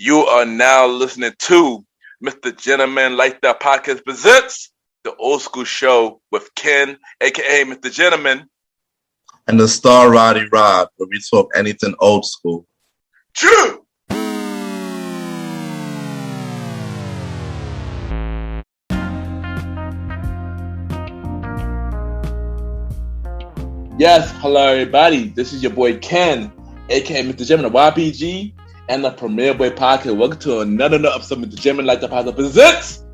You are now listening to MrGentleman Like That Podcast presents the Old School Show with Ken, aka MrGentleman, and the star Roddy Rod, where we talk anything old school. True. Yes, hello everybody. This is your boy Ken, aka MrGentleman, the YPG, and the Premier Boy Podcast. Welcome to another episode of MrGentleman Like That Podcast presents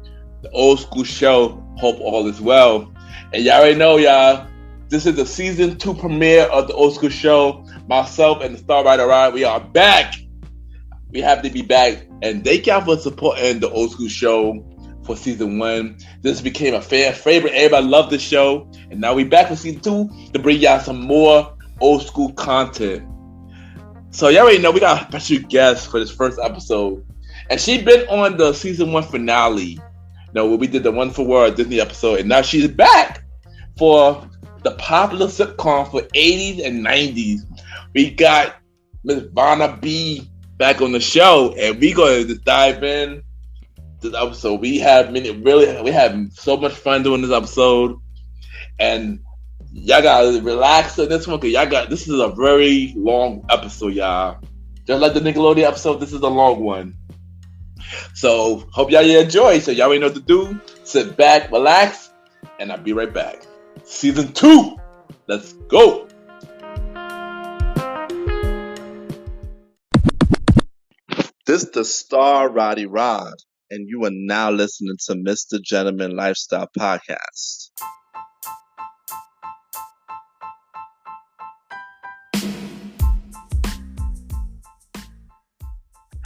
the Old School Show. Hope all is well. And y'all already know, y'all, this is the season 2 premiere of the Old School Show. Myself and the star Roddy Rod, we are back. We have to be back, and thank y'all for supporting the Old School Show for season 1. This became a fan favorite. Everybody loved the show, and now we back for season 2 to bring y'all some more old school content. So y'all already know we got a special guest for this first episode, and she been on the season 1 finale. You know, where we did the Wonderful World Disney episode, and now she's back for the popular sitcom for 80s and 90s. We got Miss Vanna B back on the show, and we gonna just dive in this episode. We have so much fun doing this episode, and y'all gotta relax on this one because this is a very long episode, y'all. Just like the Nickelodeon episode, this is a long one. So hope y'all enjoy. So y'all already know what to do. Sit back, relax, and I'll be right back. Season 2, let's go. This is the star Roddy Rod, and you are now listening to MrGentleman Lifestyle Podcast.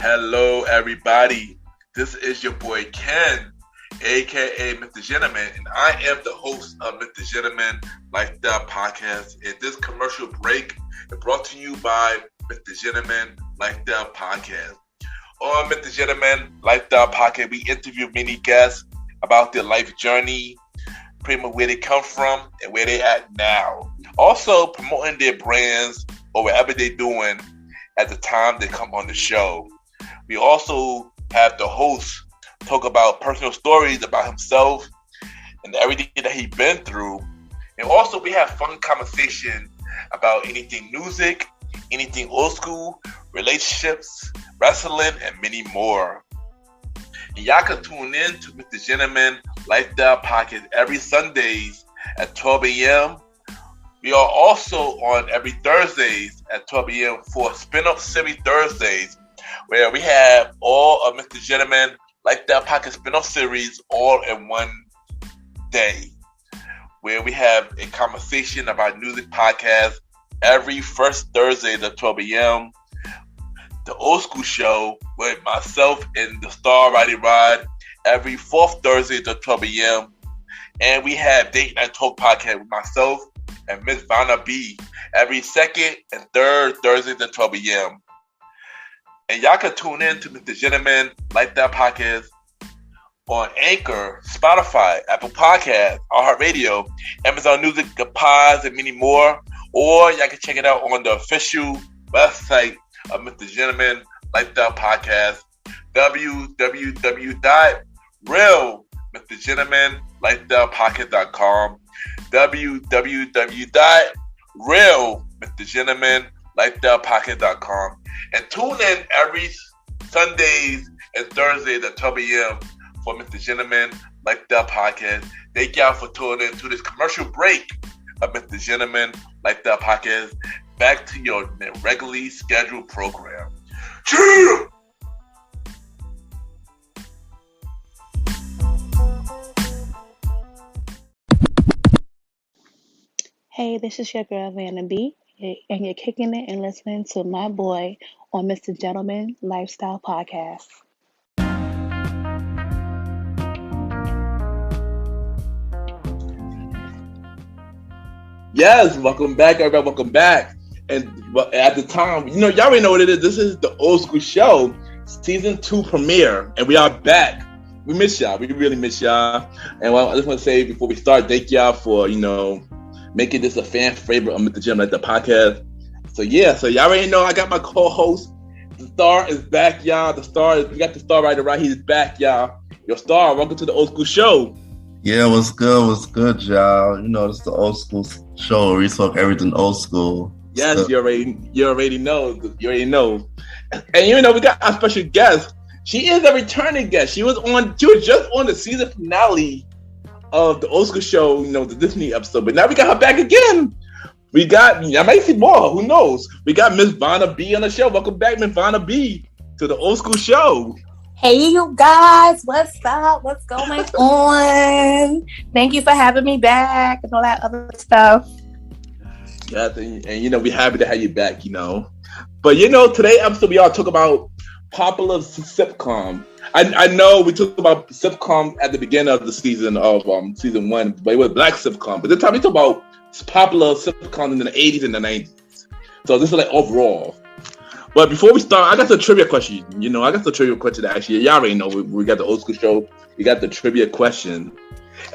Hello, everybody. This is your boy Ken, aka MrGentleman, and I am the host of MrGentleman Lifestyle Podcast. And this commercial break is brought to you by MrGentleman Lifestyle Podcast. On MrGentleman Lifestyle Podcast, we interview many guests about their life journey, pretty much where they come from and where they at now. Also promoting their brands or whatever they're doing at the time they come on the show. We also have the host talk about personal stories about himself and everything that he's been through. And also we have fun conversation about anything music, anything old school, relationships, wrestling, and many more. And y'all can tune in to MrGentleman Lifestyle Podcast every Sundays at 12 a.m. We are also on every Thursdays at 12 a.m. for Spin-Off Series Thursdays, where we have all of MrGentleman Lifestyle Podcast spin-off series all in one day, where we have a conversation about music podcast every first Thursday at 12 a.m. The Old School Show with myself and the star Roddy Rod every fourth Thursday at 12 a.m. And we have Date Night Talk Podcast with myself and Miss Vanna B every second and third Thursday at 12 a.m. And y'all can tune in to MrGentleman Lifestyle Podcast on Anchor, Spotify, Apple Podcasts, iHeartRadio, Amazon Music, the Pods, and many more. Or y'all can check it out on the official website of MrGentleman Lifestyle Podcast, www.realmrgentlemanlifestylepodcast.com, www.realmrgentlemanlifestylepodcast.com. And tune in every Sundays and Thursdays at 12 a.m. for MrGentleman Lifestyle Podcast. Thank y'all for tuning in to this commercial break of MrGentleman Lifestyle Podcast. Back to your regularly scheduled program. Cheers! Hey, this is your girl Vanna B, and you're kicking it and listening to my boy on MrGentleman Lifestyle Podcast. Yes, welcome back, everybody. Welcome back. And at the time, y'all already know what it is. This is the Old School Show, season 2 premiere, and we are back. We miss y'all. We really miss y'all. And I just want to say before we start, thank y'all for making this a fan favorite of MrGentleman Like the Podcast. So y'all already know I got my co-host The Star is back, y'all. We got the Star right. He's back, y'all. Your Star, welcome to the Old School Show. Yeah, what's good, y'all? You know, it's the Old School Show where we talk everything old school. Yes, you already know. And you know, we got our special guest. She is a returning guest. She was just on the season finale of the Old School Show, you know, the Disney episode. But now we got her back again. We got, I might see more, who knows? We got Miss Vanna B on the show. Welcome back, Miss Vanna B, to the Old School Show. Hey, you guys, what's up? What's going on? Thank you for having me back and all that other stuff. Yeah, and you know, we're happy to have you back, you know. But you know, today's episode, we all talk about popular sitcom. I know we talked about sitcom at the beginning of the season of season 1, but it was black sitcom. But this time we talk about popular sitcom in the 80s and the 90s. So this is like overall. But before we start, I got the trivia question. You know, I got the trivia question actually. Y'all already know we got the Old School Show. We got the trivia question.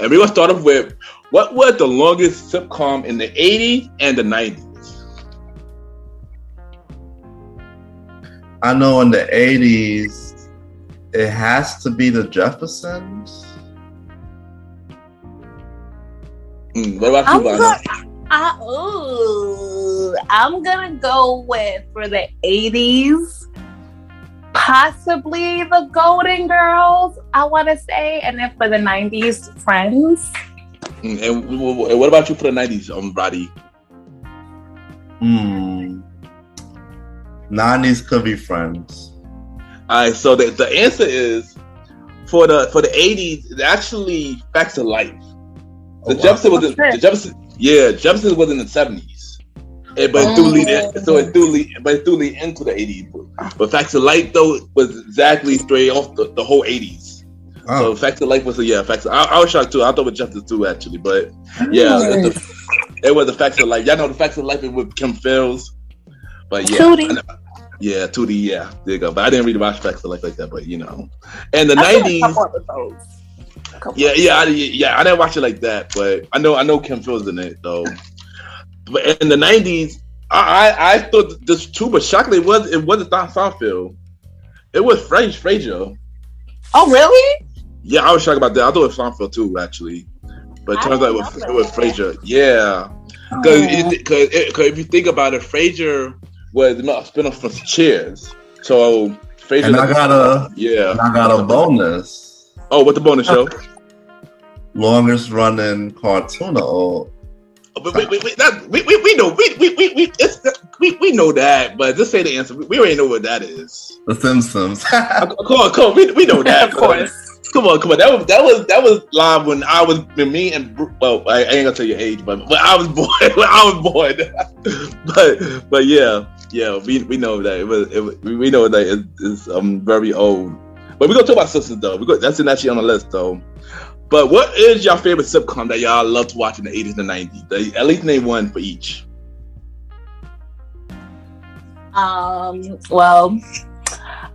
And we're going to start off with, what was the longest sitcom in the 80s and the 90s? I know in the 80s, it has to be the Jeffersons. What about you, Vanna? I'm gonna go with, for the 80s, possibly the Golden Girls, I want to say, and then for the 90s, Friends. And what about you for the 90s, Roddy? 90s could be Friends. All right, so the answer is for the 80s, it's actually Facts of Life. Jefferson was in the 70s, but it do lead into the 80s. But Facts of Life though was exactly straight off the whole 80s. Oh. So Facts of Life was Facts. I was shocked too. I thought it was Jefferson too actually, but yeah, it was the Facts of Life. Y'all know the Facts of Life with Kim Fields, but yeah. Tootie. Yeah, Tootie, yeah. There you go. But I didn't really watch Facts of Life like that, but you know. And the 90s. I didn't watch it like that, but I know Kim Fields in it though. But in the 90s, I thought this too, but shockingly it wasn't Seinfeld. It was Frasier. Oh really? Yeah, I was shocked about that. I thought it was Seinfeld too, actually. But it turns out it was Frasier. Yeah, because if you think about it, Frasier was a spinoff from Cheers. So Frasier. And I got a bonus. Oh, what's the bonus show? Longest running cartoon or we know that, but just say the answer. We already know what that is. The Simpsons. Come on. We know that. Of course. Come on. That was live when I was me and I ain't gonna tell your age, but when I was born. but yeah, we know that we know that it's very old. But we're gonna talk about Simpsons though. That's actually on the list though. But what is your favorite sitcom that y'all love to watch in the 80s and 90s? At least name one for each. Well,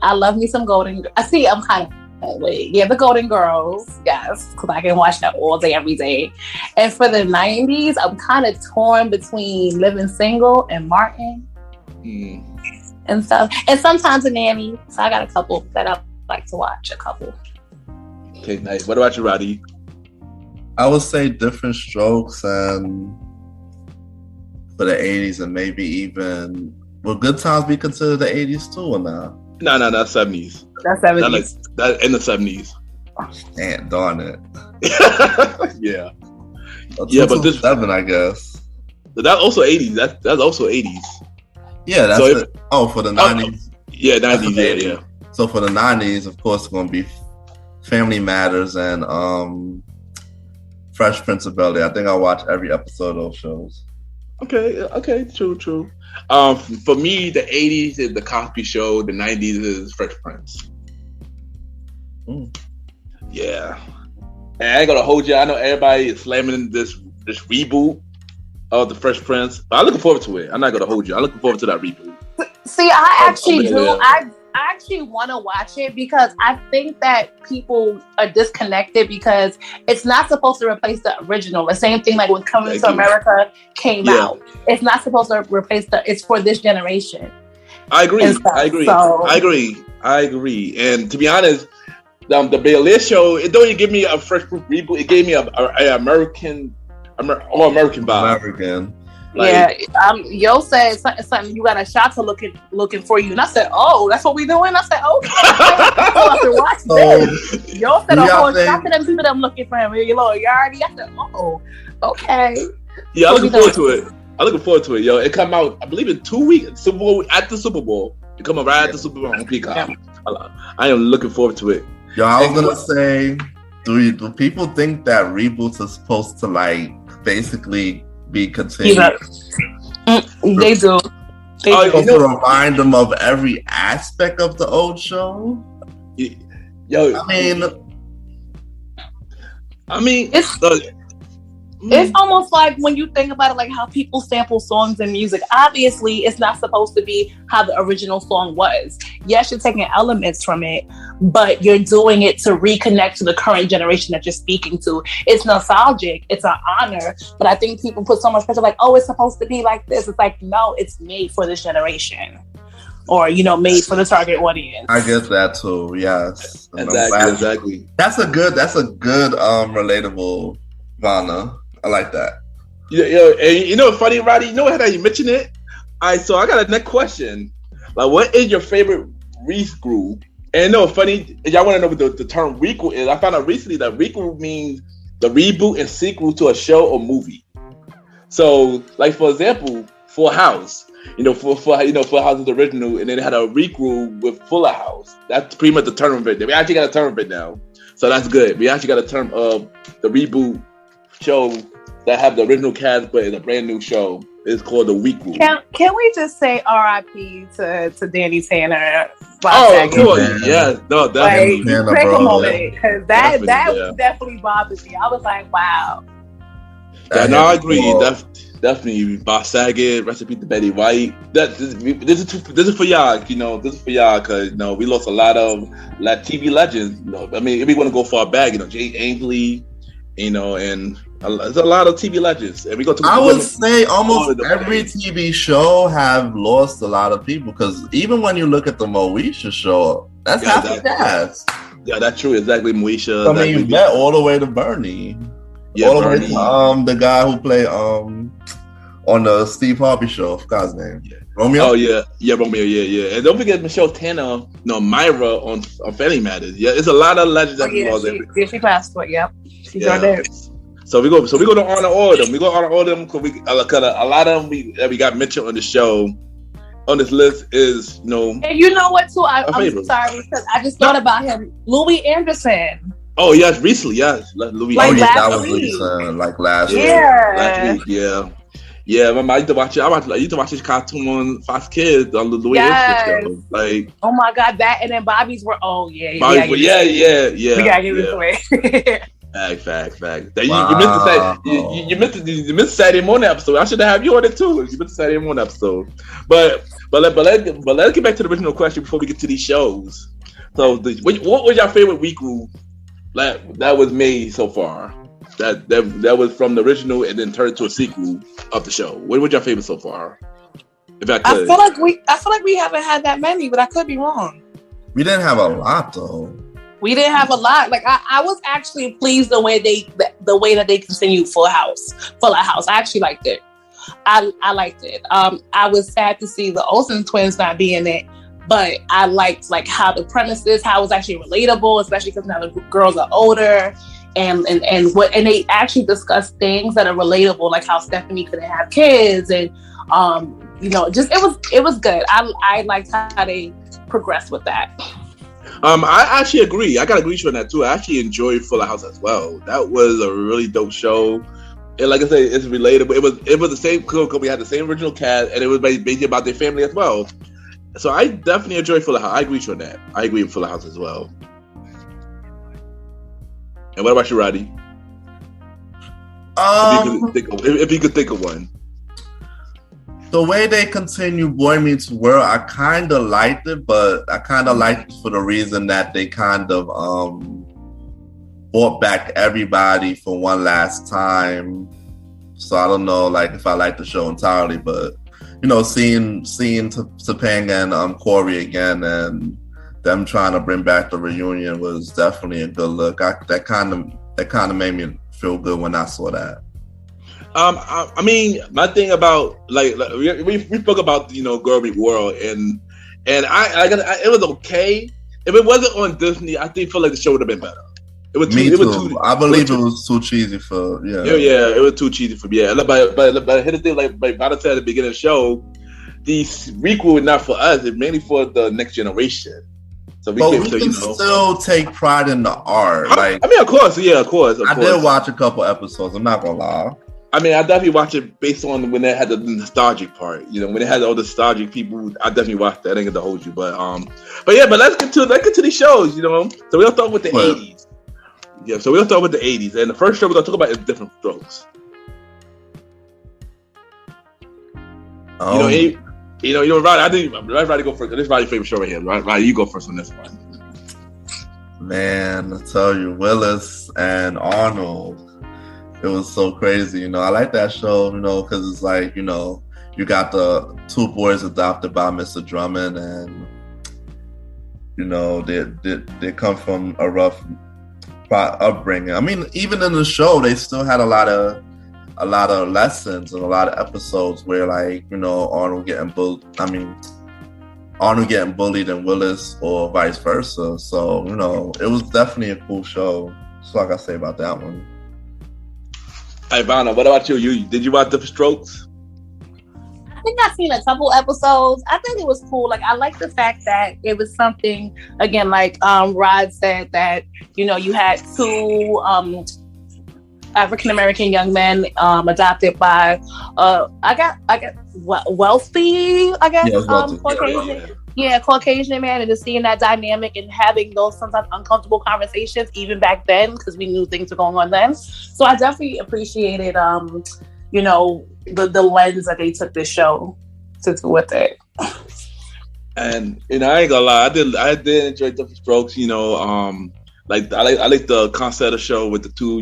I love me some Golden. I see. I'm kind of the Golden Girls. Yes, because I can watch that all day, every day. And for the 90s, I'm kind of torn between Living Single and Martin and stuff, and sometimes a Nanny. So I got a couple that I like to watch. A couple. Okay, nice. What about you, Roddy? I would say Different Strokes and for the 80s and maybe even, will Good Times be considered the 80s too or not? No, that's 70s. That's 70s. That in the 70s. Damn, darn it. Yeah. But this 7, I guess. That's also 80s. That's also 80s. Yeah, that's it. For the 90s. Yeah, 90s. Yeah. So for the 90s, of course, it's going to be Family Matters and Fresh Prince of Bel-Air. I think I watch every episode of those shows. Okay, true. For me, the 80s is the Cosby Show. The 90s is Fresh Prince. Yeah. And I ain't gonna hold you. I know everybody is slamming this reboot of the Fresh Prince, but I'm looking forward to it. I'm not gonna hold you. I'm looking forward to that reboot. See, I actually do. I actually want to watch it because I think that people are disconnected because it's not supposed to replace the original. The same thing like when Coming to America came out. It's not supposed to replace it's for this generation. I agree. and stuff. I agree. So, I agree. And to be honest, the Baylor show, it don't even give me a fresh reboot. It gave me a American vibe. American. Like, Yo said something. You got a shot to looking for you, and I said, "Oh, that's what we doing." I said, "Okay." So I said, "Watch this." Yo said, "Oh, shot to them people that I'm looking for him." You already. I said, "Oh, okay." Yeah, I'm looking forward to it. I'm looking forward to it, yo. It come out, I believe, in 2 weeks. Super Bowl at the Super Bowl. It come out right at the Super Bowl on Peacock. Yeah. I am looking forward to it. Yo, I was gonna say, do people think that reboots are supposed to like basically be continued? They do. To remind them of every aspect of the old show. Yo, I mean, it's almost like when you think about it, like how people sample songs and music. Obviously, it's not supposed to be how the original song was. Yes, you're taking elements from it, but you're doing it to reconnect to the current generation that you're speaking to. It's nostalgic. It's an honor. But I think people put so much pressure, like, oh, it's supposed to be like this. It's like, no, it's made for this generation. Or, made for the target audience. I get that too, yes. Exactly. That's a good relatable Vanna. I like that. Yeah, and funny, Roddy, how you mentioned it? So I got a next question. Like, what is your favorite regroup? And funny, y'all want to know what the term regroup is. I found out recently that regroup means the reboot and sequel to a show or movie. So, like, for example, Full House. Full House is the original, and then it had a regroup with Fuller House. That's pretty much the term of it. We actually got a term of it now. So that's good. We actually got a term of the reboot show that have the original cast, but it's a brand new show. It's called the Week Group. Can we just say R.I.P. to Danny Tanner? Of course, yeah, no, definitely. Like, take a moment, because that definitely bothered me. I was like, wow. Yeah, no, I agree. Definitely, Bob Saget, recipe to Betty White. This is for y'all. This is for y'all because we lost a lot of TV legends. I mean, if we want to go far back, Jay Ainsley. And there's a lot of TV legends. And I would say almost every TV show have lost a lot of people because even when you look at the Moesha show, that's half the cast. Yeah, that's true. Exactly, Moesha. I mean, you met all the way to Bernie. Yeah, all Bernie. The way to the guy who played on the Steve Harvey show. I forgot his name. Yeah. Romeo. Oh yeah, Romeo. Yeah. And don't forget Michelle Tanner. Myra on Family Matters. Yeah, it's a lot of legends that lost. She passed away. Yep. She's on there. So we go to honor all of them. We go honor all of them because a lot of them we got mentioned on the show. On this list is And you know what too? I'm sorry because I just thought about him. Louis Anderson. Oh yes, recently Louis. That was recent, like last week. Last week, yeah. Yeah, I used to watch it. I used to watch this cartoon on Fox Kids on the Louis Anderson show. Like, oh my God, that and then Bobby's were. Oh yeah. We gotta give it away. Fact. You missed the Saturday morning episode. I should have you on it too. You missed the Saturday morning episode. But let's get back to the original question before we get to these shows. So, what was your favorite week group that was made so far? That was from the original and then turned into a sequel of the show. What was your favorite so far? If I could, I feel like we haven't had that many, but I could be wrong. We didn't have a lot though. We didn't have a lot. Like I was actually pleased the way that they continued Fuller House. I actually liked it. I liked it. I was sad to see the Olsen twins not be in it, but I liked like how the premise is, how it was actually relatable, especially because now the girls are older. And they actually discussed things that are relatable, like how Stephanie couldn't have kids, and just it was good. I liked how they progressed with that. I actually agree. I gotta agree with you on that too. I actually enjoyed Fuller House as well. That was a really dope show. And like I said, it's relatable. It was the same because we had the same original cast, and it was basically about their family as well. So I definitely enjoyed Fuller House. I agree with you on that. I agree with Fuller House as well. And what about you, Roddy? If you could think of one. The way they continue Boy Meets World, I kind of liked it, but I kind of liked it for the reason that they kind of brought back everybody for one last time. So I don't know, like if I like the show entirely, but seeing Topanga and Corey again, and them trying to bring back the reunion was definitely a good look. That kind of made me feel good when I saw that. I mean, my thing about we spoke about Girl Meet World, and I it was okay. If it wasn't on Disney, I feel like the show would have been better. It was too, I believe it was too cheesy for yeah, it was too cheesy for me. Yeah, but hit the thing like Vanna said at the beginning of the show, the requel is not for us; it's mainly for the next generation. So we can still take pride in the art. I mean, of course. I did watch a couple episodes. I'm not gonna lie. I mean, I definitely watched it based on when they had the nostalgic part. When they had all the nostalgic people, I definitely watched that. I ain't gonna hold you, but let's get to these shows. So we'll start with the 80s. Yeah, so we'll start with the 80s, and the first show we're gonna talk about is Different Strokes. Roddy, I think let Roddy go first. This is Roddy's favorite show right here. Roddy, you go first on this one. Man, I tell you, Willis and Arnold. It was so crazy, I like that show, because it's like, you got the two boys adopted by Mr. Drummond, and they come from a rough upbringing. I mean, even in the show, they still had a lot of lessons and a lot of episodes where, like, Arnold getting bullied and Willis, or vice versa. So it was definitely a cool show. That's all I gotta say about that one. Hey, Vanna, what about you? Did you watch Different Strokes? I think I've seen a couple episodes. I think it was cool. Like, I like the fact that it was something, again, like Rod said, that, you had two African-American young men adopted by, wealthy, Caucasian. Yeah, Caucasian man, and just seeing that dynamic and having those sometimes uncomfortable conversations, even back then, because we knew things were going on then. So I definitely appreciated, the lens that they took this show to do with it. And I ain't gonna lie, I did enjoy Different Strokes. I like the concept of the show with the two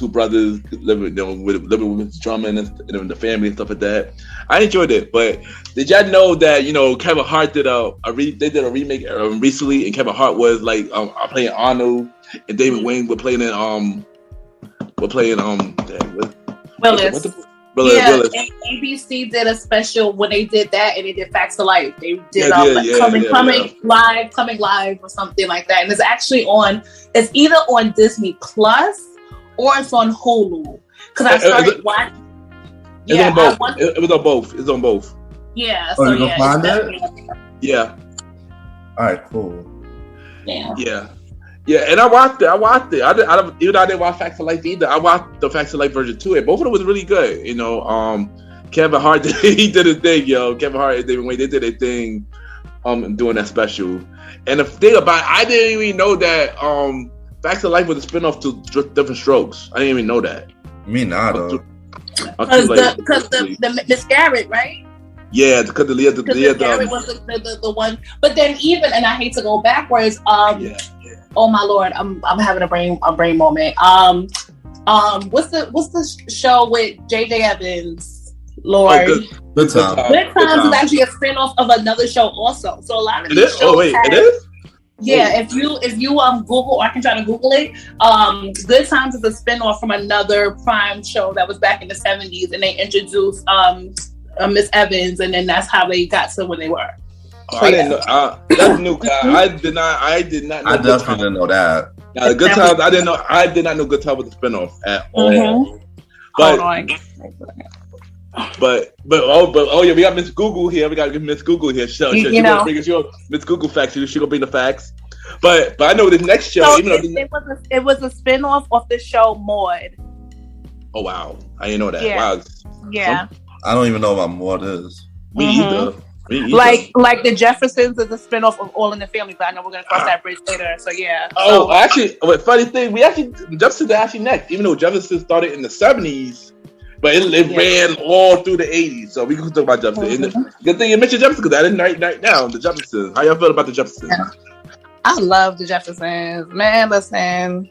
brothers living with Mr. Drummond and the family and stuff like that. I enjoyed it, but did y'all know that Kevin Hart did they did a remake recently, and Kevin Hart was like playing Arnold, and David Wayne were playing Willis. Willis. ABC did a special when they did that, and they did Facts of Life. They did coming live or something like that, and it's actually it's either on Disney Plus or it's on Hulu, because I started watching. Yeah, it was on both. It's on both. Yeah. So you can find it? Yeah. All right, cool. Yeah. Yeah, and I watched it. Even though I didn't watch Facts of Life either, I watched the Facts of Life version too, and both of them was really good. Kevin Hart he did his thing, Kevin Hart and David Wayne, they did their thing, doing that special. And the thing about it, I didn't even know that Facts of Life was a spinoff to Different Strokes. I didn't even know that. Me neither. Because the Miss Garrett, right? Yeah, because the Garrett was the one. But then even, and I hate to go backwards. Oh my Lord, I'm having a brain moment. What's the show with J.J. Evans? Lord, Good Times. Good Times is actually a spinoff of another show also. So a lot of these shows. It is. Yeah, if you Google, or I can try to Google it. Good Times is a spinoff from another Prime show that was back in the 70s, and they introduced Miss Evans, and then that's how they got to where they were. I didn't know. That's new. I did not know. I definitely didn't know that. The Good Times. I didn't know. I did not know Good Times was a spinoff at all. Mm-hmm. But, yeah, we got Miss Google here. We got to give Miss Google here. Miss Google facts. She gonna bring the facts. But I know this next show. So it was a spinoff of the show Maude. Oh wow, I didn't know that. Yeah. Wow. Yeah. I don't even know what Maude is. Me either. Like the Jeffersons is a spinoff of All in the Family, but I know we're gonna cross that bridge later. So yeah. Actually, funny thing, Jeffersons are actually next. Even though Jefferson started in the 70s, but it ran all through the 80s. So we can talk about Jefferson. Mm-hmm. Good thing you mentioned Jefferson, because I didn't right now the Jeffersons. How y'all feel about the Jeffersons? Yeah. I love the Jeffersons, man. Listen.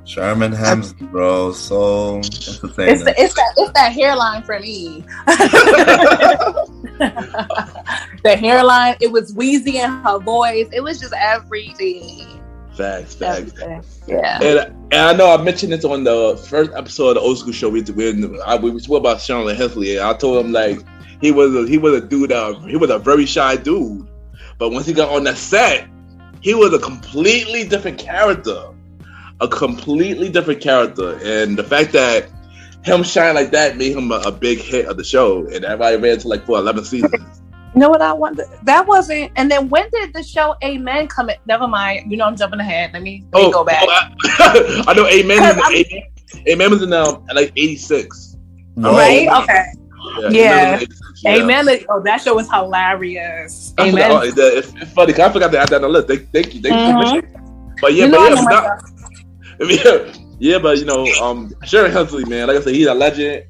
Sherman Hemsley, bro, so entertaining. It's that hairline for me. The hairline, it was wheezy in her voice. It was just everything. Facts. Yeah. And I know I mentioned this on the first episode of the Old School Show. We spoke about Sherman Hemsley, and I told him like he was a dude. He was a very shy dude, but once he got on that set, he was a completely different character. And the fact that him shine like that made him a big hit of the show, and everybody ran to like for 11 seasons. You know what I wonder? That wasn't. And then when did the show Amen come in? Never mind. You know I'm jumping ahead. Let me go back. I know Amen was in like 86. Right? Okay. Yeah. Amen. That show was hilarious. Amen. It's funny because I forgot to add that on the list. Thank you. But but Sherman Hemsley, man, like I said, he's a legend.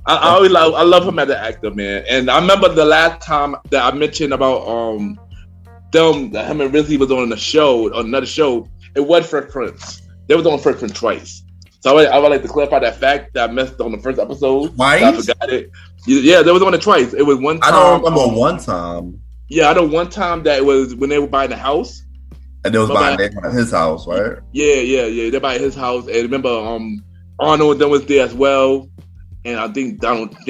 I love him as an actor, man. And I remember the last time that I mentioned about him and Rizzy was on another show. It was Fresh Prince. They was on Fresh Prince twice. So I would like to clarify that fact that I missed on the first episode. Twice? I forgot it. Yeah, they was on it twice. It was one time. I don't remember one time. Yeah, I know one time that it was when they were buying the house. And they was buying his house, right? Yeah. They're buying his house. And remember, Arnold then was there as well. And I think Donald that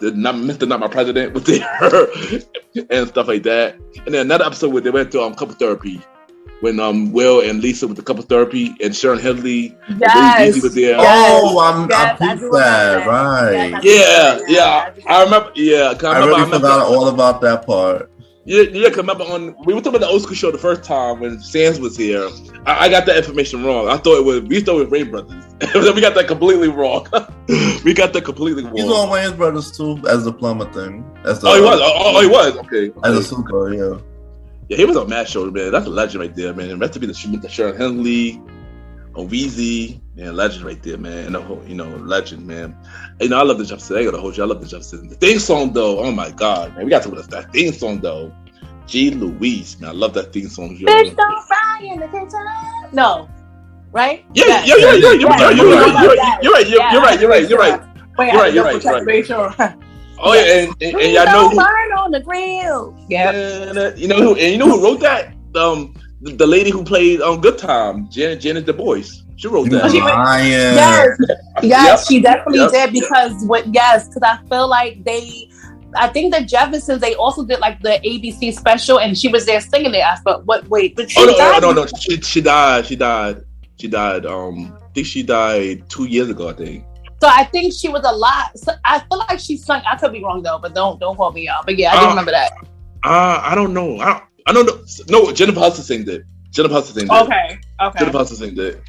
Mr. Not My President was there and stuff like that. And then another episode where they went to couple therapy when Will and Lisa with the couple therapy and Sharon Headley was there. I picked that, right? Yeah. I remember. Yeah, I forgot all about that part. Yeah, cause remember we were talking about the Old School Show the first time when Sands was here. I got that information wrong. We thought it was Wayans Brothers. We got that completely wrong. He's on Wayans Brothers too, as the plumber thing. He was. Okay. As a super, yeah. Yeah, he was on Mad Show, man. That's a legend right there, man. And rest to be the Sharon Henley, Weezy, man, legend right there, man. And the whole, legend, man. I love the Jefferson. I gotta hold you. I love the Jefferson. The theme song, though, oh my God, man, we got to talk about that theme song, though. G. Louise, man, I love that theme song. Bitch, don't fry in the kitchen. No, right? You're right. Oh yeah, and y'all know who burn on the grill. Yeah. You know who wrote that? The lady who played Good Time, Janet Du Bois. She wrote that. Yes, she definitely did because I feel like I think the Jeffersons, they also did like the ABC special and she was there singing it. I thought, but she died? No, she died. She died. I think she died 2 years ago, I think. So I think she was a lot. So I feel like she sung. I could be wrong though, but don't quote me out. But yeah, I do remember that. I don't know. I don't know. No, Jennifer Hudson sang it. Okay. Jennifer Hudson sang it.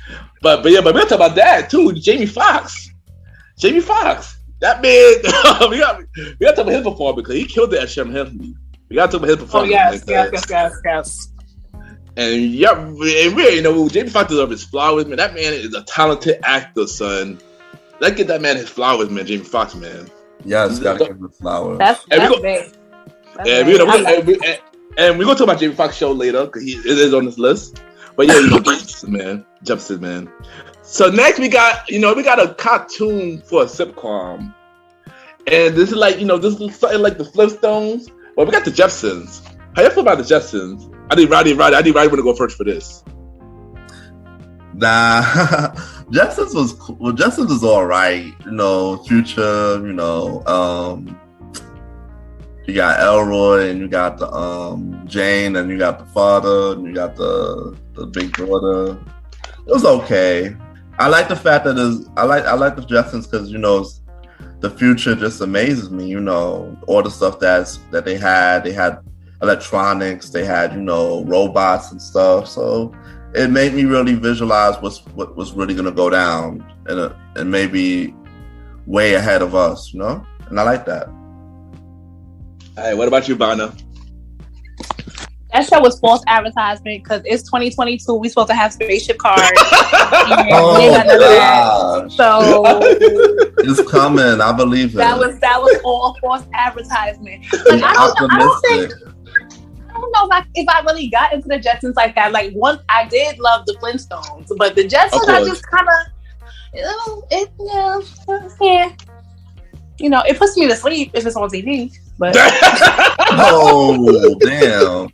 But we're talking about that too. Jamie Foxx. That man. we got to talk about his performance because he killed it at Sherman Hemsley. We got to talk about his performance. Yes. And really, Jamie Foxx deserves his flowers, man. That man is a talented actor, son. Let's get that man his flowers, man. Jamie Foxx, man. Yes, gotta give him his flowers. That's big. And we're gonna talk about Jamie Foxx show later because it is on this list. But yeah, Jefferson, man. So next we got a cartoon for a sitcom, and this is like this is something like the Flintstones. But we got the Jeffersons. How you feel about the Jeffersons? I think Roddy want to go first for this. Nah, Jeffersons was cool. Well, Jeffersons was all right. Future. You got Elroy, and you got the Jane, and you got the father, and you got the big daughter. It was okay. I like the fact that I like the Jeffersons because the future just amazes me. All the stuff that they had. They had electronics. They had robots and stuff. So it made me really visualize what was really gonna go down, and maybe way ahead of us. And I like that. All right, what about you, Vanna? That show was false advertisement because it's 2022. We supposed to have spaceship cars. So it's coming. I believe it. That was all false advertisement. Like, I don't don't know if I really got into the Jetsons like that. Like once I did love the Flintstones, but the Jetsons I just kind of, it puts me to sleep if it's on TV. But oh damn!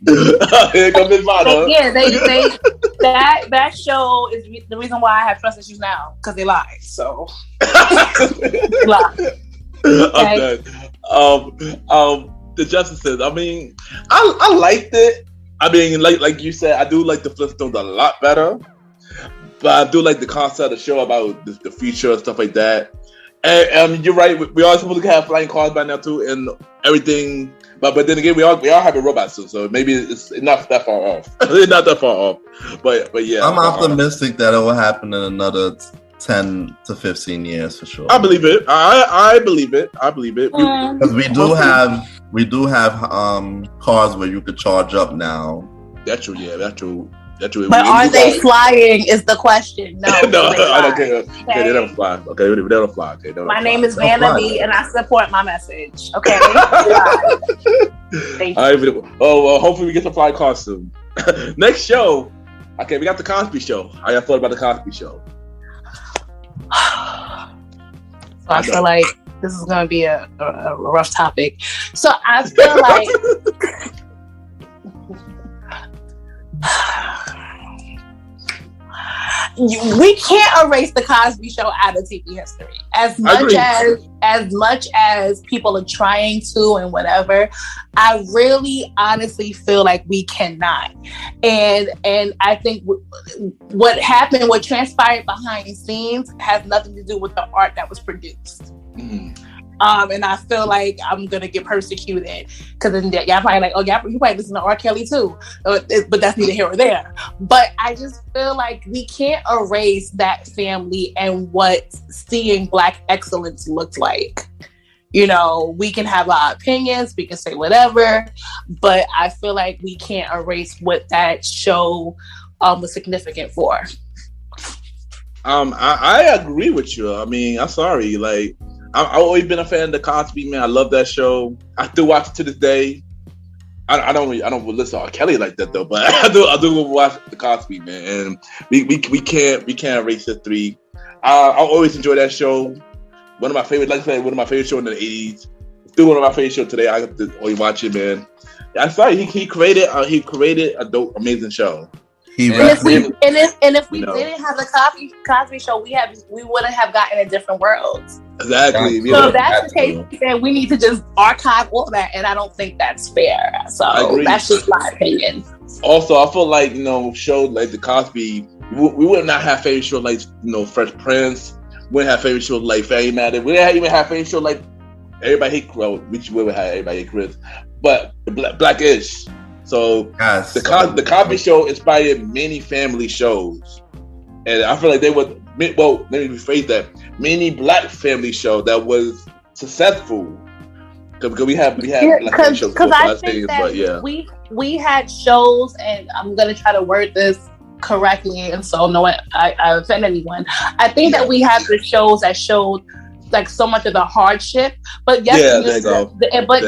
Here comes his mother. Yeah, that show is the reason why I have trust issues now because they lied. So they lied. Okay. The Justices. I mean, I liked it. I mean, like you said, I do like the Flintstones a lot better. But I do like the concept of the show about the future and stuff like that. And you're right. We are supposed to have flying cars by now too, and everything. But then again, we are having robots soon, so maybe it's not that far off. It's not that far off. But yeah, I'm optimistic that it will happen in another 10 to 15 years for sure. I believe it. I believe it. Because we do have cars where you could charge up now. That's true. Yeah, that's true. But are they flying? Is the question? No, no, I don't care. Okay, they don't fly. Okay, they don't fly. Okay, my name is Vanna B, and I support my message. Okay. Thank you. Hopefully we get some flying cars soon. Next show. Okay, we got the Cosby Show. How y'all thought about the Cosby Show? So I feel like this is going to be a rough topic. So I feel like. We can't erase the Cosby Show out of TV history. As much as people are trying to and whatever, I really honestly feel like we cannot. And I think what happened, what transpired behind the scenes has nothing to do with the art that was produced. Mm-hmm. And I feel like I'm gonna get persecuted because then y'all probably like, oh, you probably listen to R. Kelly too, but that's neither here or there. But I just feel like we can't erase that family and what seeing Black excellence looked like. We can have our opinions, we can say whatever, but I feel like we can't erase what that show was significant for. I agree with you. I mean, I'm sorry, like. I've always been a fan of the Cosby, man. I love that show. I still watch it to this day. I don't listen to R. Kelly like that though, but I do watch the Cosby, man. And we can't erase history. I always enjoy that show. One of my favorite, like I said, one of my favorite shows in the 80s. Still one of my favorite shows today. I have to always watch it, man. I'm sorry, he created a dope, amazing show. If we didn't have the Cosby Show, we wouldn't have gotten a different world. Exactly. So if that's the case, then we need to just archive all that, and I don't think that's fair. So that's just my opinion. Also, I feel like shows like the Cosby, we would not have favorite shows like Fresh Prince. We wouldn't have favorite shows like Family Matters. We didn't even have favorite shows like Everybody Hate Chris. Which we would have Everybody Hate Chris, but Blackish. So yes, the Cosby Show inspired many family shows, and I feel like they would. Well, let me rephrase that. Many Black family show that was successful because we have Black family shows. Because I think that we had shows, and I'm gonna try to word this correctly, and so no one I offend anyone. I think that we had the shows that showed like so much of the hardship, but it was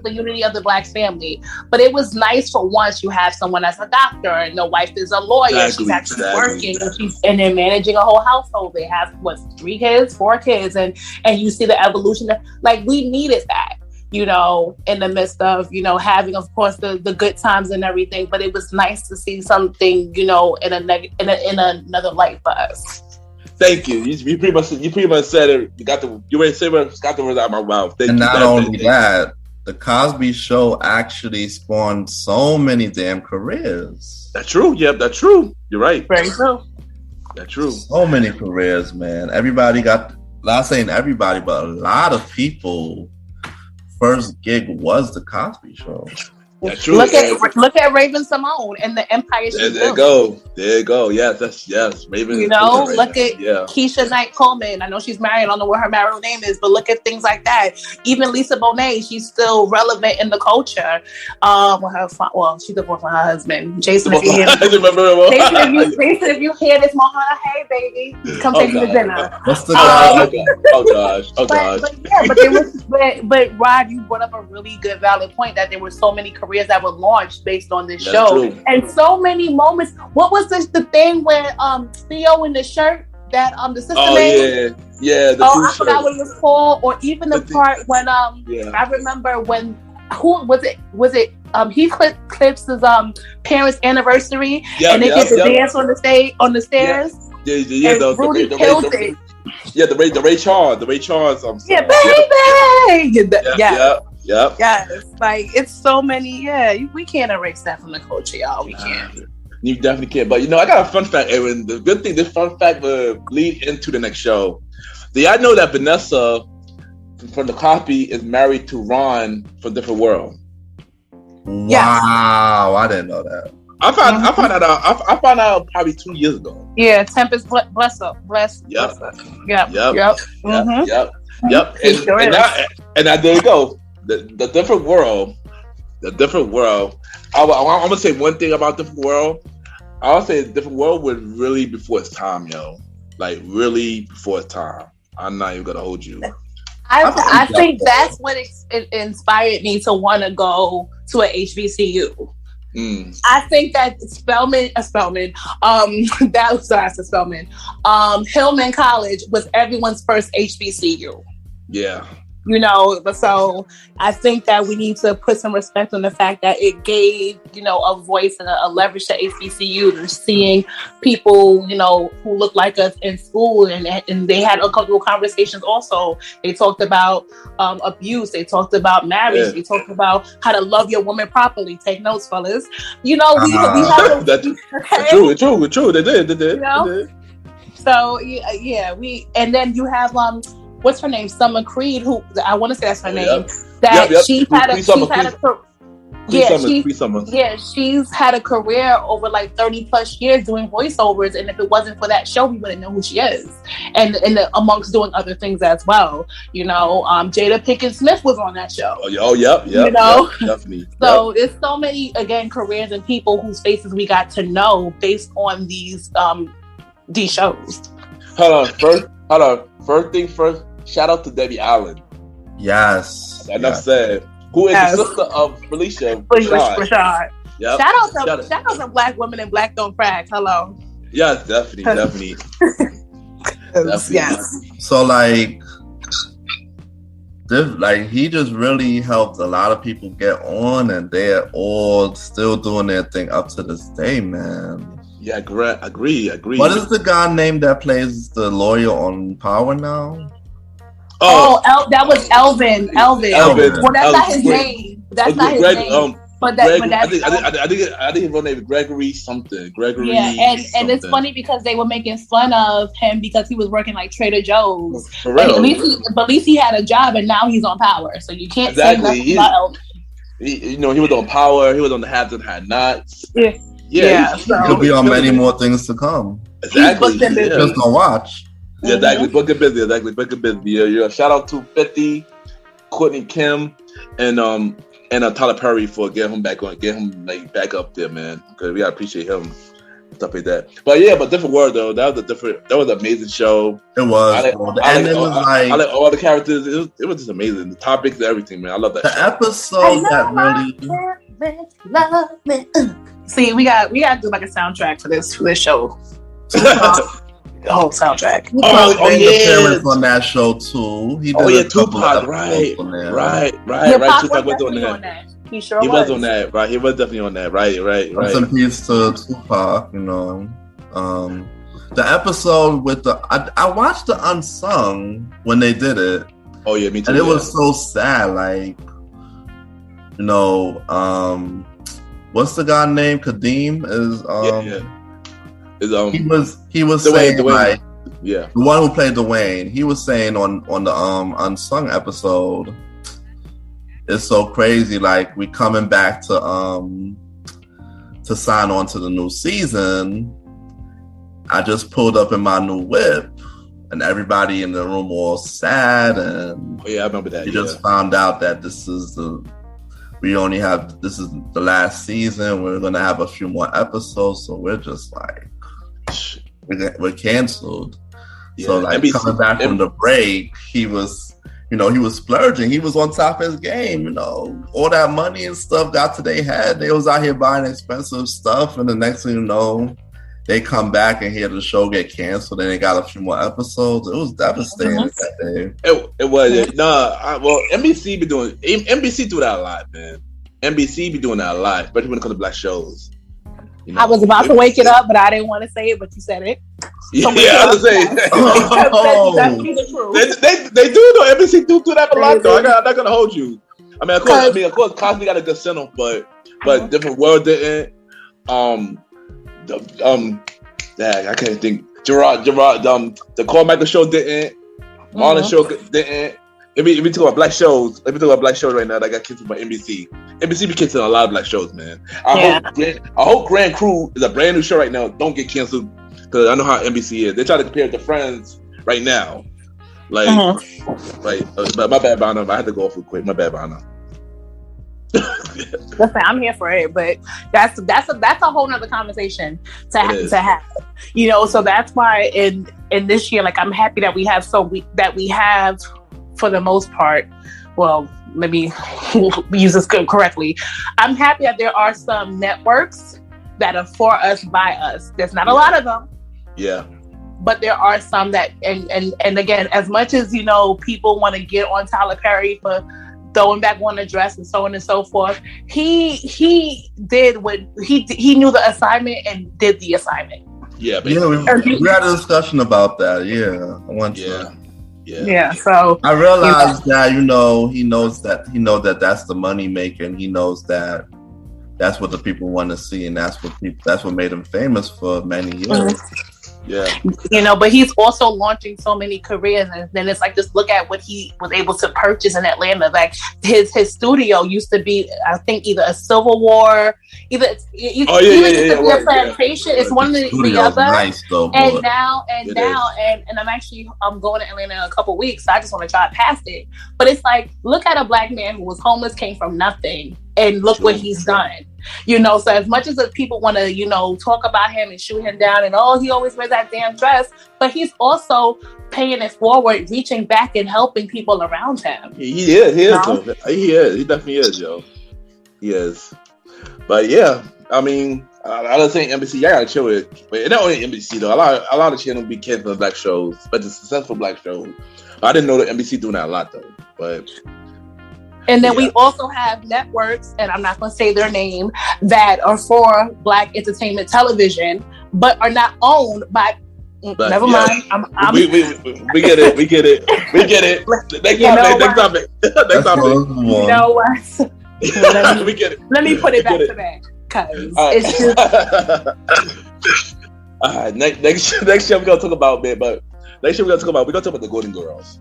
the unity of the Black family. But it was nice for once you have someone that's a doctor and the wife is a lawyer. She's actually working and they're managing a whole household. They have 3 kids, 4 kids, and you see the evolution. Like we needed that, in the midst of having, of course, the good times and everything. But it was nice to see something in another light for us. Thank you. You pretty much said it. You got the words out of my mouth. And not only that, the Cosby Show actually spawned so many damn careers. That's true. Yep, that's true. You're right. Very true. That's true. So many careers, man. Everybody got. Not saying everybody, but a lot of people. First gig was the Cosby Show. That's true. Look at Raven Simone and the empire she built. There you go. Yes, Raven. Look at Keisha Knight Coleman. I know she's married. I don't know what her married name is, but look at things like that. Even Lisa Bonet, she's still relevant in the culture. She divorced from her husband, Jason. If you hear Jason, if you hear this, Mohana, hey baby, come take me to dinner. What's the Oh gosh. But Rod, you brought up a really good valid point that there were so many careers careers that were launched based on this That's show. true. And so many moments. What was the thing where Theo in the shirt that the sister made? Yeah. I forgot what it was called. Or even the part when I remember when who was it? He clips his parents' anniversary, and they get to dance on the stairs. Yeah. Rudy killed it. Yeah, the Ray Charles. Yeah, baby. Yep. Yes, like it's so many. Yeah, we can't erase that from the culture, y'all. We can't. You definitely can't. But I got a fun fact, Aaron. The good thing, this fun fact will lead into the next show. Do y'all know that Vanessa from the copy is married to Ron from Different World? Wow, Yes. I didn't know that. I found out probably 2 years ago. Yeah, Tempest, bless her. Yep. Yep. And now there you go. The Different World. I'm gonna say one thing about Different World. I would say Different World was really before its time, yo. Like really before its time. I'm not even gonna hold you. I think that's what it inspired me to want to go to a HBCU. I think that Hillman College was everyone's first HBCU. Yeah. So I think that we need to put some respect on the fact that it gave, a voice and a leverage to HBCU and seeing people, who look like us in school, and they had uncomfortable conversations also. They talked about abuse. They talked about marriage. Yeah. They talked about how to love your woman properly. Take notes, fellas. We have True. They did. So and then you have what's her name? Summer Creed, who I want to say that's her name. She's had a career over like 30 plus years doing voiceovers, and if it wasn't for that show, we wouldn't know who she is. And amongst doing other things as well, Jada Pinkett Smith was on that show. Definitely. So it's so many careers and people whose faces we got to know based on these shows. Hold on. First thing first. Shout out to Debbie Allen. Yes. Enough said. Who is the sister of Felicia Rashad. Yep. Shout out to Black women and Black don't crack. Hello. Yes, definitely. Yes. So he just really helped a lot of people get on, and they're all still doing their thing up to this day, man. Yeah, agree. What is the guy name that plays the lawyer on Power now? That was Elvin. Well, that's not his name. That's not his name. But I think his real name is Gregory something. Yeah, and it's funny because they were making fun of him because he was working like Trader Joe's. For real. At least he had a job, and now he's on Power. So you can't say nothing about Elvin. He was on Power. He was on the Haves and Had Nots. Yeah. He'll be on many more things to come. Exactly. Just don't watch. Yeah, exactly. Book and busy. Yeah. Shout out to 50, Courtney Kim, and Tyler Perry for getting him back back up there, man. Because we gotta appreciate him. Stuff like that. But Different World though. That was an amazing show. It was. I like all the characters. It was just amazing. The topics, everything, man. I love that. The episode that really. See, we got to do like a soundtrack for this show. The whole soundtrack. Appearance on that show too. He did Tupac, right. Tupac was on that. He sure was. He was on that, right? He was definitely on that, right. Rest in peace to Tupac, The episode with I watched the Unsung when they did it. Oh yeah, me too. And it was so sad, what's the guy named Kadeem? He was saying Dwayne. The one who played Dwayne. He was saying on the Unsung episode, it's so crazy. Like we coming back to sign on to the new season. I just pulled up in my new whip, and everybody in the room was sad. And I remember that. We just found out that this is the last season. We're gonna have a few more episodes, so we're just like we're canceled. Yeah, so coming back from the break, he was you know, he was splurging. He was on top of his game, you know. All that money and stuff got to their head. They was out here buying expensive stuff, and the next thing you know, they come back and hear the show get canceled, and they got a few more episodes. It was devastating that day. It was. Well, NBC be doing. NBC do that a lot, man. NBC be doing that a lot, especially when it comes to black shows. You know, I was about to wake it up, but I didn't want to say it, but you said it. Yeah, I was saying. That's the truth. They do though. NBC do that a lot though. I'm not gonna hold you. I mean, of course, Cosby got a good center, but different world didn't. I can't think. Gerard, the Carmichael show didn't. Marlon show didn't. If we talk about black shows, right now that got canceled by NBC. NBC be canceling a lot of black shows, man. I hope Grand Crew is a brand new show right now. Don't get canceled, because I know how NBC is. They try to compare it to Friends right now. But my bad, Vanna. I had to go off real quick. My bad, Vanna. Listen, I'm here for it, but that's a whole nother conversation to have. You know, so that's why in this year, like, I'm happy that we have for the most part. Well, let me use this correctly. I'm happy that there are some networks that are for us, by us. There's not a lot of them. Yeah. But there are some that, and again, as much as, you know, people want to get on Tyler Perry for throwing back one address and so on and so forth, he did what he knew the assignment and did the assignment. Yeah, we had a discussion about that. Yeah. So I realized that, you know, he knows that that's the money maker, and he knows that that's what the people want to see, and that's what made him famous for many years. Yeah. You know, but he's also launching so many careers, and then it's like, just look at what he was able to purchase in Atlanta. Like his studio used to be, I think, either a Civil War, either a plantation. It's one of the other. Nice though, and now I'm actually going to Atlanta in a couple weeks, so I just want to drive past it. But it's like, look at a black man who was homeless, came from nothing, and look what he's done. You know, so as much as the people want to, you know, talk about him and shoot him down and, he always wears that damn dress, but he's also paying it forward, reaching back and helping people around him. He is. He definitely is, yo. He is. But yeah, I mean, I don't think NBC, y'all gotta chill with it. But not only NBC though, a lot of channels be canceling black shows, but the successful black shows. I didn't know that NBC doing that a lot though, but. And then we also have networks, and I'm not going to say their name, that are for Black entertainment television, but are not owned by. Never mind. We get it. Next topic. You know what? We get it. Let me put it back to that, because it's just. Next year we're gonna talk about the Golden Girls.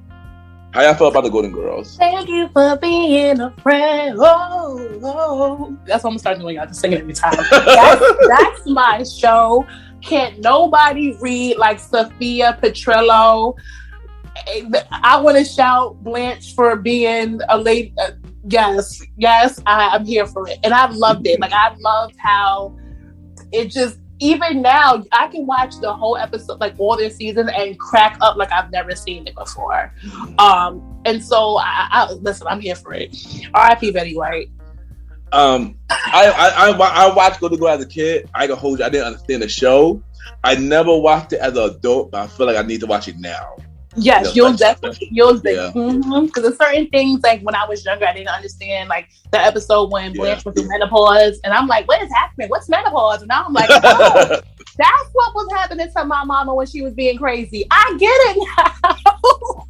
How y'all feel about the Golden Girls? Thank you for being a friend. Oh. That's what I'm gonna start doing. Y'all just sing it every time. That's my show. Can't nobody read like Sophia Petrillo. I want to shout Blanche for being a lady. Yes, I'm here for it, and I loved it. Like, I loved how it just. Even now, I can watch the whole episode, like all their seasons, and crack up like I've never seen it before. And so, I listen. I'm here for it. R.I.P. Betty White. I watched Golden Girls as a kid. I can hold you. I didn't understand the show. I never watched it as an adult, but I feel like I need to watch it now. Yes, you'll definitely. Because there's certain things, like when I was younger, I didn't understand, like the episode when Blanche went through menopause, and I'm like, what is happening? What's menopause? And now I'm like, oh, that's what was happening to my mama when she was being crazy. I get it now.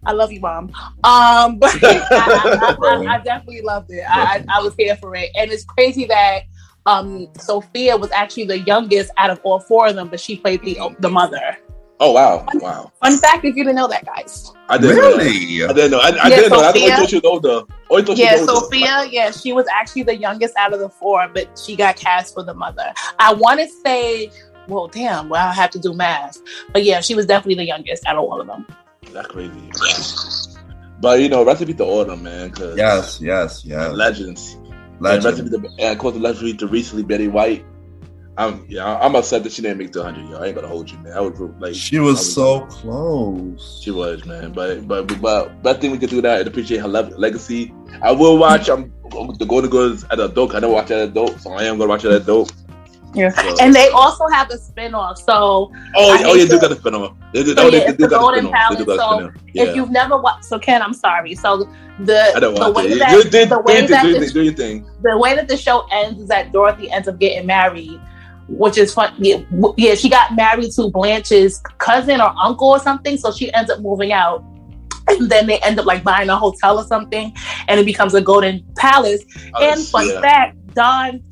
I love you, Mom. But I definitely loved it. I was here for it, and it's crazy that Sophia was actually the youngest out of all four of them, but she played the mother. Oh wow! Fun fact, if you didn't know that, guys. I didn't know. I didn't know. I thought she was older. Sophia. Yeah, she was actually the youngest out of the four, but she got cast for the mother. I want to say, I have to do math, but yeah, she was definitely the youngest out of all of them. That's crazy. But recipe to all of them, man. Yes. Legends. And of course, the legendary to recently Betty White. I'm upset that she didn't make the 100. Yo, I ain't gonna hold you, man. I was like, she was so close. She was, man. But best thing we could do that and appreciate her legacy. I will watch the Golden Girls at adult. I never watch that adult, so I am gonna watch it at adult. Yeah, so. And they also have a spinoff. So you do got a spinoff. They do got a spinoff. So if you've never watched, so Ken, I'm sorry. So the way that the show ends is that Dorothy ends up getting married, which is fun. Yeah, she got married to Blanche's cousin or uncle or something. So she ends up moving out. And then they end up like buying a hotel or something, and it becomes a golden palace. Fun fact, Don.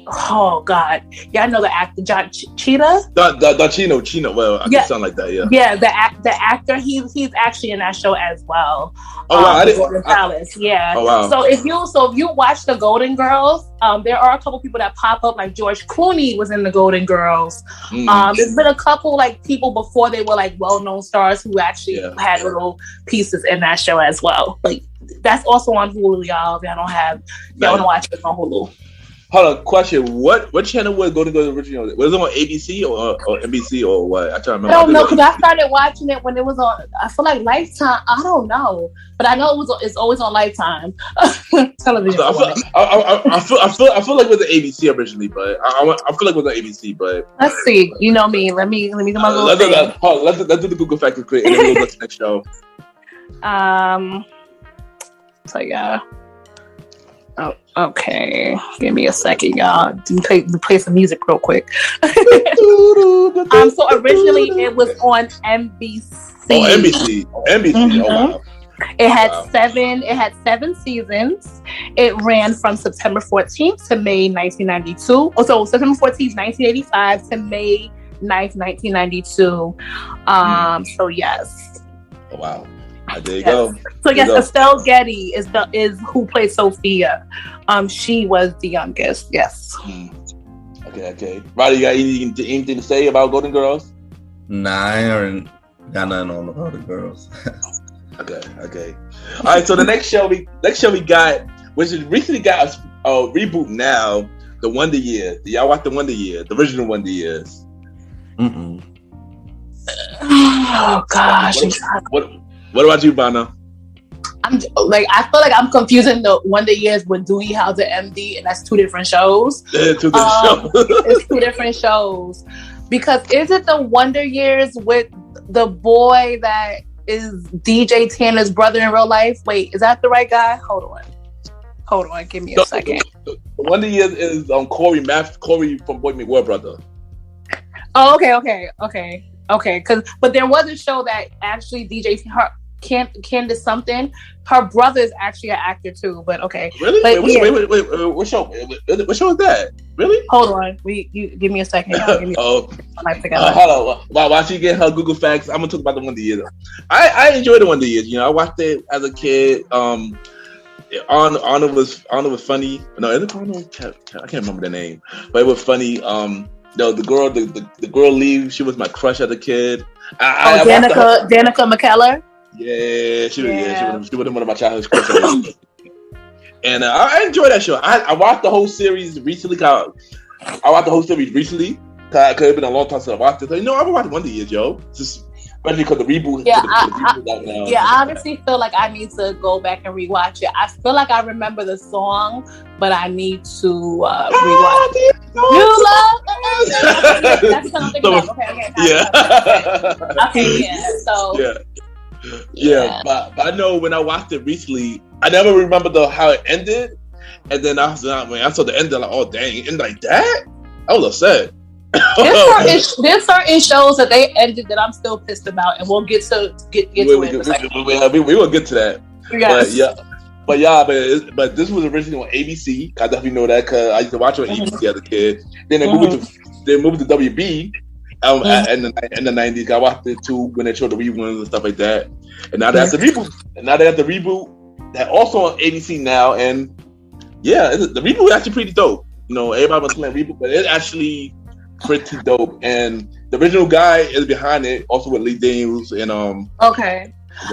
Oh God! Yeah, I know the actor John Cheetah. Don Chino. Well, I can sound like that. Yeah. Yeah, the actor. He's actually in that show as well. Oh wow! Golden Palace. Yeah. Oh wow! So if you watch the Golden Girls, there are a couple people that pop up. Like George Clooney was in the Golden Girls. There's been a couple like people before they were like well-known stars who actually had little pieces in that show as well. Like that's also on Hulu, y'all. If y'all don't have, y'all want to watch it on Hulu. Hold on, question. What channel was Golden Girls original? Was it on ABC or NBC or what? I try to remember. I don't know because I started watching it when it was on. I feel like Lifetime. I don't know, but I know it's always on Lifetime television. I feel like it was the ABC originally, but I feel like it was the ABC. But let's see. You know me. Let me do my little let's do the Google factor quick, and then we'll go to the next show. So yeah. Oh, okay. Give me a second, y'all. Play some music real quick. So originally it was on NBC. Oh, NBC. Mm-hmm. Oh wow. It had 7 seasons. It ran from September 14th to May 1992. Oh, so September 14th, 1985 to May 9th, 1992. So yes. Oh, wow. There you go. So yes, Estelle Getty is who plays Sophia. She was the youngest. Yes. Okay. Roddy, you got anything to say about Golden Girls? Nah, I ain't got nothing on the Golden Girls. Okay. All right. So the next show we got, which recently got a reboot now, the Wonder Years. Y'all watch the Wonder Years, the original Wonder Years? Oh gosh. What about you, Vanna? I feel like I'm confusing the Wonder Years with Doogie Howser MD, and that's 2 different shows. Yeah, 2 different shows. It's 2 different shows. Because is it the Wonder Years with the boy that is DJ Tanner's brother in real life? Wait, is that the right guy? Hold on, give me a second. The Wonder Years is Corey from Boy Meets World brother. Oh, okay. But there was a show that actually DJ Candace something. Her brother is actually an actor too. But okay. Really? Wait. What show? What show is that? Really? Hold on. You give me a second. Hold on. While she get her Google facts, I'm gonna talk about the Wonder Years. I enjoyed the Wonder Years. You know, I watched it as a kid. Arnold was funny. No, is it Arnold? I can't remember the name, but it was funny. The girl leaves. She was my crush as a kid. Danica McKellar. Yeah, she was one of my childhood crushes. And I enjoyed that show. I watched the whole series recently. I watched the whole series recently. Cause it could have been a long time since I watched it. So, you know, I've been watching Wonder Years, yo. Especially because the reboot. I honestly feel like I need to go back and rewatch it. I feel like I remember the song, but I need to rewatch it. You love. That's what I'm thinking about. Okay. But I know when I watched it recently, I never remembered how it ended, and then I saw the end. Like, oh dang, it ended like that. I was upset. There's certain shows that they ended that I'm still pissed about, and we'll get to it. We will get to that. Yes. But this was originally on ABC. I definitely know that because I used to watch it on ABC as a kid. Then they moved to WB. In the 90s, I watched it too when they showed the reruns and stuff like that. And now they have the reboot. That also on ABC now, and the reboot is actually pretty dope. You know, everybody was playing reboot, but it's actually pretty dope. And the original guy is behind it, also with Lee Daniels and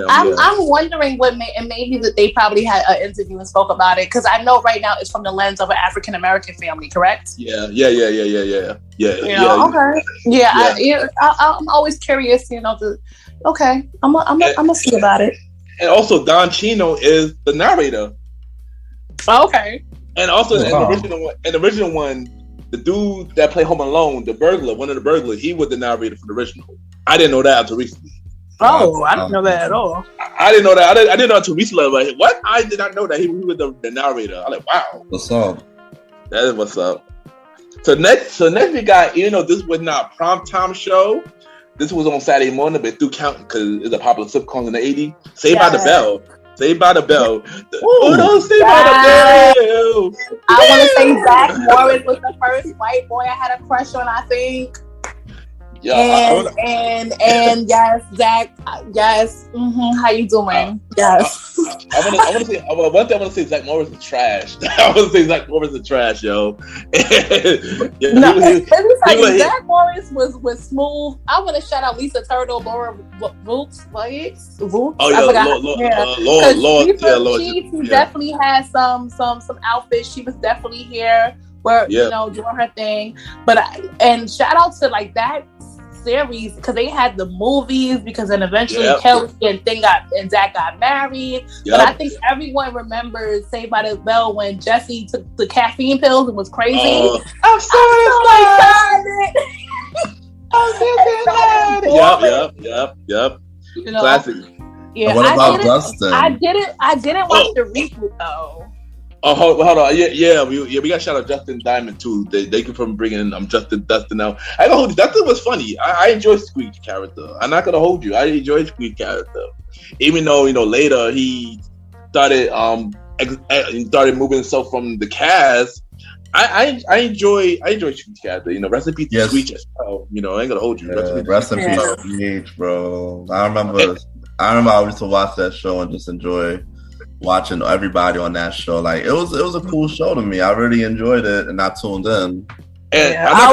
I'm wondering and maybe that they probably had an interview and spoke about it, because I know right now it's from the lens of an African American family, correct? Yeah. Okay. Yeah. I'm always curious, I'm gonna see about it. And also, Don Chino is the narrator. Okay. And also, in the original one, the dude that played Home Alone, the burglar, one of the burglars, he was the narrator for the original. I didn't know that until recently. Oh, I didn't know that at all. I didn't know that. I didn't know until recently. Like, what? I did not know that he was the narrator. I'm like, wow. What's up? That is what's up. So next we got, even though this was not a primetime show, this was on Saturday morning, but through counting because it's a popular sitcom in the 80s. Saved by the Bell. Saved by the Bell. Saved by the Bell. I want to say Zach Morris was the first white boy I had a crush on, I think. Yeah, and yes, Zach, yes. How you doing? Yes. I want to say one thing. I want to say Zach Morris is trash. I want to say Zach Morris is trash, yo. Zach Morris was smooth. I want to shout out Lisa Turtle, Laura Voots. Oh yeah, Lord. She definitely had some outfits. She was definitely here, doing her thing. And shout out to like that series, because they had the movies, because then eventually Kelly and Zach got married. But I think everyone remembers Saved by the Bell when Jesse took the caffeine pills and was crazy. I'm so excited. Yep. Classic. Yeah, and what about Dustin? I didn't watch the reboot though. Oh, hold on. Yeah. We got to shout out Justin Diamond too. They can from bringing Dustin out. I gotta hold you. Dustin was funny. I enjoyed Squeak's character. I'm not gonna hold you. I enjoyed Squeak's character, even though later he started moving himself from the cast. I enjoy Squeak's character. Rest in peace to Squeak as well. I ain't gonna hold you. Rest in peace, Squeak, bro. I remember I used to watch that show and just enjoy watching everybody on that show. Like it was a cool show to me. I really enjoyed it, and I tuned in. And I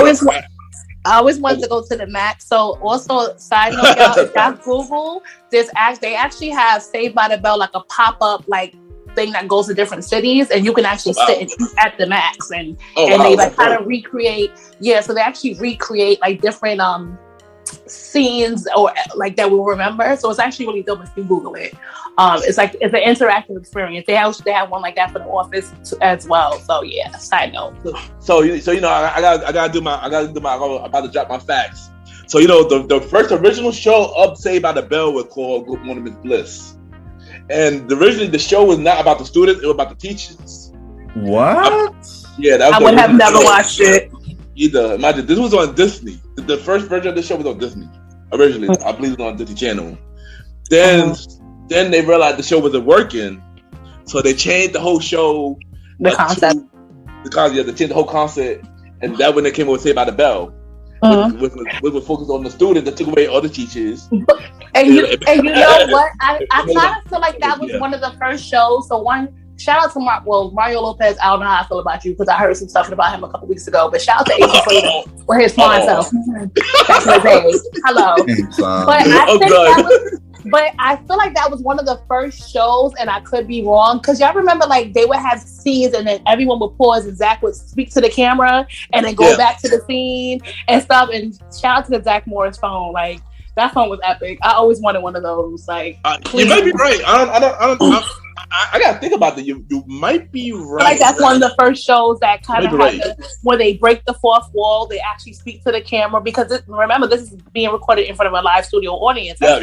always wanted to go to the Mac. So also, side note, y'all, if y'all Google, they actually have Saved by the Bell, like a pop-up like thing that goes to different cities, and you can actually sit and eat at the Macs, and they like kind of recreate. Yeah, so they actually recreate like different scenes or like that we'll remember. So it's actually really dope if you Google it. It's an interactive experience. They have one like that for the office as well. So yeah, side note. So I gotta do my I'm about to drop my facts. So the first original show of Saved by the Bell was called Good Morning Miss Bliss, and originally the show was not about the students; it was about the teachers. What? I would have never watched it either. Imagine this was on Disney. The first version of the show was on Disney originally. I believe it was on Disney Channel. Then they realized the show wasn't working, so they changed the whole show. The concept. They changed the whole concept, and that when they came over with Saved by the Bell, which was focused on the students that took away all the teachers. And you know what? I kind of feel like that was one of the first shows. So shout out to Mario Lopez. I don't know how I feel about you because I heard some stuff about him a couple weeks ago. But shout out to Ace Slater for his fine self back in the day. Hello. But I feel like that was one of the first shows, and I could be wrong, because y'all remember like they would have scenes and then everyone would pause and Zach would speak to the camera and then go back to the scene and stuff. And shout out to the Zach Morris phone. Like that phone was epic. I always wanted one of those. Like you might be right. I gotta think about that. You might be right. Like that's one of the first shows that kind of had where they break the fourth wall. They actually speak to the camera, because remember this is being recorded in front of a live studio audience. Yeah.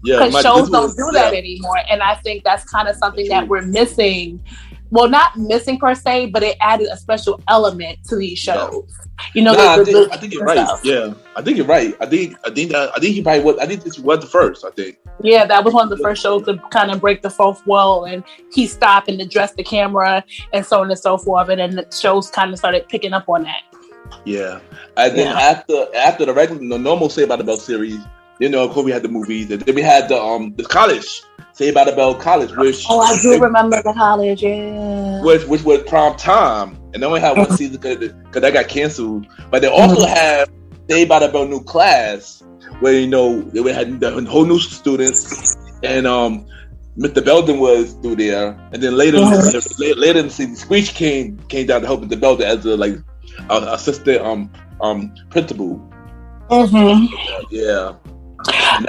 Because shows don't do that anymore, and I think that's kind of something that we're missing. Well, not missing per se, but it added a special element to these shows. I think you're right. Yeah, I think you're right. I think he probably was. I think this was the first. I think. Yeah, that was one of the first shows to kind of break the fourth wall, and he stopped and addressed the camera and so on and so forth, and then the shows kind of started picking up on that. Yeah, and then after the normal Saved by the Bell series, of course we had the movies, and then we had the college. Saved by the Bell College, which I do remember the college, yeah. Which was prime time, and they only had one season because that got canceled. But they also had Saved by the Bell New Class, where they had the whole new students, and Mr. Belden was through there, and then later in the season, Screech came down to help Mr. Belden as a assistant principal. Yeah.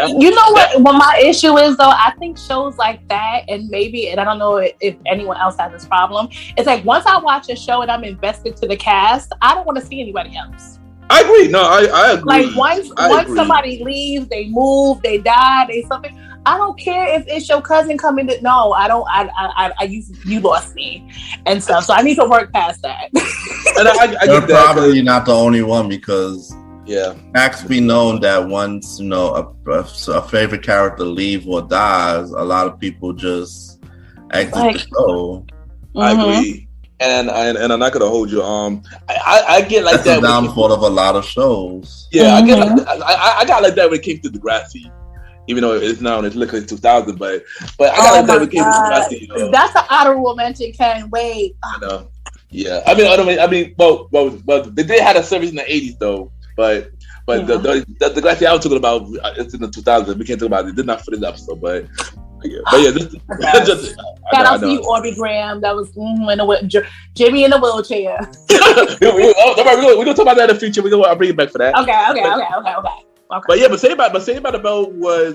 You know what my issue is though? I think shows like that, and I don't know if anyone else has this problem. It's like once I watch a show and I'm invested to the cast, I don't want to see anybody else. I agree. No, I agree. Like once somebody leaves, they move, they die, they something. I don't care if it's your cousin coming to. No, I don't. You lost me and stuff. So I need to work past that. And I You're probably not the only one because. Yeah, Facts be known that once a favorite character leaves or dies, a lot of people just exit the show. I agree, and I'm not gonna hold you. I get like That's that. The downfall of a lot of shows. Yeah, I got like that when it came to Degrassi, even though it's literally 2000. But I got like that when it came to Degrassi. That's an honorable mention. Can't wait. I know. Yeah, I mean, well, they did have a series in the 80s though. But the Degrassi I was talking about, it's in the 2000s. We can't talk about it. It did not fit in the episode, but shout out to you, Aubrey Graham. That was Jimmy in the wheelchair. We're gonna talk about that in the future. I'll bring it back for that. Okay. But Saved by the Bell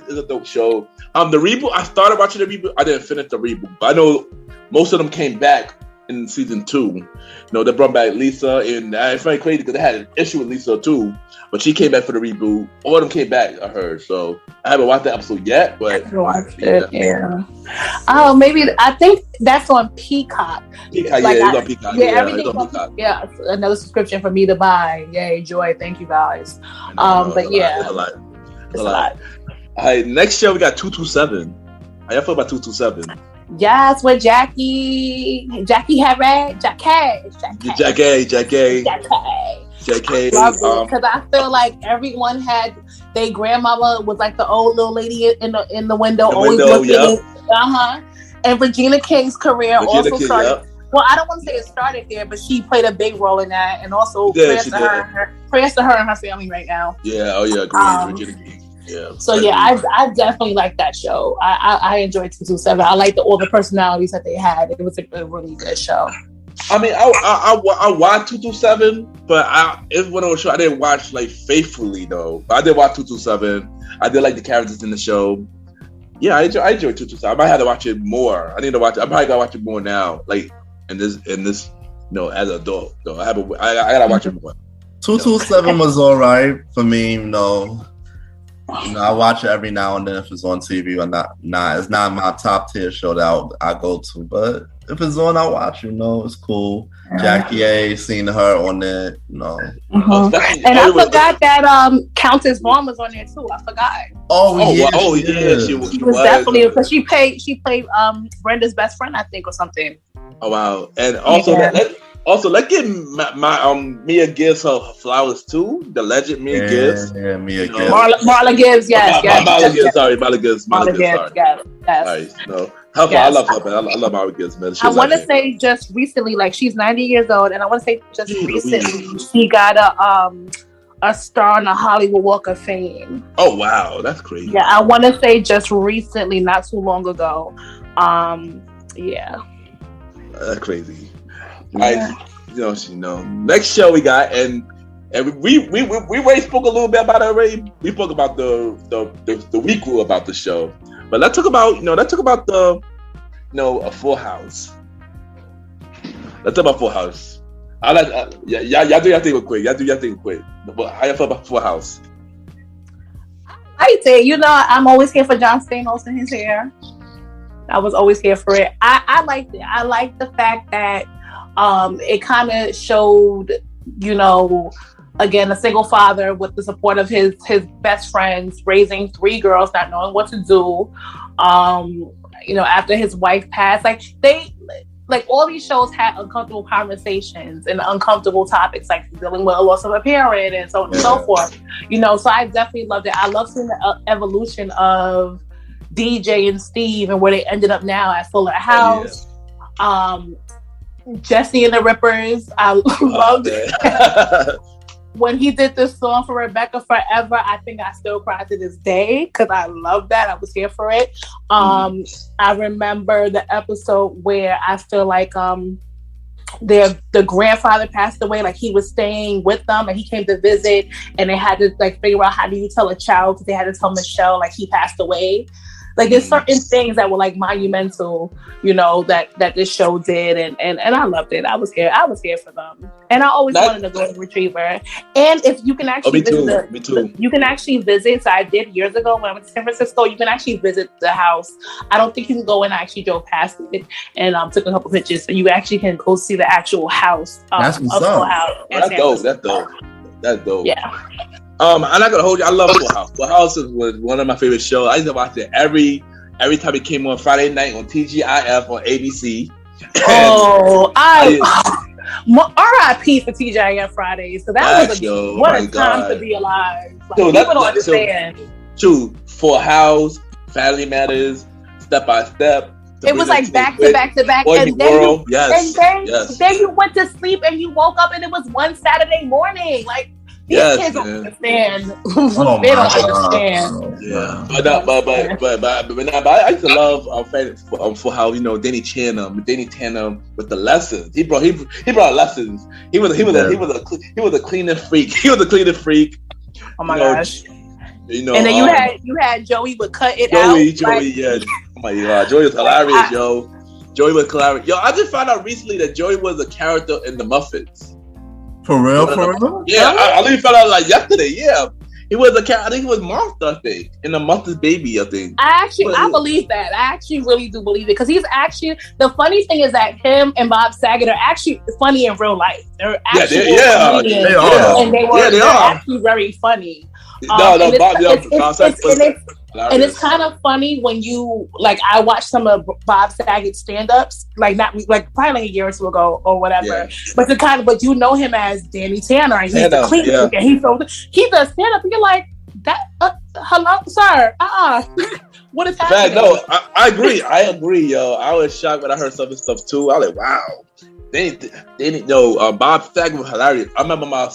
is a dope show. The reboot, I started watching the reboot. I didn't finish the reboot, but I know most of them came back in season 2. They brought back Lisa, and it's very crazy because they had an issue with Lisa too, but she came back for the reboot. All of them came back, I heard. So I haven't watched the episode yet, but I watched it. Yeah. Oh, maybe I think that's on Peacock. It's on Peacock. Yeah, everything on Peacock. Yeah, another subscription for me to buy. Yay, joy! Thank you guys. But yeah, it's a lot. All right, next show we got 227. How y'all feel about 227? Yes, with Jackie Harrod, Jackie. Because I feel like everyone had their grandmama was like the old little lady in the window, always looking. And Regina King's career started. Yep. Well, I don't want to say it started there, but she played a big role in that, and also prayers to her and her family right now. Yeah, agreed. Regina King. Yeah. So I definitely like that show. I enjoyed 227. I liked all the personalities that they had. It was a really good show. I mean, I watched 227, but it's one of those shows I didn't watch like faithfully though. But I did watch 227. I did like the characters in the show. Yeah, I enjoyed 227. I might have to watch it more. I need to watch it. I probably gotta watch it more now. Like in this, as an adult though. I gotta watch it more. 227 was alright for me. I watch it every now and then if it's on TV or not. It's not my top tier show that I go to, but if it's on, I watch. It's cool. Jackie A, seeing her on there, And I forgot that Countess Vaughn was on there too. I forgot. Yeah. She was definitely because she played Brenda's best friend, I think, or something. Oh wow! And also let's give Mia Gibbs her flowers too. The legend Mia Gibbs. Yeah, Mia Gibbs. Marla Gibbs, yes. Marla Gibbs, sorry. Marla Gibbs, yes. Nice. No. I love her, man. I love Marla Gibbs, man. I want to say just recently, like she's 90 years old, and I want to say just recently she got a star on the Hollywood Walk of Fame. Oh wow, that's crazy. Yeah, I want to say just recently, not too long ago. Yeah. That's crazy. Yeah. Next show we got, and we already spoke a little bit about it already. We spoke about the week rule about the show, but let's talk about a Full House. Let's talk about Full House. Y'all do your thing real quick. But how you feel about Full House? I say, I'm always here for John Stamos and his hair. I was always here for it. I liked it. I liked the fact that it kind of showed, again, a single father with the support of his best friends, raising 3 girls, not knowing what to do. After his wife passed, all these shows had uncomfortable conversations and uncomfortable topics, like dealing with a loss of a parent and so on and so forth. So I definitely loved it. I love seeing the evolution of DJ and Steve and where they ended up now at Fuller House. Jesse and the Rippers, I loved it. when he did this song for Rebecca Forever, I think I still cry to this day because I love that. I was here for it. I remember the episode where I feel like the grandfather passed away, like he was staying with them and he came to visit and they had to like figure out how do you tell a child, because they had to tell Michelle like he passed away. Like there's certain things that were like monumental, you know, that this show did, and I loved it. I was here for them, and I always wanted a golden retriever. And if you can actually me too. You can actually visit. So I did years ago when I went to San Francisco. You can actually visit the house. I don't think you can go in. I actually drove past it and took a couple pictures. So you actually can go see the actual house. That's what's up. That's dope. Yeah. I'm not gonna hold you. I love Full House. Full House was one of my favorite shows. I used to watch it every time it came on Friday night on TGIF on ABC. R.I.P. for TGIF Fridays. So that was a time to be alive. Like, people don't understand. True. Full House, Family Matters, Step by Step. It was like back to back, and then you went to sleep and you woke up and it was one Saturday morning. Like, these kids don't understand. They don't understand. Yeah, but I used to love for how, you know, Danny Tanner with the lessons. He brought lessons. He was a cleaning freak. He was a cleaning freak. Oh my gosh. You know, and then you had Joey would cut it out. Joey, yeah. Oh my god, Joey was hilarious, yo. Joey was hilarious. Yo, I just found out recently that Joey was a character in the Muffets. For real? Yeah, I really found out like yesterday. Yeah, he was a character. I think he was Monster. I think in the Monster's Baby. I think. I believe that. I actually really do believe it, because he's actually, the funny thing is that him and Bob Saget are actually funny in real life. They're actually they are, and they are actually very funny. And it's kind of funny when you, like, I watched some of Bob Saget's stand-ups, like probably like a year or two ago or whatever. Yeah. But you know him as Danny Tanner, and he's the clean and he does stand-up, and you're like, that hello, sir, what is happening? No, I agree, yo. I was shocked when I heard some of this stuff too. I was like, wow, they Bob Saget was hilarious. I remember my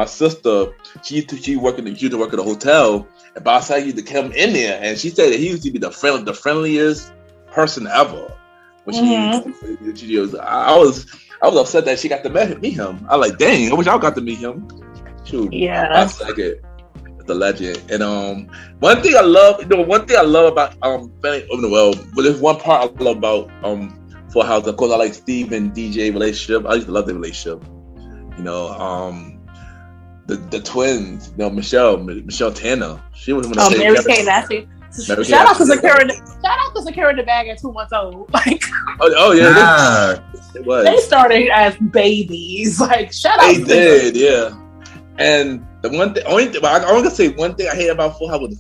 sister, she used to work at a hotel, and Bob Saget used to come in there, and she said that he used to be the friendliest person ever. When she was, I was upset that she got to meet him. I was like, dang, I wish I got to meet him. Shoot, yeah, Bob Saget, the legend. And one thing I love about there's one part I love about Full House. Of course, I like Steve and DJ relationship. I used to love the relationship. You know, the twins, you know, Michelle Tanner. She was one of the Mary Kay Nasty. Shout out to Secure in the Bag at 2 months old. Like, it was. They started as babies. Like, shout out. They did, yeah. And the I want to say one thing I hate about Full House was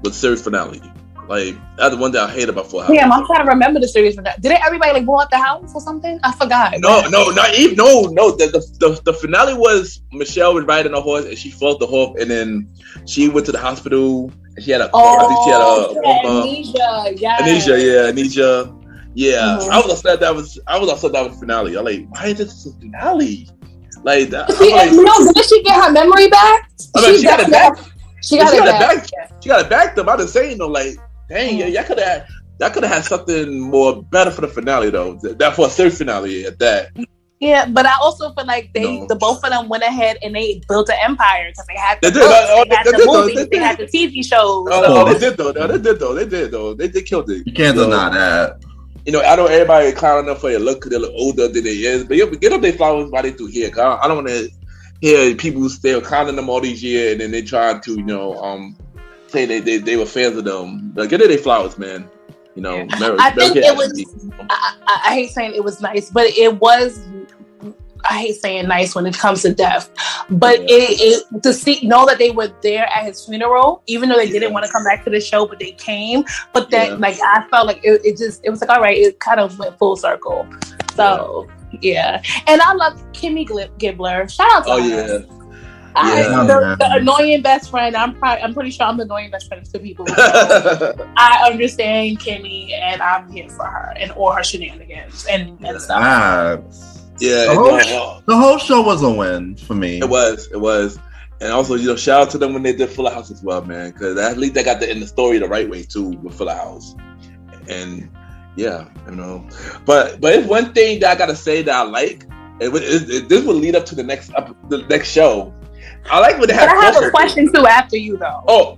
the series finale. Like, that's the one thing I hate about Full House. Yeah, I'm trying to remember the series finale. Did everybody like blow out the house or something? I forgot. No. The finale was Michelle was riding a horse and she fell off the horse, and then she went to the hospital and she had amnesia. Yeah. Mm-hmm. I was upset that was the finale. I'm like, why is this a finale? Like that. Did she get her memory back? She got it back. She got it back. She got it back though. I was saying though, like, dang, y'all could have had something more better for the finale though. That for a series finale at that. Yeah, but I also feel like the both of them went ahead and they built an empire, because they had the movies, they had the TV shows. They did kill it. You can't deny that. You know, I know everybody clowning them for their look, because they look older than they is, but get up their flowers while they through here. Cause I don't want to hear people still clowning them all these years, and then they trying to, you know, say they were fans of them. Like, get their flowers, man. You know, I think it was. I hate saying it was nice, but it was. I hate saying nice when it comes to death, but it to know that they were there at his funeral, even though they didn't want to come back to the show, but they came. But then, like, I felt like it was like, all right, it kind of went full circle. So yeah, and I love Kimmy Gibbler. Shout out to her. The annoying best friend. I'm pretty sure I'm the annoying best friend to people. I understand Kimmy, and I'm here for her and all her shenanigans and stuff. Yeah, the whole show was a win for me. It was. And also, shout out to them when they did Fuller House as well, man. Because at least they got the in the story the right way too with Fuller House. And yeah, But it's one thing that I gotta say that I like. This will lead up to the next show. I like when they have. But I have a question too after you though. I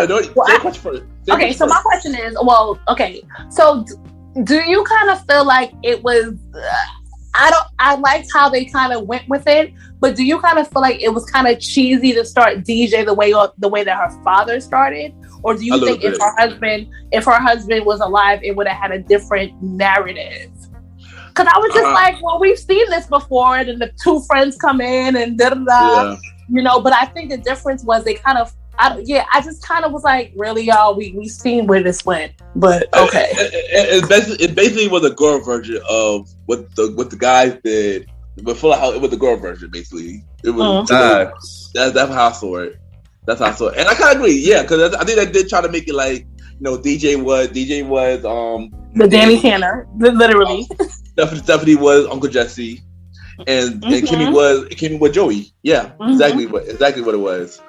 don't. Well, question first. Okay, so my question is, so do you kind of feel like it was? I liked how they kind of went with it, but do you kind of feel like it was kind of cheesy to start DJ the way that her father started, or do you think if her husband was alive, it would have had a different narrative? Because I was just like, well, we've seen this before, and then the two friends come in and da-da-da, but I think the difference was they kind of, I just kind of was like, really, y'all, we seen where this went, but okay. It basically was a girl version of what the guys did, but Fuller House, it was the girl version, basically. It was, that's how I saw it. That's how I saw it. And I kind of agree, yeah, because I think I did try to make it like, DJ was the Danny Tanner, literally. Stephanie was Uncle Jesse, and Kimmy was Joey. Yeah, exactly what it was.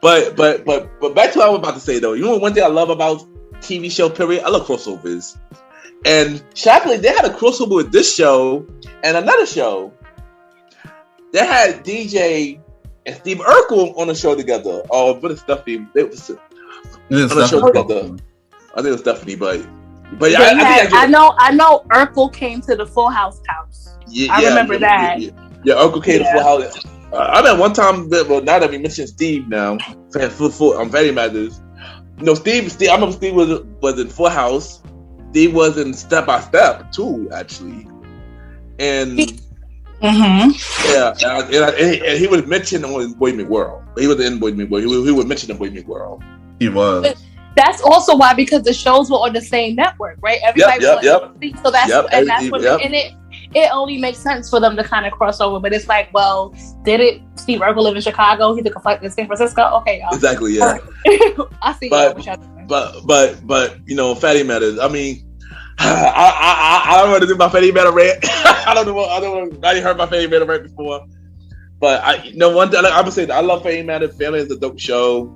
But back to what I was about to say though. One thing I love about TV show period, I love crossovers. And shockingly, they had a crossover with this show and another show. They had DJ and Steve Urkel on the show together. Oh, but it's Stephanie. They was on the show together. I think it was Stephanie, but yeah, I know Urkel came to the Full House. I remember that. Yeah, Urkel came to Full House. I mean, one time. Well, now that we mentioned Steve, now I'm very mad at this. Steve. I remember Steve was in Full House. Steve was in Step by Step too, actually, and yeah, and he was mentioned on Boy Meets World. He was in Boy Meets World. He was mentioned in Boy Meets World. He was. But that's also why, because the shows were on the same network, right? Everybody was so that's what it only makes sense for them to kind of cross over. But it's like, well, did it? Steve Urkel live in Chicago? He took a flight to San Francisco. Okay, y'all. Exactly. Yeah. I see. But Fatty Matters. I mean, I don't want to do my Fatty Matter rant. I don't know. I heard my Fatty Matter rant before. But one thing I would say that I love Fatty Matter. Family is a dope show.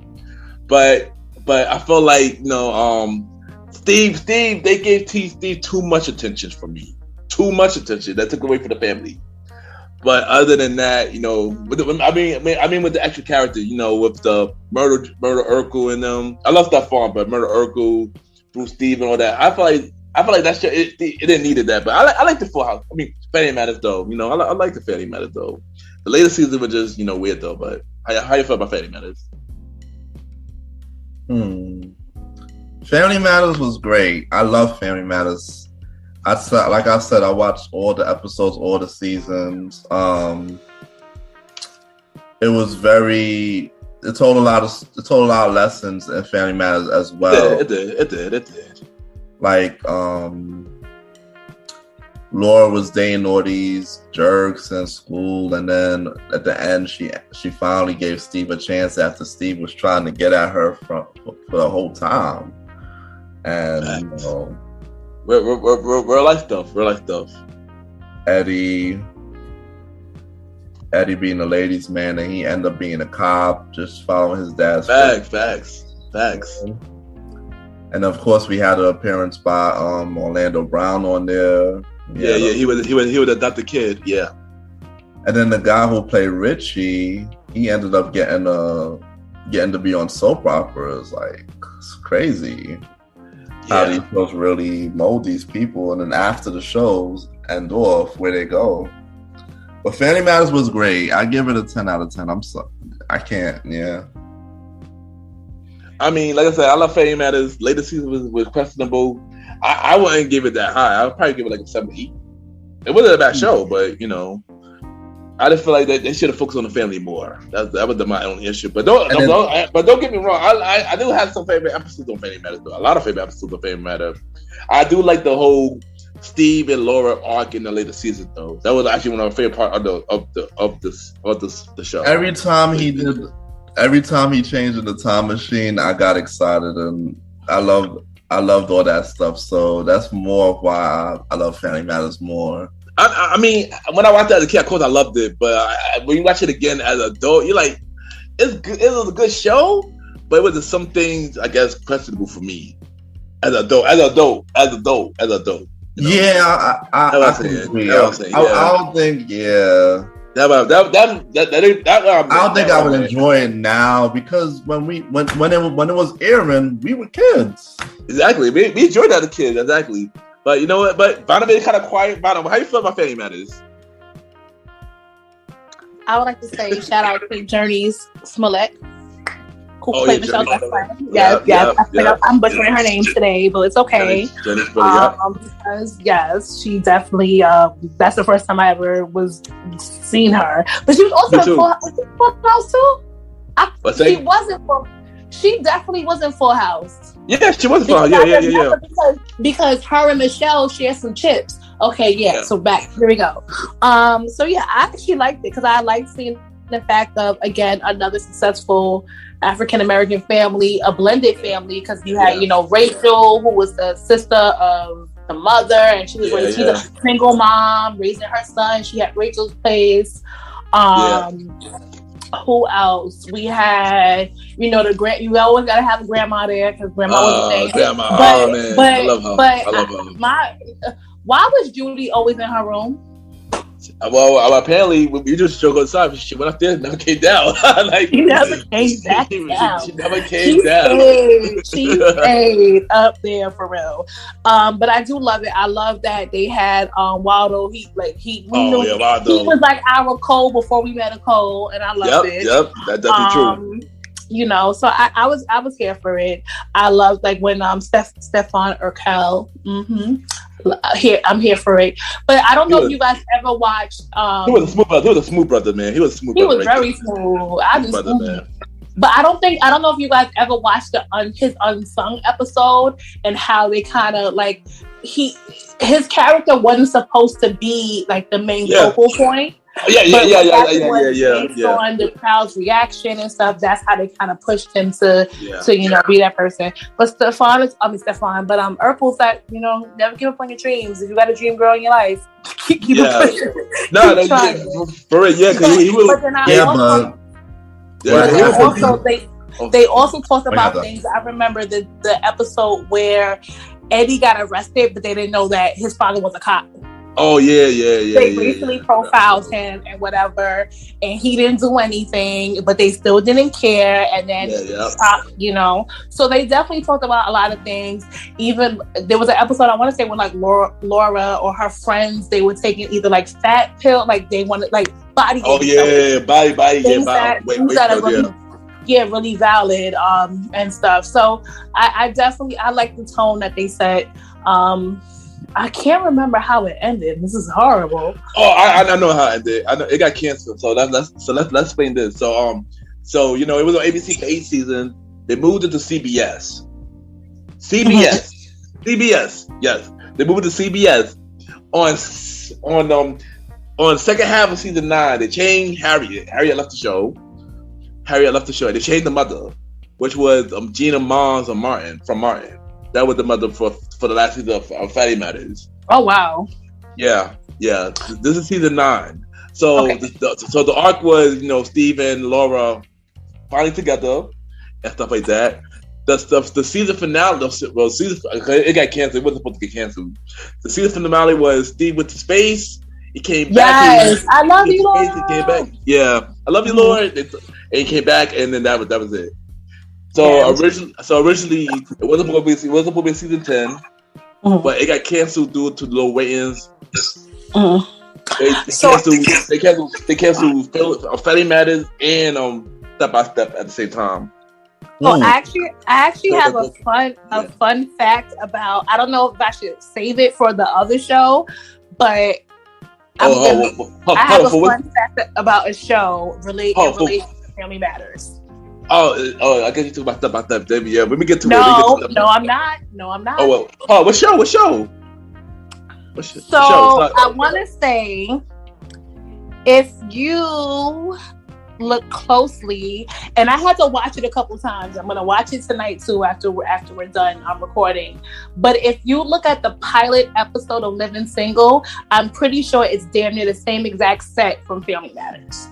But I feel like Steve. They gave Steve too much attention for me. Too much attention that took away from the family. But other than that, I mean, with the extra character, with the murder Urkel and them. I love that farm, but murder Urkel, Bruce Steve, and all that. I feel like that shit. It didn't needed that, but I like the Full House. I mean, Fatty Matters though. I like the Fatty Matters though. The later season was just weird though. But how you feel about Fatty Matters? Family Matters was great. I love Family Matters. I watched all the episodes, all the seasons. It was it told a lot of lessons in Family Matters as well. It did. Like Laura was dating all these jerks in school, and then at the end she finally gave Steve a chance after Steve was trying to get at her for the whole time. And real life stuff. Eddie being a ladies' man, and he ended up being a cop, just following his dad's facts. And of course, we had an appearance by Orlando Brown on there. Yeah, he was adopted kid. Yeah. And then the guy who played Richie, he ended up getting to be on soap operas. Like, it's crazy. How these shows really mold these people, and then after the shows end off, where they go. But Family Matters was great. I give it a 10 out of 10. I'm sorry, I can't. Yeah. I mean, like I said, I love Family Matters. Later season was questionable. I wouldn't give it that high. I would probably give it like a 7-8. It wasn't a bad show, but I just feel like they should have focused on the family more. That was my only issue. But don't get me wrong. I do have some favorite episodes on Family Matters. A lot of favorite episodes on Family Matters. I do like the whole Steve and Laura arc in the later season, though. That was actually one of my favorite part of the show. Every time he changed in the time machine, I got excited, and I loved all that stuff. So that's more of why I love Family Matters more. I mean, when I watched it as a kid, of course I loved it. But when you watch it again as an adult, you're like, it's good. It was a good show, but it was some things I guess questionable for me as an adult. You know? Yeah, I don't think. Yeah. I don't think I would enjoy it now because when it was airing, we were kids. Exactly, we enjoyed that as kids. Exactly, but you know what? But Vanna made it kind of quiet. Vanna, how you feel about Family Matters? I would like to say shout out to Journey's Smollett, who played Michelle's best friend. Yes. I'm butchering her name today, but it's okay. Because yes, she definitely. That's the first time I ever seen her. But she was also in Full House too. She definitely was in Full House. Yeah, she was in Full House. Yeah. Because her and Michelle share some chips. Okay, yeah. So here we go. So yeah, I actually liked it because I liked seeing the fact of, again, another successful African American family, a blended family, because you had, Rachel, who was the sister of the mother, and she was she's a single mom raising her son. She had Rachel's place. Who else? We had, you always gotta have a grandma there because grandma was a thing. Grandma, man, I love her. Why was Judy always in her room? Well, apparently, we just drove outside. She went up there and never came down. She never came back down. She never came down. She stayed up there for real. But I do love it. I love that they had Waldo. Waldo. He was like our Cole before we met a Cole, and I love it. Yep, that's definitely true. So I was here for it. I loved when Stefan Urkel. I'm here for it. But I don't know if you guys ever watched. He was a smooth brother, man. He was very smooth. But I don't know if you guys ever watched his unsung episode and how they kind of his character wasn't supposed to be the main focal point. Yeah. On the crowd's reaction and stuff, that's how they kind of pushed him to be that person. But Urkel's that never give up on your dreams. If you got a dream girl in your life, keep it pushing. No, for it, because he will. They also talked about things. I remember the episode where Eddie got arrested, but they didn't know that his father was a cop. Oh yeah. They briefly profiled him and whatever, and he didn't do anything, but they still didn't care. And then so they definitely talked about a lot of things. Even there was an episode I want to say when Laura or her friends, they were taking either fat pill, they wanted body. Oh yeah, body. Things that are really valid and stuff. So I definitely like the tone that they set. I can't remember how it ended. This is horrible. Oh, I know how it ended. I know it got canceled. So let's explain this. So it was on ABC for 8th season. They moved it to CBS. CBS. Yes, they moved it to CBS on second half of season 9. They changed Harriet. Harriet left the show. They changed the mother, which was Gina Mons from Martin. That was the mother for the last season of Family Matters. Oh wow! Yeah. This is season 9. So the arc was Steve and Laura finally together and stuff like that. The season finale, it got canceled. It wasn't supposed to get canceled. The season finale was Steve went to space. He came back. Yes, I love you, Laura. He came back. Yeah, I love you, Laura. And he came back, and then that was it. So originally, it wasn't supposed to be season 10, but it got canceled due to low ratings. They canceled Family Matters and Step by Step at the same time. So I actually have a fun fact about. I don't know if I should save it for the other show, but I have a fun fact about a show related to Family Matters. I guess you talk about that, baby. Yeah, when we get to No, I'm not. Oh well. What show? So I want to say, if you look closely, and I had to watch it a couple times. I'm gonna watch it tonight too after we're done recording. But if you look at the pilot episode of Living Single, I'm pretty sure it's damn near the same exact set from Family Matters.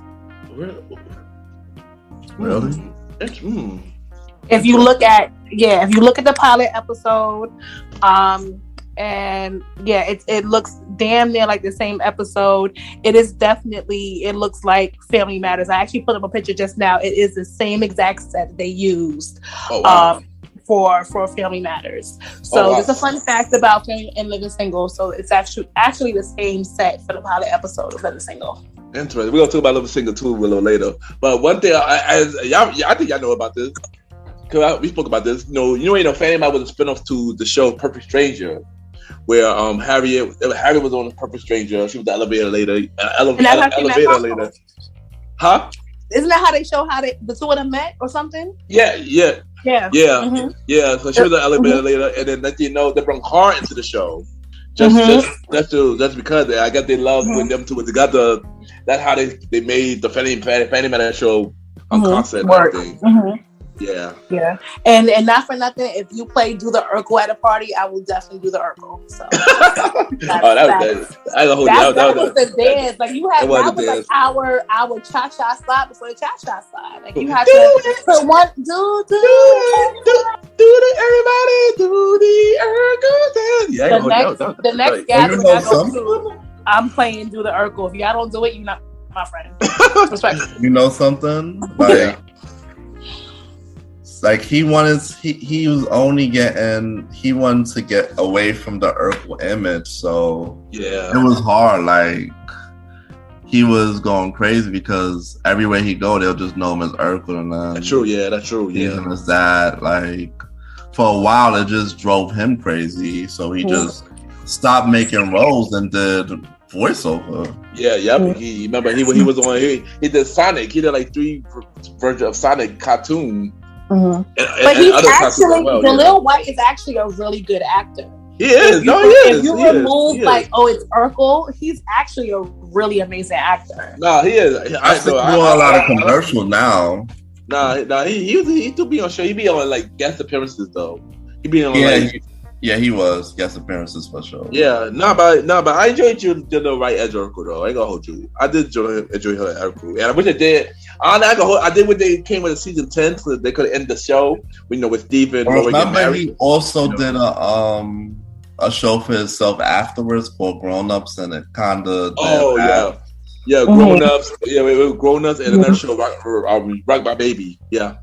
Really? If you look at the pilot episode, and yeah, it looks damn near like the same episode. It looks like Family Matters. I actually put up a picture just now. It is the same exact set they used for Family Matters. So there's a fun fact about Family and Living Single. So it's actually the same set for the pilot episode of Living Single. Interesting. We're gonna talk about Living Single too a little later. But one thing, I think y'all know about this. Cause we spoke about this. Family Matters was a spinoff to the show Perfect Stranger, where Harriet was on Perfect Stranger. She was the elevator later. Elevator later. Huh? Isn't that how they show how the two of them met or something? Yeah. Mm-hmm. Yeah. So she was the elevator later, and then they brought her into the show. Just because I guess they love when them two were together. That's how they made the Fanny Matters show on concept and everything. Mm-hmm. Yeah. And not for nothing, if you play Do the Urkel at a party, I will definitely do the Urkel. So that was the dance. Like you had that was like our cha-cha slide before the cha-cha slide. Like you had to put one do everybody do the Urkel dance. The next gathering I go to, I'm playing Do the Urkel. If y'all don't do it, you're not my friend. Respect. You know something? Like he wanted to get away from the Urkel image, so it was hard. Like he was going crazy because everywhere he go, they'll just know him as Urkel, and then that's true. Even as that, like for a while, it just drove him crazy. So he just stopped making roles and did voiceover. Yeah. He did Sonic. He did like 3 versions of Sonic cartoon. Mm-hmm. But he's actually Jaleel White is actually a really good actor. He is. If you remove it's Urkel, he's actually a really amazing actor. No, he is. I do a lot of commercials now. He do be on show. He be on like guest appearances though. He be on he was guest appearances for sure. Yeah, but I enjoyed Jaleel White as Urkel though. I ain't gonna hold you. I did enjoy her as Urkel, and I wish I did. I did when they came with the season 10, so they could end the show. With Steve and Rory getting married. He also did a show for himself afterwards called Grown Ups, and it kind of Grown Ups. Yeah, Grown Ups, and another show Rock My Baby. Yeah.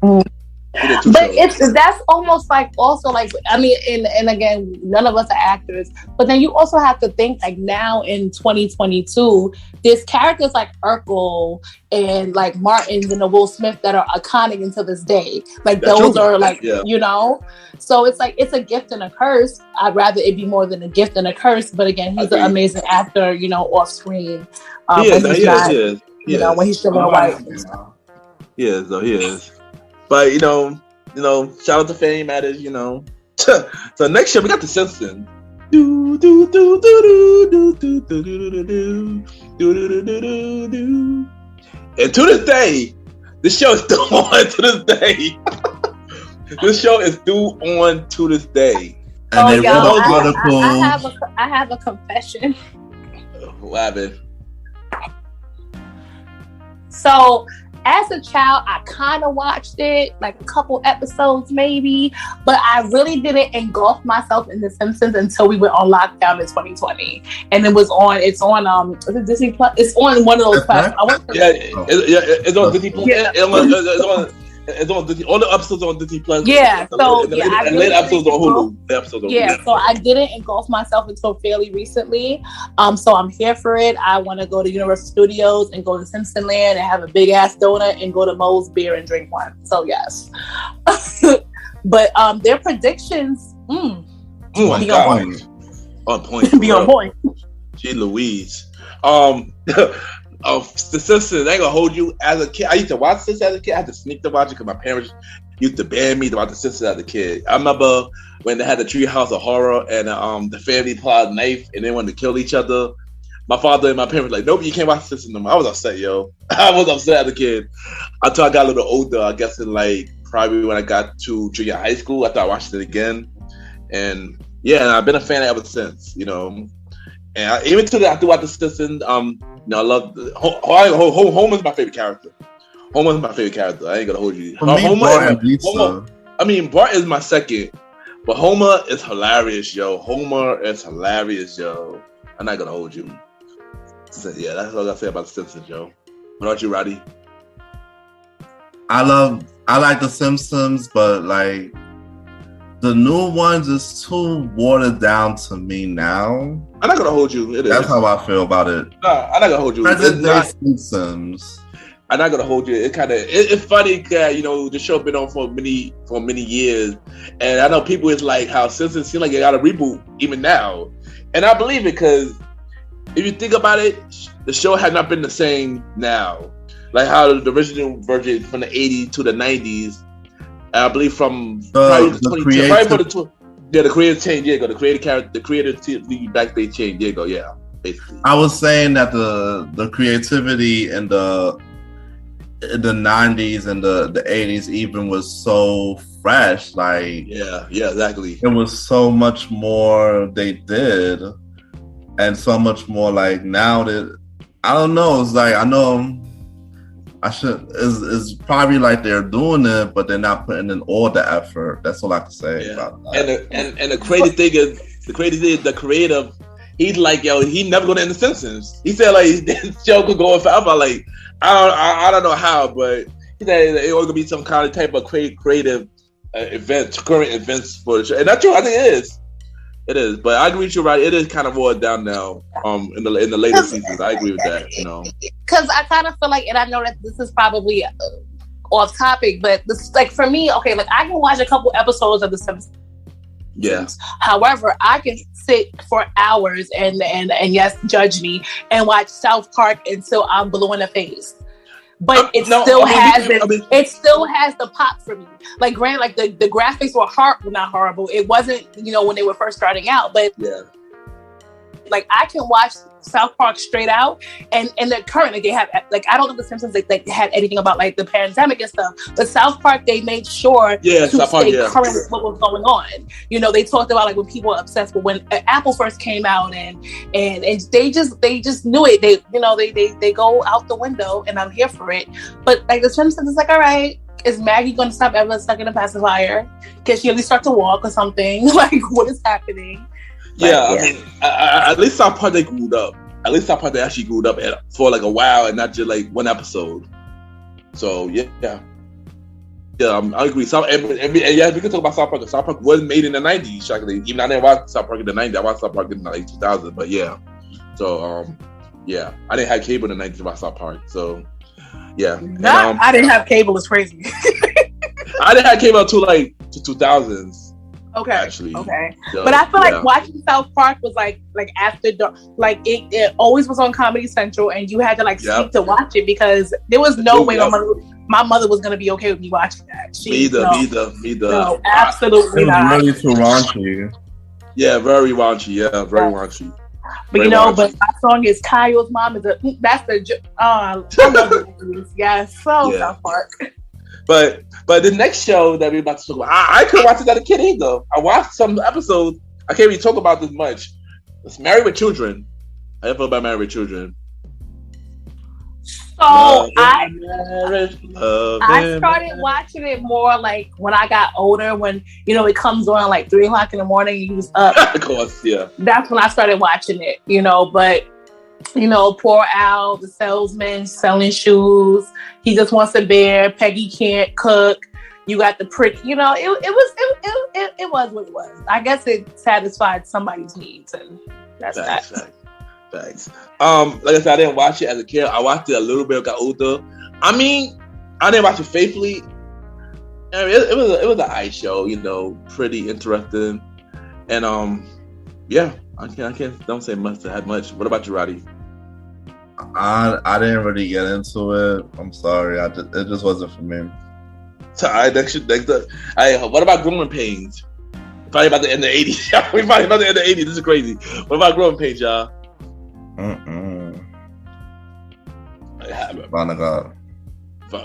But that's almost like also like and again, none of us are actors, but then you also have to think like now in 2022 there's characters like Urkel and like Martin and the Will Smith that are iconic until this day. Like those are like so it's like it's a gift and a curse. I'd rather it be more than a gift and a curse, but again, he's an amazing actor, off screen. He is. When he's still white. He is. But shout out to Fanny Matters. So next year we got The Simpsons. And to this day, this show is still on to this day. This show is still on to this day. And I have a confession. What happened? So as a child, I kind of watched it, like a couple episodes maybe, but I really didn't engulf myself in The Simpsons until we went on lockdown in 2020. And it's on is it Disney Plus? It's on one of those platforms. It's on Disney Plus. It's on Disney. All the episodes on Disney Plus. Yeah, so the later episodes on Hulu. So I didn't engulf myself until fairly recently. So I'm here for it. I want to go to Universal Studios and go to Simpson Land and have a big ass donut and go to Moe's Beer and drink one. So yes, but their predictions. On point. Be on point. Gee Louise. The Simpsons, I ain't gonna hold you. As a kid, I used to watch this as a kid. I had to sneak to watch it because my parents used to ban me to watch The Simpsons as a kid. I remember when they had the Treehouse of Horror and the family plotted a knife and they wanted to kill each other. my father and my parents were like, nope, you can't watch this no more. I was upset, yo. I was upset as a kid until I got a little older. I guess in like probably when I got to junior high school, I thought I watched it again, and yeah, and I've been a fan ever since, you know. And even to that, I do watch The Simpsons. You know, I love Homer's my favorite character. Homer's my favorite character. I ain't gonna hold you. Homer, I mean, Bart is my second, but Homer is hilarious, yo. Homer is hilarious, yo. I'm not gonna hold you. So, yeah, that's all I gotta say about The Simpsons, yo. What about you, Roddy? I like The Simpsons, but like the new ones is too watered down to me now. I'm not gonna hold you. That's how I feel about it. No, I'm not gonna hold you. Present day Simpsons. I'm not gonna hold you. It's funny that, you know, the show been on for many years, and I know people is like how Simpsons seem like they got a reboot even now, and I believe it because if you think about it, the show has not been the same now. Like how the original version from the 80s to the 90s, I believe from the creative change. Yeah, the creative character, the creative backstage change. Yeah, yeah, basically. I was saying that the creativity in the 90s and the 80s even was so fresh. Like yeah, exactly. It was so much more they did, and so much more like now that I don't know. It's like I know. It's probably like they're doing it, but they're not putting in all the effort. That's all I can say about that. And the crazy thing is, the creative, he's like, yo, he never gonna end The Simpsons. He said like this show could go on forever. Like I don't know how, but he said it was gonna be some kind of type of creative current events for the show. And that's true. I think it is. It is, but I agree with you, right? It is kind of watered down now. In the later seasons, I agree with that. You know, because I kind of feel like, and I know that this is probably off topic, but this, like for me, okay, like I can watch a couple episodes of The Simpsons. Yeah. However, I can sit for hours and yes, judge me, and watch South Park until I'm blue in the face. But it still has the pop for me. Like, granted, like the graphics were not horrible. It wasn't, you know, when they were first starting out, but yeah, like I can watch South Park straight out, and they're current. Like they have, like I don't know if The Simpsons like had anything about like the pandemic and stuff, but South Park they made sure to stay current with what was going on. You know, they talked about like when people were obsessed with when Apple first came out, and they just knew it. They go out the window, and I'm here for it. But like The Simpsons is like, all right, is Maggie going to stop ever stuck in a pacifier? Can she at least start to walk or something? Like, what is happening? Yeah, I mean, at least South Park they grew up. At least South Park they actually grew up for like a while and not just like one episode. So yeah, I agree. Yeah, we can talk about South Park. South Park was made in the 90s. Shockingly, even I didn't watch South Park in the 90s. I watched South Park in the like 2000s. But yeah, so yeah, I didn't have cable in the 90s about South Park. So yeah, I didn't have cable. It's crazy. I didn't have cable until like the 2000s. Okay. Actually, okay. So, but I feel like watching South Park was like after dark. Like it always was on Comedy Central, and you had to like sleep to watch it because there was no way my mother was gonna be okay with me watching that. Me either. No, absolutely not. Really too raunchy. Yeah, very raunchy. Yeah, very raunchy. But very raunchy. But my song is Kyle's mom is I love it. Yes, South Park. But the next show that we're about to talk about, I couldn't watch it as a kid either. I watched some episodes. I can't really talk about this much. It's Married with Children. How do you feel about Married with Children? So I started watching it more like when I got older, when, you know, it comes on like 3:00 in the morning and you was up. Of course, yeah. That's when I started watching it, you know, but you know, poor Al, the salesman selling shoes. He just wants a bear. Peggy can't cook. You got the pretty, you know, it was what it was. I guess it satisfied somebody's needs, and that's that. Thanks. Like I said, I didn't watch it as a kid. I watched it a little bit, got older. I mean, I didn't watch it faithfully. I mean, it was an eye show, you know, pretty interesting, and yeah. I don't say much to have much. What about you, Roddy? I didn't really get into it. I'm sorry. It just wasn't for me. So what about Growing Pains? Probably about the end of the 80s. We probably about the end of the 80s. This is crazy. What about Growing Pains, y'all? Vanna God.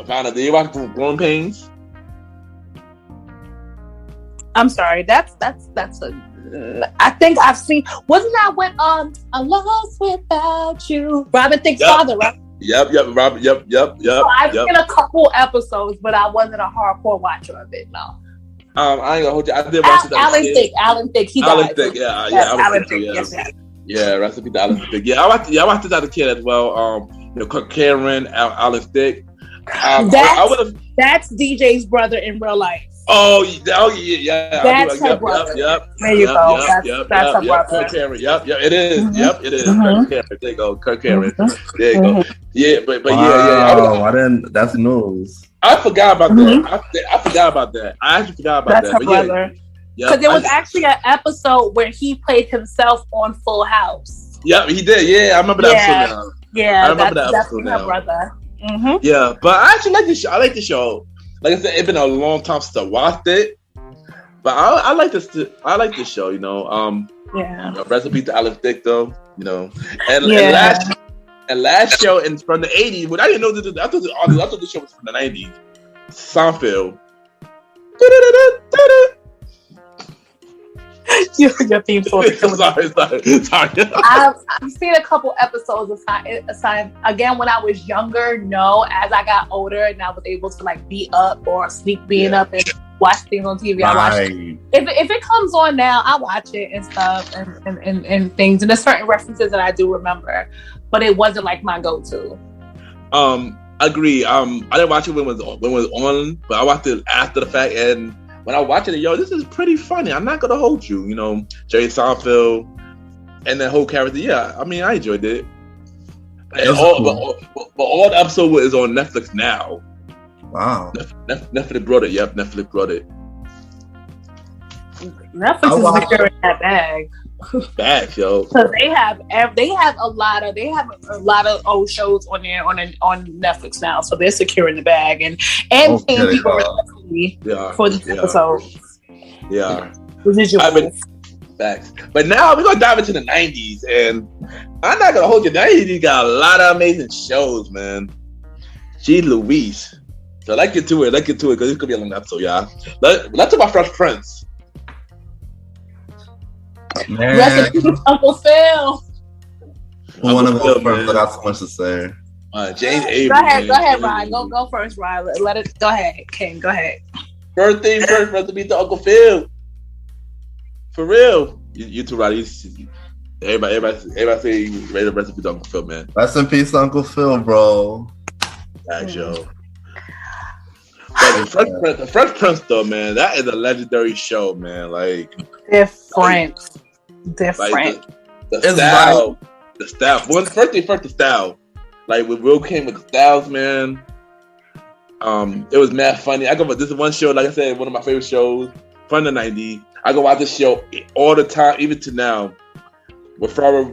Vanna, did you watch Growing Pains? I'm sorry. That's a. I think I've seen. Wasn't that when I'm lost without you? Robin Thicke's father, right? Yep. Robin. Yep. So I've seen a couple episodes, but I wasn't a hardcore watcher of it. No. I ain't gonna hold you. I did watch it. Alan Thicke. He died. Alan Thicke. Yeah. Alan Thicke. Yes. Yeah. Recipe to Alan Thicke. Yeah. I watched this as a kid as well. Kirk Cameron, Alan Thicke. That's DJ's brother in real life. Oh yeah. That's her brother. Yep. There you go. That's her brother. Kirk Cameron. Yep. It is. Mm-hmm. Yep. It is. Mm-hmm. Kirk Cameron. There you go. Kirk Cameron. Mm-hmm. There you go. Yeah, but wow, I didn't. That's news. I forgot about that. I forgot about that. I actually forgot about that's that. That's her brother. Because there was actually an episode where he played himself on Full House. Yep, he did. Yeah, I remember that episode now. Yeah, I remember that episode now. Her brother. Mm-hmm. Yeah, but I actually like this show. I like the show. Like I said, it's been a long time since I watched it, but I like this. I like this show. Recipe to Alan Thicke, though. And last show from the 80s, but I didn't know this. I thought the show was from the 90s. Seinfeld. Your theme song. Sorry. I've seen a couple episodes of Seinfeld. Again, when I was younger, no. As I got older and I was able to like be up or sneak being up and watch things on TV, I watch it. If it comes on now, I watch it and stuff and things. And there's certain references that I do remember, but it wasn't like my go-to. Agree. I didn't watch it when it was on, but I watched it after the fact. And when I watched it, this is pretty funny. I'm not gonna hold you. Jerry Seinfeld and that whole character. Yeah, I mean, I enjoyed it. And but all the episode is on Netflix now. Wow. Netflix brought it. Yep, Netflix brought it. Netflix is securing that bag. Back, yo. Because they have a lot of old shows on there on Netflix now, so they're securing the bag and paying people for these episodes. Yeah, residuals. Facts. But now we're gonna dive into the 90s, and I'm not gonna hold you. The 90s got a lot of amazing shows, man. Gee Louise. So let's get to it because it's gonna be a long episode, y'all. Let's talk about Fresh Prince. Man. Recipe Uncle Phil. One of them first. I got so much to say. James Avery. Go ahead, Ryan. Go first, Ryan. Let it. Go ahead, King. Go ahead. First thing first, recipe to Uncle Phil. For real. You too, Roddy. Everybody say you ready to recipe to Uncle Phil, man. Rest in peace, Uncle Phil, bro. Thanks, yo. But the Fresh Prince, though, man, that is a legendary show, man. Like different. The style. First the style. Like when Will came with the styles, man. It was mad funny. This is one show, like I said, one of my favorite shows from the 90s. I go watch this show all the time, even to now. With Father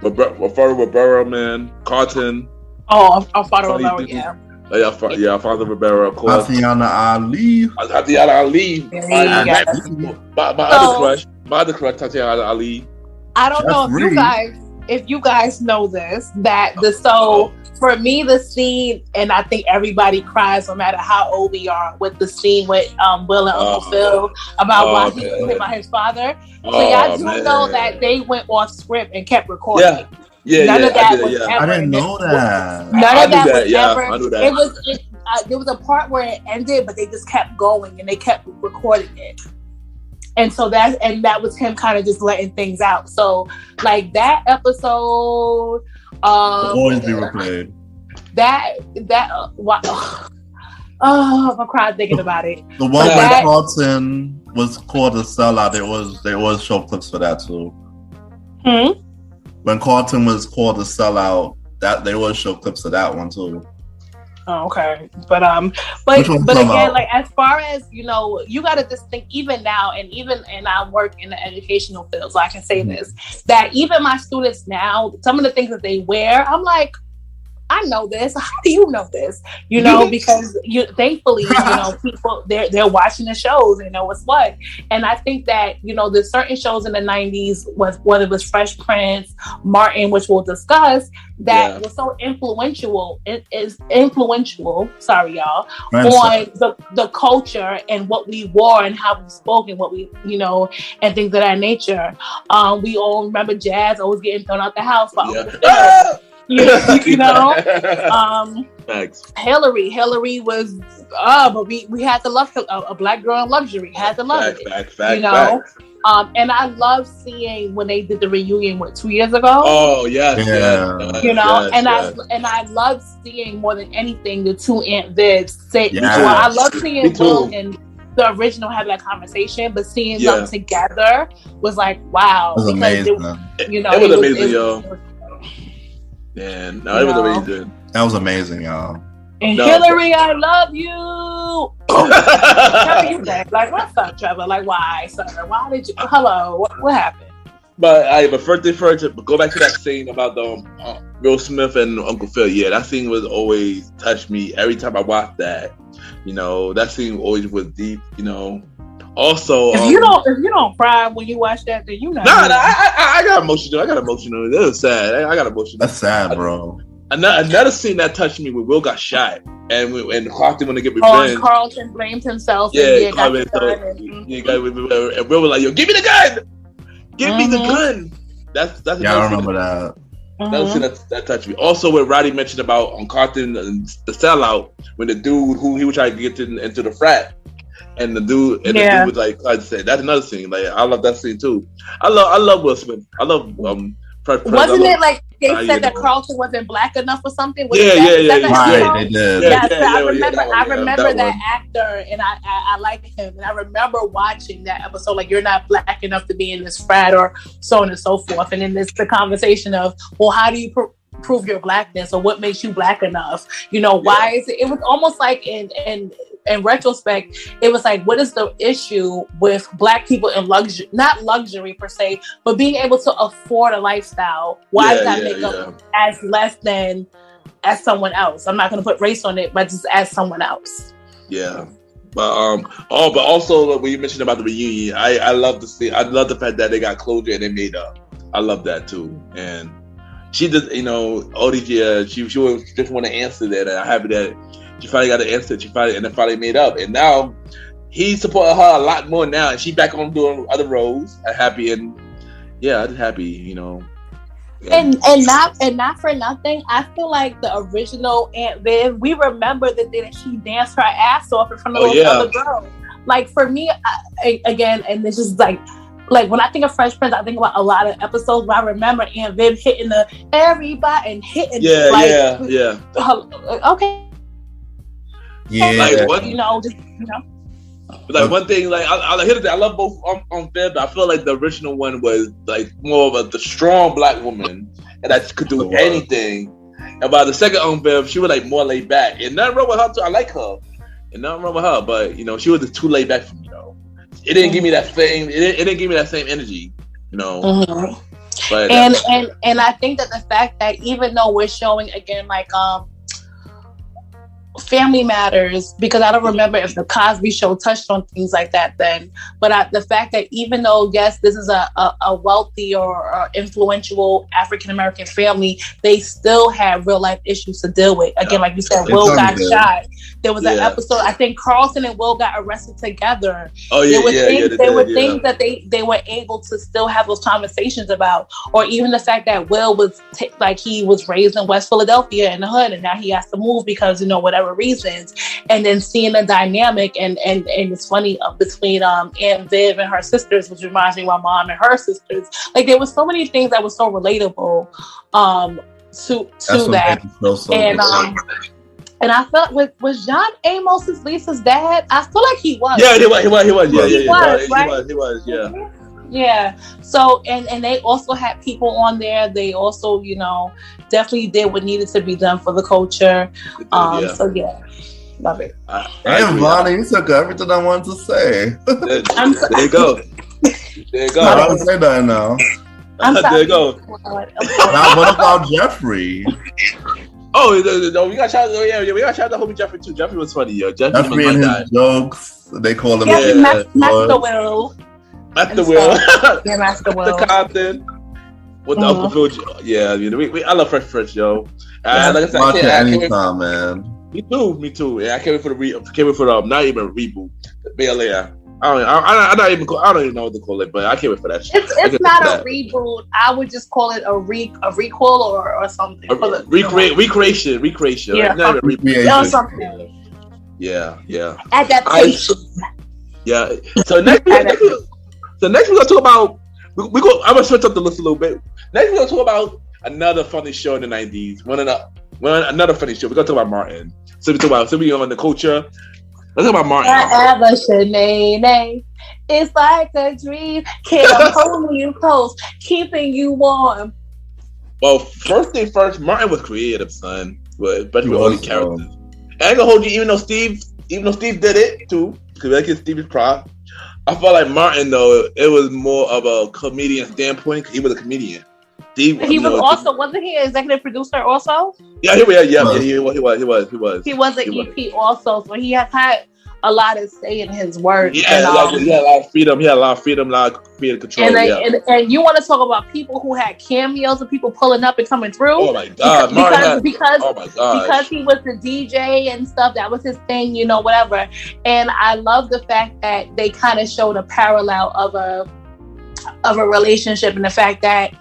Rivera, man, Carlton. Oh, Father Rivera, yeah. Father Rivera, of course. Tatiana Ali. My other crush, Tatiana Ali. I don't know if you guys know this, for me, the scene, and I think everybody cries no matter how old we are, with the scene with Will and Uncle Phil about why he was hit by his father. So y'all do know that they went off script and kept recording. None of that was ever. I didn't know that. None of that was ever. I knew that. There was a part where it ended, but they just kept going and they kept recording it. And so that was him kind of just letting things out. So like that episode, always be replayed. I'm crying thinking about it. The one when Carlton was called a sellout, there was show clips for that too. When Carlton was called a sellout, that there was show clips of that one too. Oh, okay. But again, like as far as you got to just think, even now, and I work in the educational field, so I can say this, that even my students now, some of the things that they wear, I'm like, I know this. How do you know this? Because thankfully, people they're watching the shows. They know what's what. And I think that there's certain shows in the '90s, whether it was Fresh Prince, Martin, which we'll discuss, that was so influential. It is influential. Sorry, y'all, on the culture and what we wore and how we spoke and what we and things of that nature. We all remember Jazz always getting thrown out the house. Thanks. Hillary was but we had to love a black girl in luxury, had to love it. Facts. And I love seeing when they did the reunion 2 years ago. Oh yes, I love seeing more than anything the two Aunt Vivs say. I love seeing Will and the original have that conversation, but seeing them together was like wow. It was amazing. It was amazing, yo. Yeah, no, it was amazing. That was amazing, y'all. And Hillary, I love you. Like, what's up, Trevor? Like, why, sir? Why did you? Hello, what happened? But first thing first, go back to that scene about the Will Smith and Uncle Phil. Yeah, that scene was always touched me every time I watched that. That scene always was deep. Also, if you don't cry when you watch that, then you not. I got emotional. That was sad. I got emotional. That's sad, bro. Another scene that touched me when Will got shot and Carlton want to get revenge. Oh, Carlton blamed himself. And Will was like, "Yo, give me the gun! Give me the gun!" That's I remember that. That was that touched me. Also, what Roddy mentioned about on Carlton, the sellout, when the dude who he was trying to get into the frat. And the dude was like I said, that's another scene. Like I love that scene too. I love Will Smith. I love Wasn't it like they said that Carlton wasn't black enough or something? Right, they did. I remember that actor, and I like him. And I remember watching that episode. Like, you're not black enough to be in this frat, or so on and so forth. And then there's the conversation of, well, how do you prove your blackness, or what makes you black enough? Why is it? It was almost like in retrospect, it was like, what is the issue with black people in luxury, not luxury per se, but being able to afford a lifestyle? Why does that make up as less than as someone else? I'm not going to put race on it, but just as someone else. Yeah. But also when you mentioned about the reunion, I love to see. I love the fact that they got closure and they made up. I love that too. And she just, all these years, she just want to answer that. And I'm happy that she finally got an answer. She finally made up. And now he supported her a lot more now. And she back on doing other roles. I'm happy. And yeah, I'm happy, And not for nothing, I feel like the original Aunt Viv, we remember the day that she danced her ass off in front of those other girls. Like, for me, again, and this is like when I think of Fresh Prince, I think about a lot of episodes where I remember Aunt Viv hitting the everybody and hitting okay. Yeah, like what Like one thing, like I love both on Viv. I feel like the original one was like more of the strong black woman and that could do anything. And by the second on Viv, she was like more laid back. And nothing wrong with her too. I like her, and nothing wrong with her. But she was just too laid back for me. It didn't give me that same. It didn't give me that same energy. Mm-hmm. But and I think that the fact that even though we're showing again like Family Matters, because I don't remember if the Cosby Show touched on things like that then, but the fact that even though yes, this is a wealthy or influential African American family, they still have real life issues to deal with. Again, like you said, Will got shot. There was an episode, I think Carlton and Will got arrested together. Oh yeah, there were things that they were able to still have those conversations about, or even the fact that Will was he was raised in West Philadelphia in the hood, and now he has to move because whatever reasons, and then seeing the dynamic and it's funny between Aunt Viv and her sisters, which reminds me of my mom and her sisters. Like, there was so many things that were so relatable to that. And I felt was John Amos's Lisa's dad? I feel like he was. Yeah, he was. He was. Yeah. So and they also had people on there. They also, definitely did what needed to be done for the culture. So yeah, love it. Damn, Vanna, you took everything I wanted to say. There you go. I don't say that now. I'm sorry. There you go. Now, what about Jeffrey? we got shout. Oh yeah, we got shout out to homie Jeffrey too. Jeffrey was funny, yo. Jeffrey and his jokes. They call him. Master Will. Master Will. Yeah, Master Will. The Compton. With the Uncle Phil. Yeah, I love Fresh, yo. Like I said, watch it anytime, man. Me too. Yeah, I can't wait for the not even a reboot. Bel Air. I don't even know what to call it, but I can't wait for that shit. It's not a reboot. I would just call it a recall or something. Recreation. Yeah, not a reboot. Something. Yeah. Adaptation. Yeah. So next we're gonna talk about. I'm gonna switch up the list a little bit. Next we're gonna talk about another funny show in the 90s. Another funny show. We're gonna talk about Martin. So we on the culture. Let's talk about Martin. Forever, Shanae. It's like a dream. Kid, I'm holding you close, keeping you warm. Well, first thing first, Martin was creative, son. Especially with all the characters. I ain't gonna hold you, even though Steve did it too, because I get Steve's prop. I felt like Martin, though, it was more of a comedian standpoint. He was a comedian. Wasn't he an executive producer also? Yeah, he was. He was an EP also, so he has had a lot of say in his work. Yeah, he had a lot of freedom. A lot of creative control. And you want to talk about people who had cameos and people pulling up and coming through? Oh my God, because he was the DJ and stuff. That was his thing, whatever. And I love the fact that they kind of showed a parallel of a relationship, and the fact that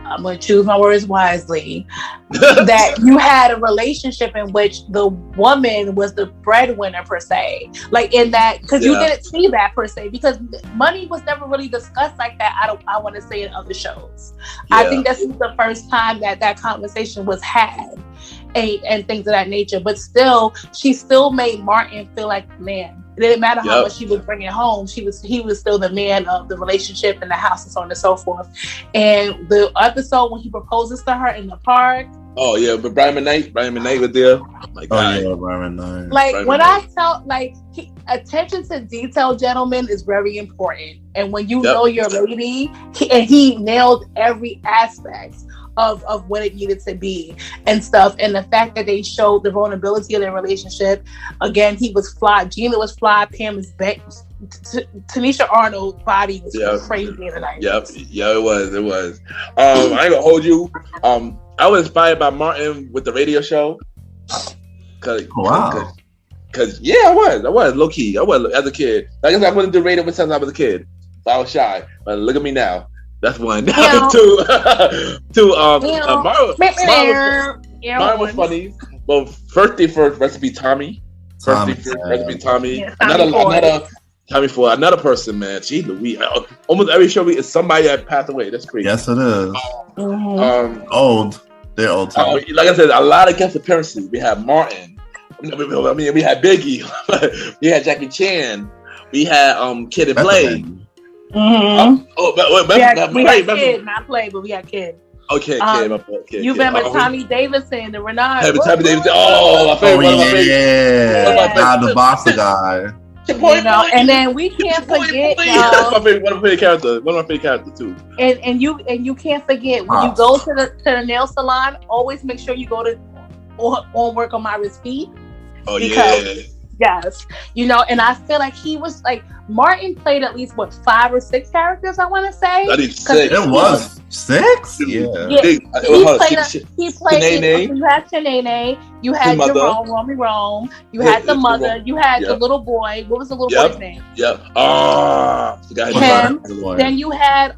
I'm going to choose my words wisely, that you had a relationship in which the woman was the breadwinner per se. Like in that, because you didn't see that per se, because money was never really discussed like that. I want to say in other shows. Yeah. I think this is the first time that conversation was had and things of that nature. But still, she still made Martin feel like the man. It didn't matter how much she was bringing home. He was still the man of the relationship and the house and so on and so forth. And the episode when he proposes to her in the park. Oh yeah, but Brian McKnight was there. Like, Brian McKnight. Like when I tell, attention to detail, gentlemen, is very important. And when you know your lady, he nailed every aspect of what it needed to be and stuff. And the fact that they showed the vulnerability of their relationship. Again, he was fly. Gina was fly. Pam was back. Tanisha Arnold's body was crazy in the night. Yeah, it was. I ain't gonna hold you. I was inspired by Martin with the radio show. Cause I was low key. I was as a kid. Like I said, I wouldn't do radio since I was a kid. So I was shy. But look at me now. That's one. Two. Martin was funny. Well, first thing first, recipe Tommy. Recipe Tommy. Yeah, another Tommy Ford. Another person, man. Gee Louise. Almost every show is somebody that passed away. That's crazy. Yes, it is. Old. They're old too. Like I said, a lot of guest appearances. We had Martin. We had Biggie. We had Jackie Chan. We had Kid and Play. We had Kid, not Play, but we had Kid. Okay, Kid. You remember Tommy Davidson, the Renard? Tommy Davidson. Oh, my favorite. One of my favorite. The boxer guy. And then we can't forget one of my favorite characters too. And you can't forget when you go to the nail salon, always make sure you go to on work on Myra's feet. Oh because, yes, and I feel like he was like Martin played at least 5 or 6 characters. I want to say. It was 6. Yeah. He played. You had Shanae. You had Jerome, Rome. You had the mother. You had the little boy. What was the little boy's name? Him. Then you had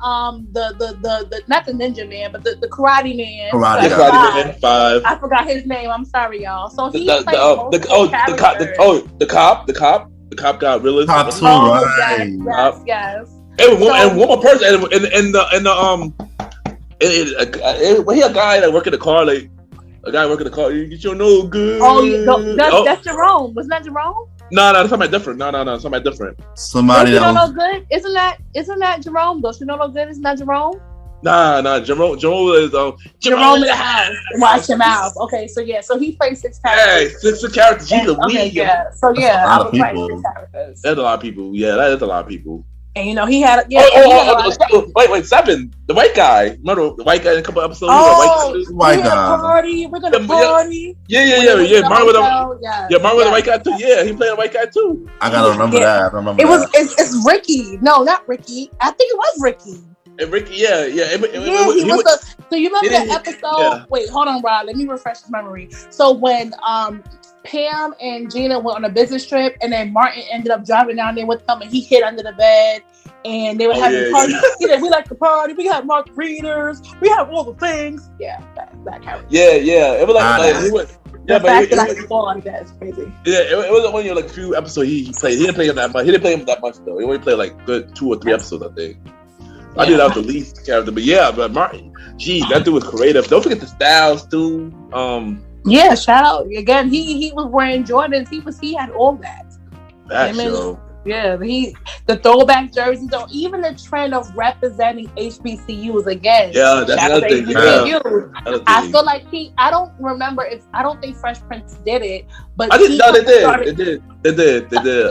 the not the ninja man, but the karate man. Karate man 5. I forgot his name. I'm sorry, y'all. So he played the cop. The cop got real. Cop too, right? Yes. And one more person, he a guy that work in the car, like a guy working the car. You get your no good. That's Jerome. Wasn't that Jerome? No, that's somebody different. No, somebody different. Somebody that no good. Isn't that Jerome? Don't you know no good? Isn't that Jerome? Nah. Jerome is Jerome in the house. Watch your mouth. Okay, so he plays 6 characters. Hey, 6 characters. He's a weed. Yeah. So I would play 6 characters. That's a lot of people. Yeah, that is a lot of people. And you know he had wait, 7. The white guy. Remember the white guy in a couple episodes? White guy. Party. We're gonna party. Yeah. Martin with the white guy too. Yeah, he played a white guy too. I gotta remember that. It's Ricky. No, not Ricky. I think it was Ricky. And Ricky, yeah. So you remember that episode? Yeah. Wait, hold on, Rod. Let me refresh his memory. So when Pam and Gina went on a business trip, and then Martin ended up driving down there with them, and he hid under the bed, and they were having parties. Yeah, we like to party. We got margaritas. We have all the things. Yeah, that character. Yeah. It was like the fact that I can fall like that is crazy. Yeah, it was only like a few episodes he played. He didn't play him that much. He didn't play him that much though. He only played like good 2 or 3 episodes, I think. I did have the least character, but Martin, that dude was creative. Don't forget the styles too. Yeah, shout out again. He was wearing Jordans. He had all that. That show. Yeah, the throwback jerseys, or even the trend of representing HBCUs again. Yeah, that's another thing. I feel like I don't think Fresh Prince did it, but they did.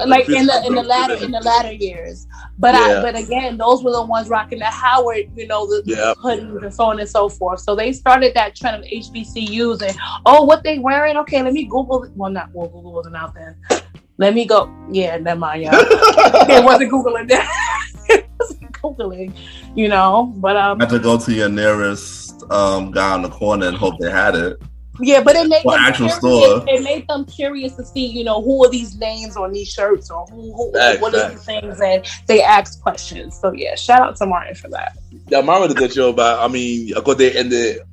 Like in the latter years. But again, those were the ones rocking the Howard, the hoodies and so on and so forth. So they started that trend of HBCUs and what they wearing? Okay, let me Google it. Well, not Google wasn't out then. Let me go. Yeah, never mind, y'all. It wasn't Googling that. It wasn't Googling, but I had to go to your nearest guy on the corner and hope they had it. Yeah, but it made them actual store. It made them curious to see, who are these names on these shirts, or what are these things, and they ask questions. So yeah, shout out to Martin for that. Yeah, Martin was a good show, but I mean, of course they ended.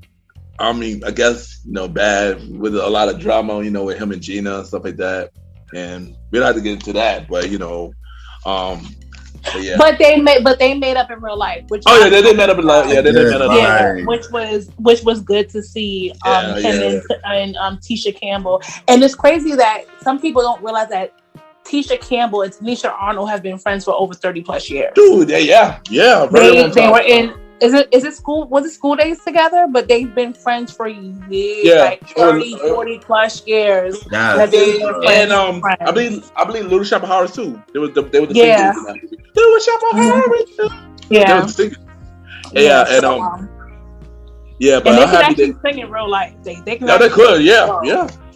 I mean, I guess bad with a lot of drama, with him and Gina and stuff like that. And we don't have to get into that, but but yeah. But they made up in real life. Which they did made up in life. Yeah, they did made up in life. Which was good to see. Him and Tisha Campbell. And it's crazy that some people don't realize that Tisha Campbell and Tanisha Arnold have been friends for over 30 plus years. Dude, yeah. They were in. Is it school? Was it school days together? But they've been friends for years, like 30, 40 plus years. Yeah. And I believe Little Shop of Horrors too. They were the singers. Little Shop of Horrors. Yeah. They were the singers. Yeah, and but and they could actually sing in real life. They could. Yeah, they could. Yeah.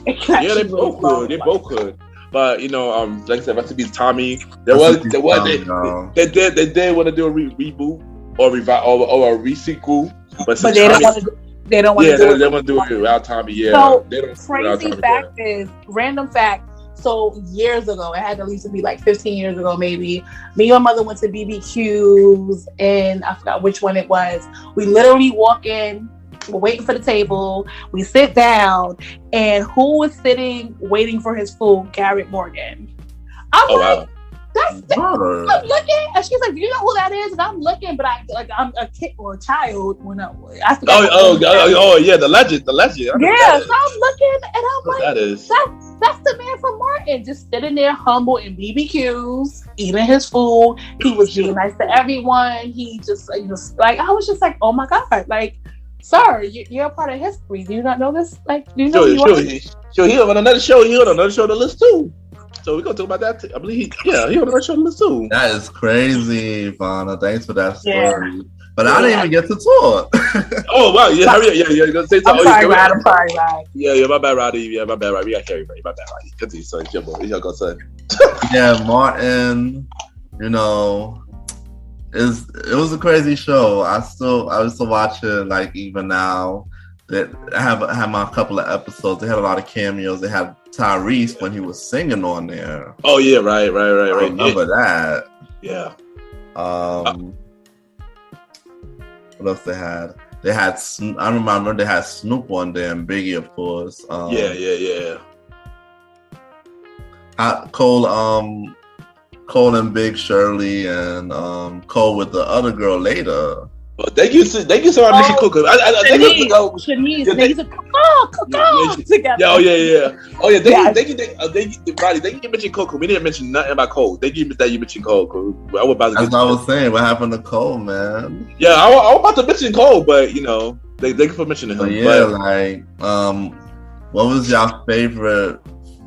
They both could. They both could. But like I said, rest in peace, Tommy. They did want to do a reboot. Or a re-sequel, but they don't want to. They don't want to. They want to do it without Tommy. Yeah. So crazy fact is, random fact. So years ago, it had to at least be like 15 years ago, maybe. Me and my mother went to BBQs, and I forgot which one it was. We literally walk in. We're waiting for the table. We sit down, and who was sitting waiting for his food? Garrett Morgan. Wow. I'm looking, and she's like, "Do you know who that is?" And I'm looking, but I'm a kid or a child. When I forgot. Yeah, the legend. Yeah, so I'm looking, and I'm like, "That is that's the man from Martin, just sitting there, humble in BBQs, eating his food. He was being nice to everyone. He just like I was just like, oh my god, like, sir, you're a part of history. Do you not know this? Like, do you know who you are? Sure, he on another show. He on another show on the list too. So we're gonna talk about that. I believe he on the show list too. That is crazy, Vanna. Thanks for that story. Yeah. But I didn't even get to talk. Oh wow, yeah, hurry up, yeah. You're gonna say something. I'm sorry, Rod. Yeah, my bad, Roddy. Yeah, my bad, Roddy. We got carried, my bad, Roddy. Continue, son. It's your boy. It's your go, son. Yeah, Martin. It was a crazy show. I was still watching, like, even now. That I have my couple of episodes. They had a lot of cameos. They had Tyrese when he was singing on there. Oh yeah, right. I remember that. Yeah. What else they had? I remember they had Snoop on there and Biggie, of course. Yeah. Cole and Big Shirley and Cole with the other girl later. Thank you so much, Mr. Cooker. Shanice, they used to cook together. Yeah. Thank you, Roddy. Thank you for mentioning Coco. We didn't mention nothing about Cole. Thank you that you mentioned Cole. That's what I was saying. What happened to Cole, man? Yeah, I was about to mention Cole, but thank you for mentioning him. What was your favorite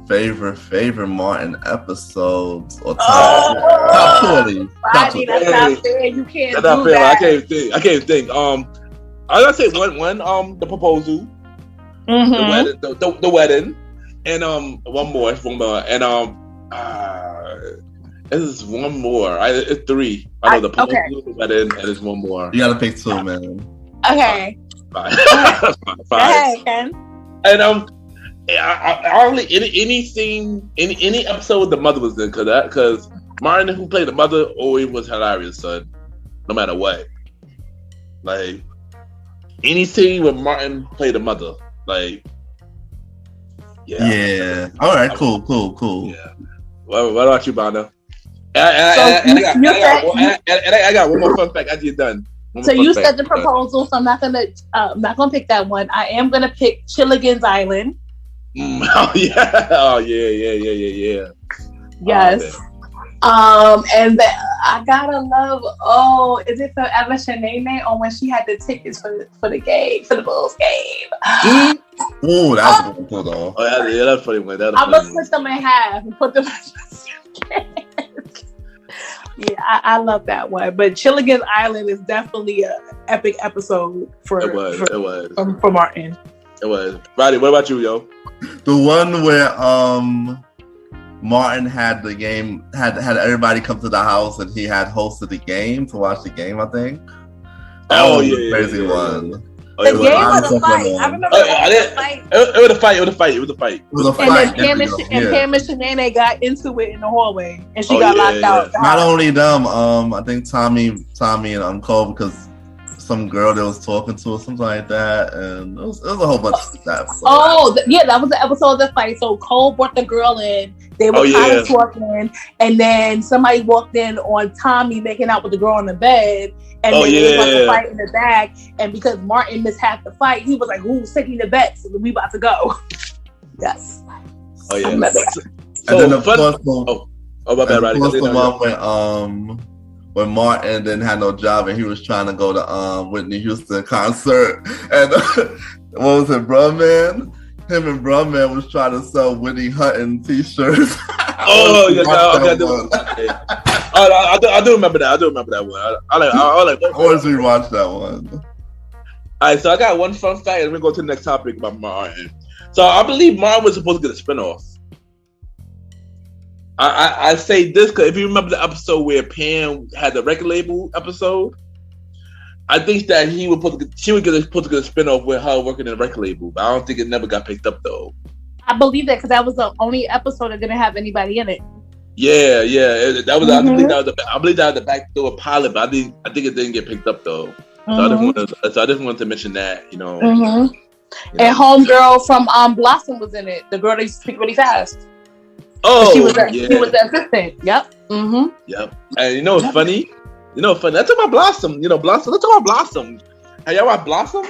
favorite Martin episodes or top 20. Roddy, that's not fair. You can't That's not do fair. that. I can't think. I gotta say one. The proposal, the wedding, and one more, and this is one more. It's three. I know the proposal, the wedding, and there's one more. You gotta pick two, man. Okay. Fine. Go ahead, Ken. And I only any episode the mother was in because Martin, who played the mother, always was hilarious, son. No matter what, like any scene where Martin played the mother, like yeah. All right, cool. Yeah. What about you, Vanna? I got one more fun fact after you're done. So you said the proposal, so I'm not gonna pick that one. I am gonna pick Chilligan's Island. Oh yeah. Yes. And I gotta love. Is it Forever Shanae or when she had the tickets for the game, for the Bulls game? Ooh, that's a good one though. Oh yeah, that's funny one. I'm gonna split them in half and put them. Yeah, I love that one. But Chilligan's Island is definitely an epic episode for Martin. It was. Roddy, what about you, yo? The one where Martin had the game, had everybody come to the house, and he had hosted the game to watch the game. I think. Crazy one. The game was a fight. I remember the fight. It was a fight. And then Pam and Shanae got into it in the hallway, and she got locked out. Not only them, I think Tommy and Cole, because some girl that was talking to or something like that, and it was a whole bunch of stuff. That was the episode of the fight. So Cole brought the girl in. They were kind of talking, and then somebody walked in on Tommy making out with the girl in the bed, and they about to fight in the back. And because Martin missed half the fight, he was like, "Who's taking the bets? We about to go." Yes. Oh yeah. And then of course, my bad, Roddy. The one when Martin didn't have no job and he was trying to go to Whitney Houston concert, and what was it, Brumman? Him and Brumman was trying to sell Whitney Hutton t-shirts. I do remember that. I do remember that one. I always rewatch that one. All right, so I got one fun fact, and we're going to the next topic about Martin. So I believe Martin was supposed to get a spinoff. I say this because if you remember the episode where Pam had the record label episode, I think that she would supposed to get a spinoff with her working in a record label, but I don't think it never got picked up though. I believe that because that was the only episode that didn't have anybody in it. Yeah, that was. Mm-hmm. I believe that was the backdoor pilot, but I think it didn't get picked up though. Mm-hmm. So I just wanted to mention that, you know. Mm-hmm. And homegirl from Blossom was in it. The girl that used to speak really fast. Oh, she was the assistant. Yep. Mm-hmm. Yep. And you know what's funny? Let's talk about Blossom. Let's talk about Blossom. Have y'all watched Blossom?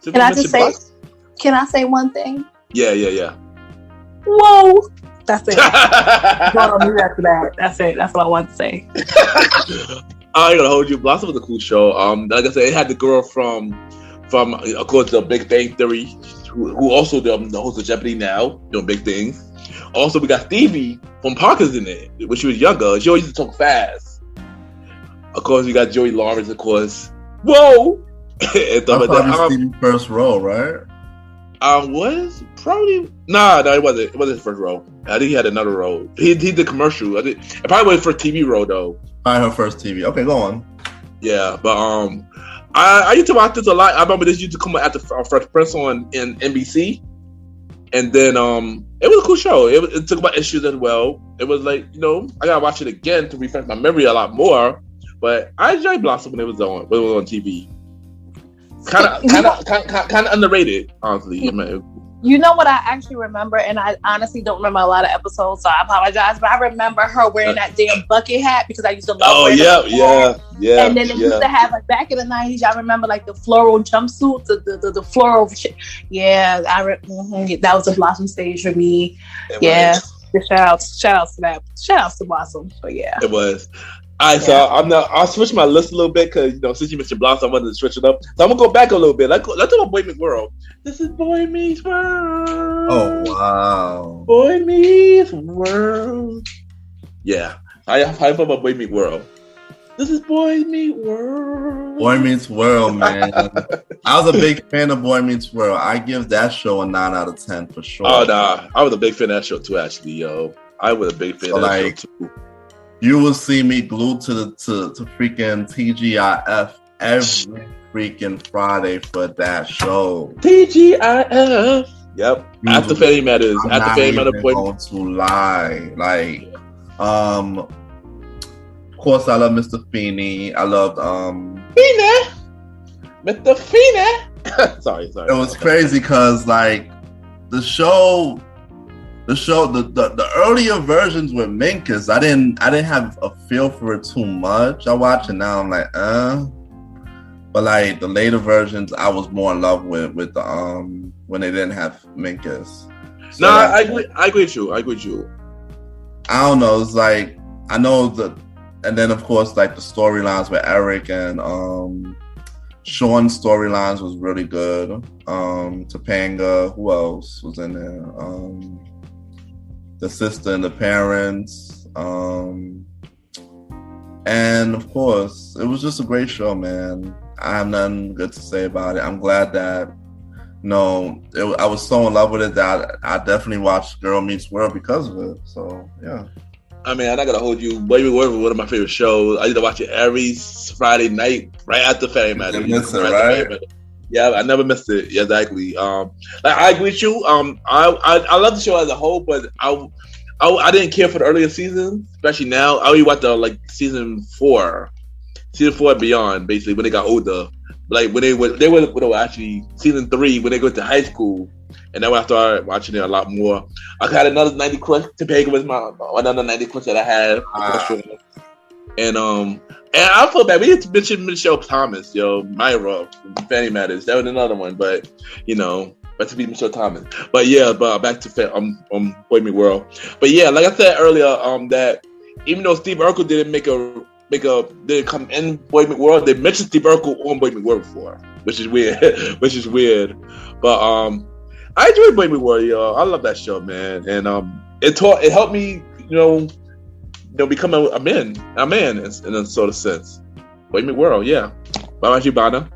Can I say one thing? Yeah. Whoa. That's it. Don't do after that. That's it. That's what I want to say. I ain't gonna hold you. Blossom was a cool show. Like I said, it had the girl from of course the Big Bang Theory, who also the host of Jeopardy now, doing big things. Also, we got Stevie from Parker's in it when she was younger. She always used to talk fast. Of course, we got Joey Lawrence, of course. Whoa! That's probably Stevie's first role, right? Was probably no, it wasn't. It wasn't his first role. I think he had another role. He did commercial. It probably was his first TV role though. Probably her first TV. Okay, go on. Yeah, but I used to watch this a lot. I remember this used to come after Fresh Prince in NBC, and then it was a cool show. It took about issues as well. It was like, I gotta watch it again to refresh my memory a lot more. But I enjoyed Blossom when it was on TV. Kind of underrated, honestly. You know what I actually remember, and I honestly don't remember a lot of episodes, so I apologize. But I remember her wearing that damn bucket hat because I used to love. Oh yeah. And then they used to have like back in the 90s. I remember like the floral jumpsuits, the floral shit. Yeah, that was a Blossom stage for me. Yeah, shout outs to that. Shout outs to Blossom. But yeah, it was. All right, so I'll switch my list a little bit because since you mentioned Blossom, I wanted to switch it up. So I'm gonna go back a little bit. Let's talk about Boy Meets World. This is Boy Meets World. Oh wow, Boy Meets World. Yeah, I feel about Boy Meets World. This is Boy Meets World. Boy Meets World, man. I was a big fan of Boy Meets World. I give that show a 9 out of 10 for sure. Oh nah, I was a big fan of that show too. Actually, yo, I was a big fan of that show too. You will see me glued to freaking TGIF every freaking Friday for that show. TGIF. Yep. After Family Matters. After Family Matters. Going to lie. Of course, I love Mr. Feeney. I loved Feeney. Mr. Feeney. Sorry. It was crazy because the earlier versions with Minkus, I didn't have a feel for it too much. I watch it now, I'm like, but the later versions, I was more in love with the when they didn't have Minkus. So I agree with you. I don't know. It's I know and then of course the storylines with Eric and Sean's storylines was really good. Topanga, who else was in there? The sister and the parents, and of course, it was just a great show, man. I have nothing good to say about it. I'm glad that I was so in love with it that I definitely watched Girl Meets World because of it. So yeah. I mean, I'm not gonna hold you. Boy Meets World was one of my favorite shows. I used to watch it every Friday night, right after Family Matters. You miss it, right? Yeah, I never missed it. Yeah, exactly. I agree with you. I love the show as a whole, but I didn't care for the earlier seasons, especially now. I only watched season 4 and beyond, basically when they got older. When they were actually season 3 when they go to high school, and then when I started watching it a lot more. I had another 90 crush. Topanga was another 90 crush that I had. And I feel bad. We didn't mention Michelle Thomas, Myra, Family Matters. That was another one, but but to be Michelle Thomas. But yeah, back to Boy Meets World. But yeah, like I said earlier, that even though Steve Urkel didn't didn't come in Boy Meets World, they mentioned Steve Urkel on Boy Meets World before, which is weird. But I enjoyed Boy Meets World, yo. I love that show, man, and it helped me, become a man in a sort of sense. Boy Meets World, yeah. What about you, Vanna?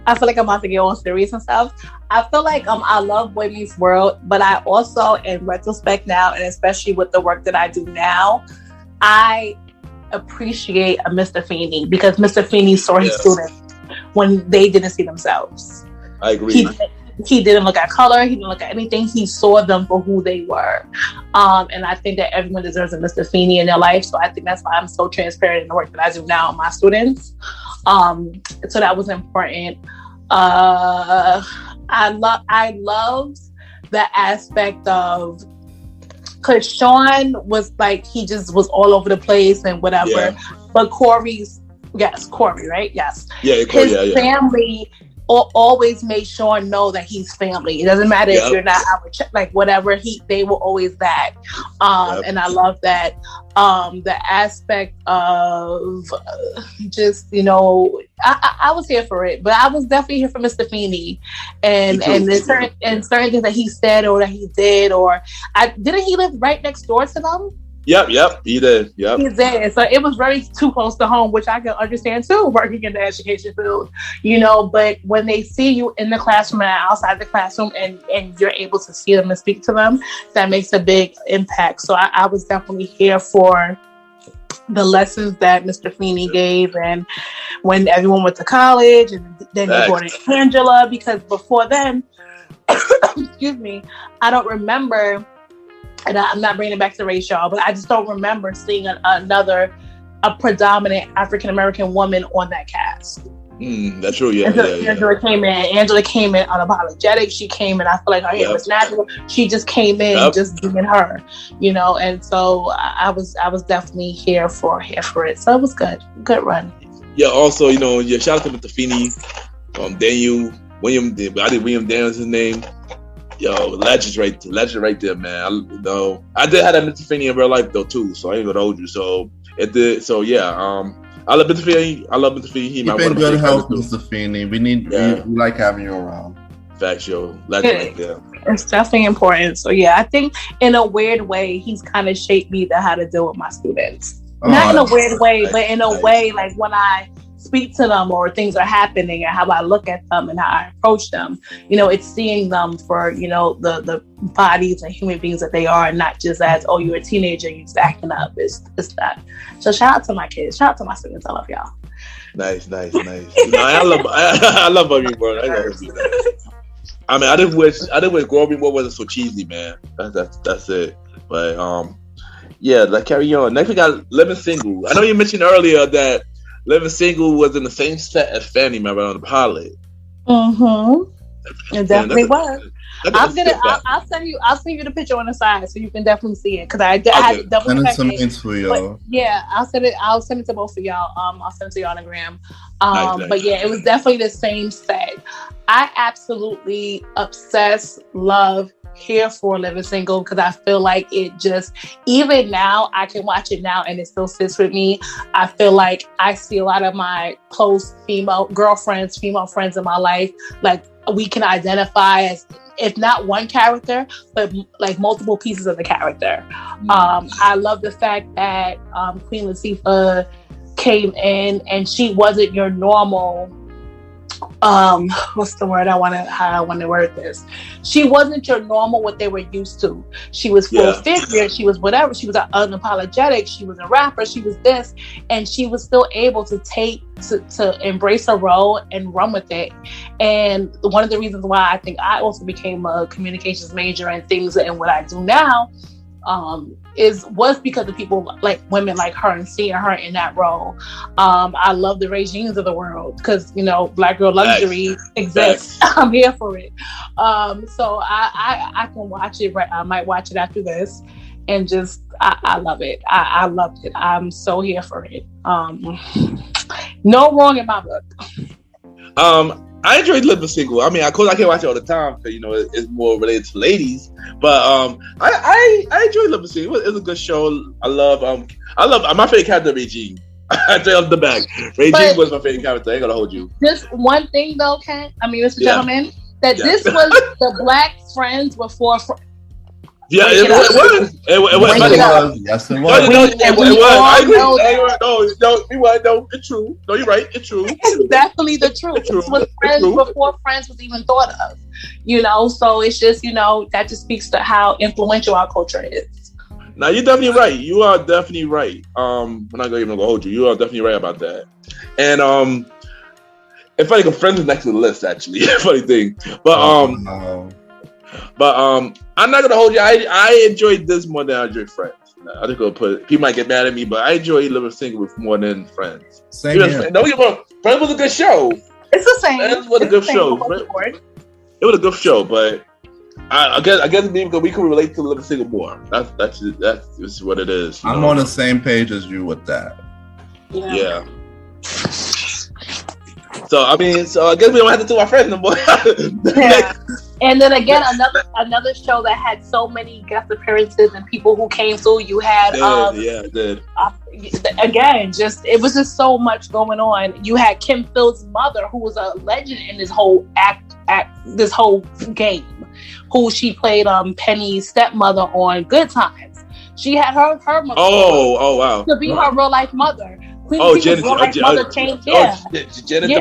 I feel like I'm about to get on serious and stuff. I feel like I love Boy Meets World, but I also, in retrospect now, and especially with the work that I do now, I appreciate a Mr. Feeney because Mr. Feeney saw his students when they didn't see themselves. I agree. He didn't look at color. He didn't look at anything. He saw them for who they were. And I think that everyone deserves a Mr. Feeney in their life. So I think that's why I'm so transparent in the work that I do now with my students. So that was important. I loved the aspect of, because Sean was he just was all over the place and whatever. Yeah. But Corey, right? Yes. Yeah, his family always made Sean know that he's family. It doesn't matter if you're not our whatever. They were always that. And I love that. The aspect of just I was here for it, but I was definitely here for Mr. Feeney, and certain things that he said or that he did, or didn't he live right next door to them? Yep, he did. Yep. He did. So it was very too close to home, which I can understand too, working in the education field, but when they see you in the classroom and outside the classroom and you're able to see them and speak to them, that makes a big impact. So I was definitely here for the lessons that Mr. Feeney gave, and when everyone went to college, and then they brought in Angela, because before then, excuse me, I don't remember. And I'm not bringing it back to race, y'all, but I just don't remember seeing a predominant African-American woman on that cast. That's true, yeah. Angela came in unapologetic. She came in, I feel like her hair was natural. She just came in just being her, and so I was definitely here for it. So it was good run. Yeah, also, shout out to Mr. Feeney, William Daniels' his name. Yo, legend right there, man. I did have that Mr. Feeney in real life though too, so I ain't gonna hold you. So it did. So yeah, I love Mr. Feeney. He's Keep in good health, Mr. Feeney. We like having you around. Facts, yo, legend right there. It's definitely important. So yeah, I think in a weird way, he's kind of shaped me to how to deal with my students. Not in a weird way, but in a way like when I speak to them or things are happening and how I look at them and how I approach them, it's seeing them for, the bodies and human beings that they are, and not just as, oh, you're a teenager, you're just acting up. It's that. So shout out to my kids. Shout out to my students. I love y'all. Nice. I love you, bro. I mean, I didn't wish Growing Up wasn't so cheesy, man. That's it. But yeah, like carry on. Next we got Living Single. I know you mentioned earlier that Living Single was in the same set as Fanny Member on the pilot. It definitely was. I'll send you the picture on the side so you can definitely see it, because I had to double check it. Yeah, I'll send it to both of y'all. I'll send it to y'all on the gram. Nice. But yeah, it was definitely the same set. I absolutely obsess, love, here for Living Single, because I feel like it just, even now, I can watch it now and it still sits with me. I feel like I see a lot of my close female friends in my life, like we can identify as, if not one character, but like multiple pieces of the character. I love the fact that Queen Latifah came in and she wasn't your normal, what's the word how I want to word this? She wasn't your normal, what they were used to. She was full figure. She was whatever. She was unapologetic. She was a rapper. She was this, and she was still able to to embrace her role and run with it. And one of the reasons why I think I also became a communications major and things and what I do now was because of people like women like her and seeing her in that role. I love the regimes of the world because Black girl luxury exists. I'm here for it. So I can watch it. I might watch it after this, and just I love it. I loved it. I'm so here for it. No wrong in my book. I enjoyed Living Single. I mean, of course, I can't watch it all the time because it's more related to ladies. But I enjoyed Living Single. It was a good show. I love my favorite character, Regine. I tell you the back. Regine was my favorite character. I ain't gonna hold you. Just one thing though, Mr. Gentleman, this was the Black Friends before. Yeah, it was. Yes, it was. I agree. No, it's true. No, you're right. It's true. It's definitely the truth. This was Friends before Friends was even thought of. So it's just, that just speaks to how influential our culture is. Now, you're definitely right. You are definitely right. I'm not going to hold you. You are definitely right about that. And it's funny because Friends is next to the list, actually. Funny thing. But I'm not gonna hold you. I enjoyed this more than I enjoyed Friends. I think people might get mad at me, but I enjoy Living Single with more than Friends. Same here. Don't get me wrong. Friends was a good show. It's the same. Friends was a good show. It was a good show, but I guess because we can relate to Living Single more. That's just what it is. I'm on the same page as you with that. Yeah. So I guess we don't have to do our Friends no more. Yeah. And then again, another show that had so many guest appearances and people who came through. You had it did. Again, it was just so much going on. You had Kim Phil's mother, who was a legend in this whole this whole game, who she played Penny's stepmother on Good Times. She had her mother. Oh wow! To be her real life mother. Janet Du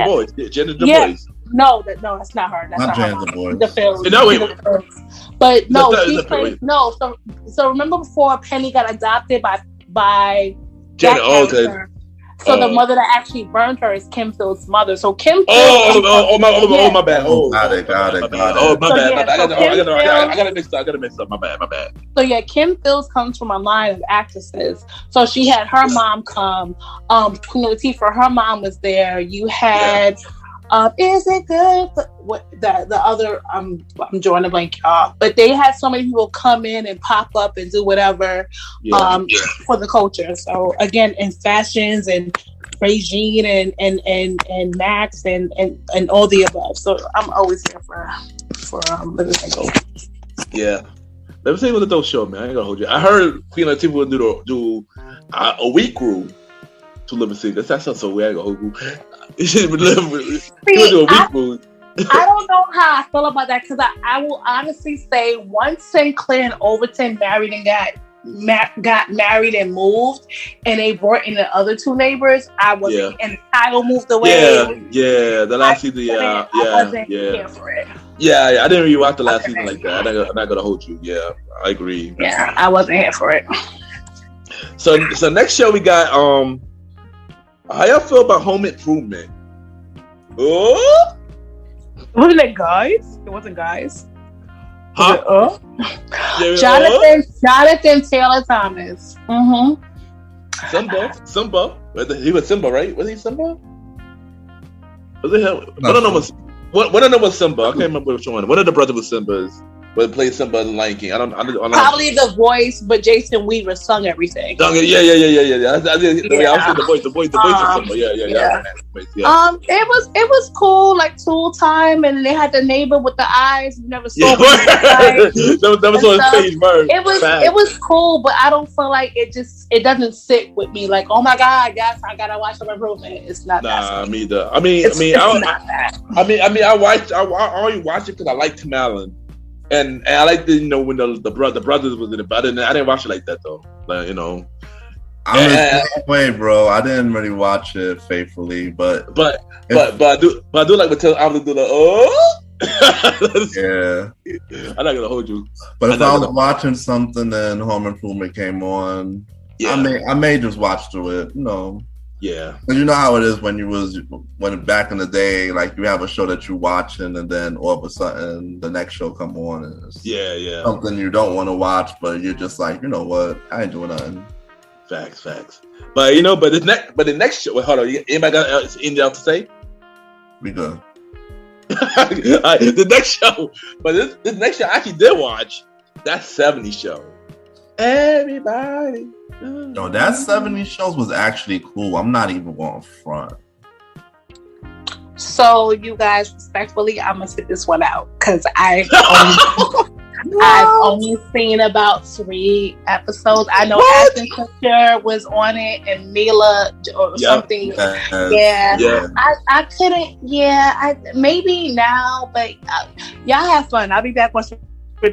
Bois. Janet Du Bois. No, that's not her. That's not Janet Du Bois. The film. No, but no, she played. No, so remember before Penny got adopted by Janet? Okay. So the mother that actually burned her is Kim Phil's mother. So Kim. My bad. Got it. Oh, my bad. I got to mix up. My bad. So yeah, Kim Phil's comes from a line of actresses. So she had her mom come. Queen Latifah, her mom was there. You had. Is it good? What the other? I'm drawing a blank, y'all. But they had so many people come in and pop up and do whatever for the culture. So again, in fashions and Regine and Max and all the above. So I'm always here for for Living Single. Yeah. Let me tell you what the dope show, man. I ain't gonna hold you. I heard Queen Latifah would do a week rule to Living Single. That sounds so weird. I ain't gonna hold you. You should do a week rule. I don't know how I feel about that because I will honestly say once Sinclair and Overton married and got married and moved, and they brought in the other two neighbors, I wasn't, and Kyle moved away. Yeah. The last season, I wasn't here for it. Yeah, I didn't really watch the last season like that. I'm not gonna hold you. Yeah, I agree. Yeah, I wasn't here for it. So next show we got how y'all feel about Home Improvement? Oh. Wasn't it guys? It wasn't guys. Huh? Jonathan Taylor Thomas. Mm-hmm. Simba. He was Simba, right? Was he Simba? Was it him? One of them was Simba. I can't remember which one. One of the brothers was Simba's. But played Simba in Lion King. I don't probably the voice, but Jason Weaver sung everything. Yeah. I was the voice of Simba. Yeah. It was cool, like Tool Time, and they had the neighbor with the eyes. You never saw. That was on stage first. It was cool, but I don't feel like it doesn't sit with me. Like, oh my God, yes, I gotta watch Home Improvement. It's not that. Nah, me either. I only watch it because I like Tim Allen. And I like when the brothers was in it, but I didn't watch it like that though. Like, I'm the same way, bro. I didn't really watch it faithfully, but I do like when Taylor Allen do yeah. I'm not gonna hold you. But if I was watching something and Home Improvement came on, I may just watch through it. Yeah. But you know how it is when back in the day, like you have a show that you're watching and then all of a sudden the next show come on and it's something you don't want to watch, but you're just like, you know what, I ain't doing nothing. Facts. But the next show. Wait, hold on. Anybody got anything else to say? We good. All right, the next show. But this next show I actually did watch. That 70s show. Everybody. No, that 70s shows was actually cool. I'm not even going front. So you guys, respectfully, I'm gonna sit this one out because I've only seen about 3 episodes. I know Ashton Kutcher was on it and Mila or something. I couldn't. Maybe now, but y'all have fun. I'll be back once. Oh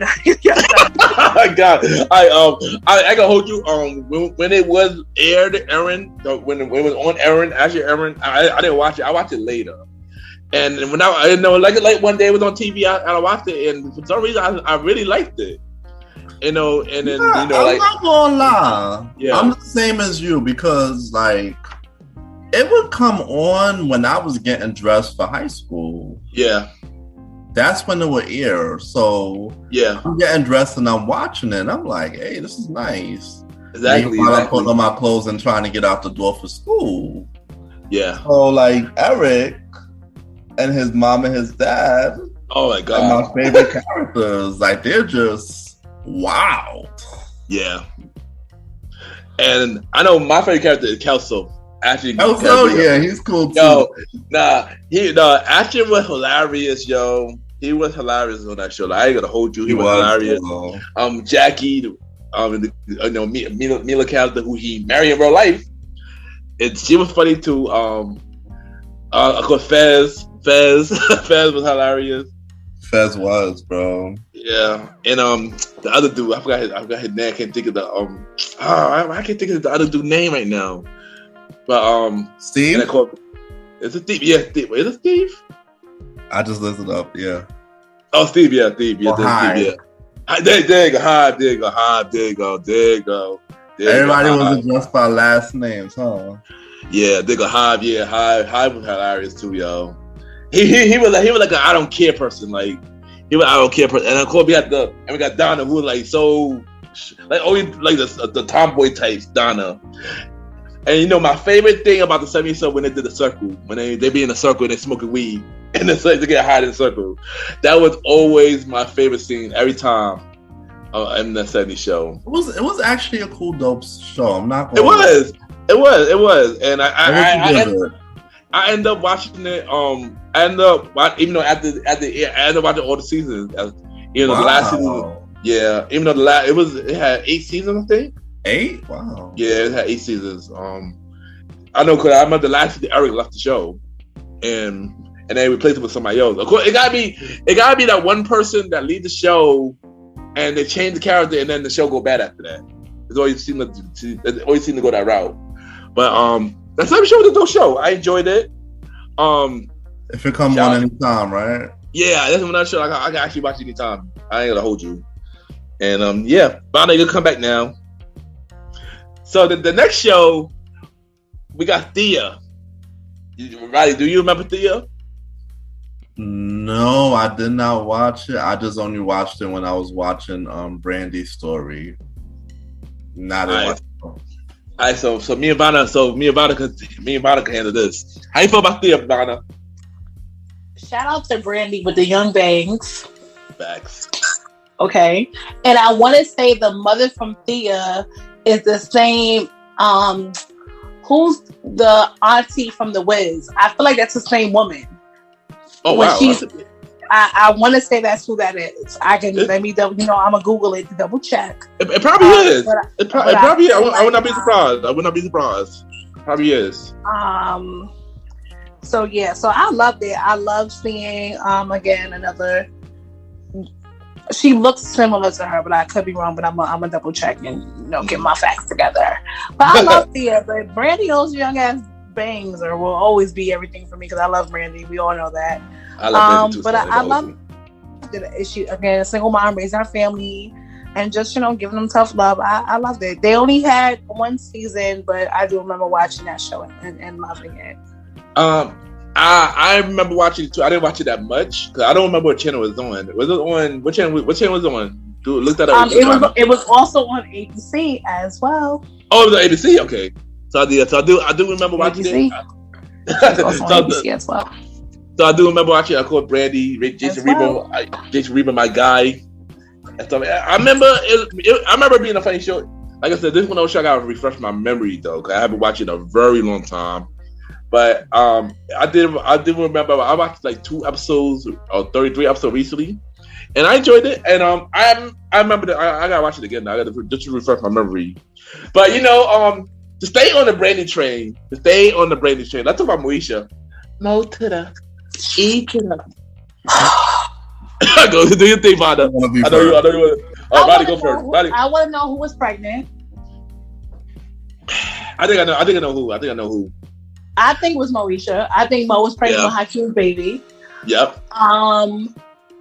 my God! I can hold you. When it was aired, when it was on airing, I didn't watch it. I watched it later, and when I didn't know, like one day it was on TV, I watched it, and for some reason I really liked it. And then I'm not gonna lie. Yeah, I'm the same as you because like it would come on when I was getting dressed for high school. Yeah. That's when it would air. So I'm getting dressed and I'm watching it. And I'm like, hey, this is nice. Exactly. I'm putting on my clothes and trying to get out the door for school. Yeah. So like Eric and his mom and his dad. Oh my God. My favorite characters. Like they're just wild. Yeah. And I know my favorite character is Kelso. Actually, he's cool too. Ashton was hilarious, yo. He was hilarious on that show. Like, I ain't gonna hold you. He was hilarious. Jackie, Mila character who he married in real life, and she was funny too. Of course, Fez was hilarious. Fez was, bro. Yeah, and the other dude, I forgot his name. I can't think of the I can't think of the other dude's name right now. But Steve. Is it Steve? Yeah, Steve. Is it Steve? I just listened up. Yeah. Oh, Steve. Yeah, Steve. Yeah, Steve. Yeah. There you go. Everybody was addressed by last names, huh? Yeah, there you go. Hive. Yeah, Hive was hilarious too, yo. He was like an I don't care person. Like he was an I don't care person. And of course we got Donna who was like so like always like the tomboy types, Donna. And my favorite thing about the 70s show when they did the circle, when they be in a circle and they smoking weed and they get high in the circle, that was always my favorite scene every time in the 70s show. It was actually a cool, dope show. I'm not. It was, and I ended up watching it. I ended up even though I ended up watching all the seasons. Even though the last season, yeah. Even though it had 8 seasons, I think. 8? Wow. Yeah, it had 8 seasons. I know because I remember the last season Eric left the show, and they replaced it with somebody else. Of course, it gotta be that one person that leaves the show, and they change the character, and then the show go bad after that. It always seemed to go that route. But that's every show was a dope show. I enjoyed it. If it comes on anytime, right? Yeah, that's another show I can actually watch anytime. I ain't gonna hold you. And yeah, Vanna, you come back now. So the next show, we got Thea. Roddy, do you remember Thea? No, I did not watch it. I just only watched it when I was watching Brandy's story. Not in All right, so me and Vanna can handle this. How you feel about Thea, Vanna? Shout out to Brandy with the young bangs. Facts. Okay, and I want to say the mother from Thea is the same. Who's the auntie from The Wiz? I feel like that's the same woman. Oh wow! I want to say that's who that is. I can let me double. I'm gonna Google it to double check. It probably is. It probably is. I would not be surprised. I would not be surprised. Probably is. So yeah. So I loved it. I love seeing again another. She looks similar to her, but I could be wrong. But I'm gonna double check and get my facts together. But I love Thea. But Brandy, those young ass bangs will always be everything for me because I love Brandy. We all know that. I love Brandy too. But I love the issue again. A single mom raising her family and just giving them tough love. I loved it. They only had 1 season, but I do remember watching that show and loving it. I remember watching it too. I didn't watch it that much because I don't remember what channel it was on. Was it on what channel? What channel was it on? Look that up. It was also on ABC as well. Oh, it was on ABC. Okay, so I do remember watching ABC. it. Also on ABC as well. So I do remember watching. I called Brandy, Jason Reba, my guy. And stuff. I remember it being a funny show. Like I said, this one show I gotta refresh my memory though, because I haven't watched it in a very long time. But I did remember I watched like 2 episodes or 33 episodes recently, and I enjoyed it. And I remember that I gotta watch it again. I gotta just refresh my memory. But to stay on the Brandy train. Let's talk about Moesha. Mo to the E to the. Go do your thing, Vanna. I know you. Roddy, go first. I want to know who was pregnant. I think I know who. I think it was Moesha. I think Mo was pregnant with Hakeem's baby. Yep.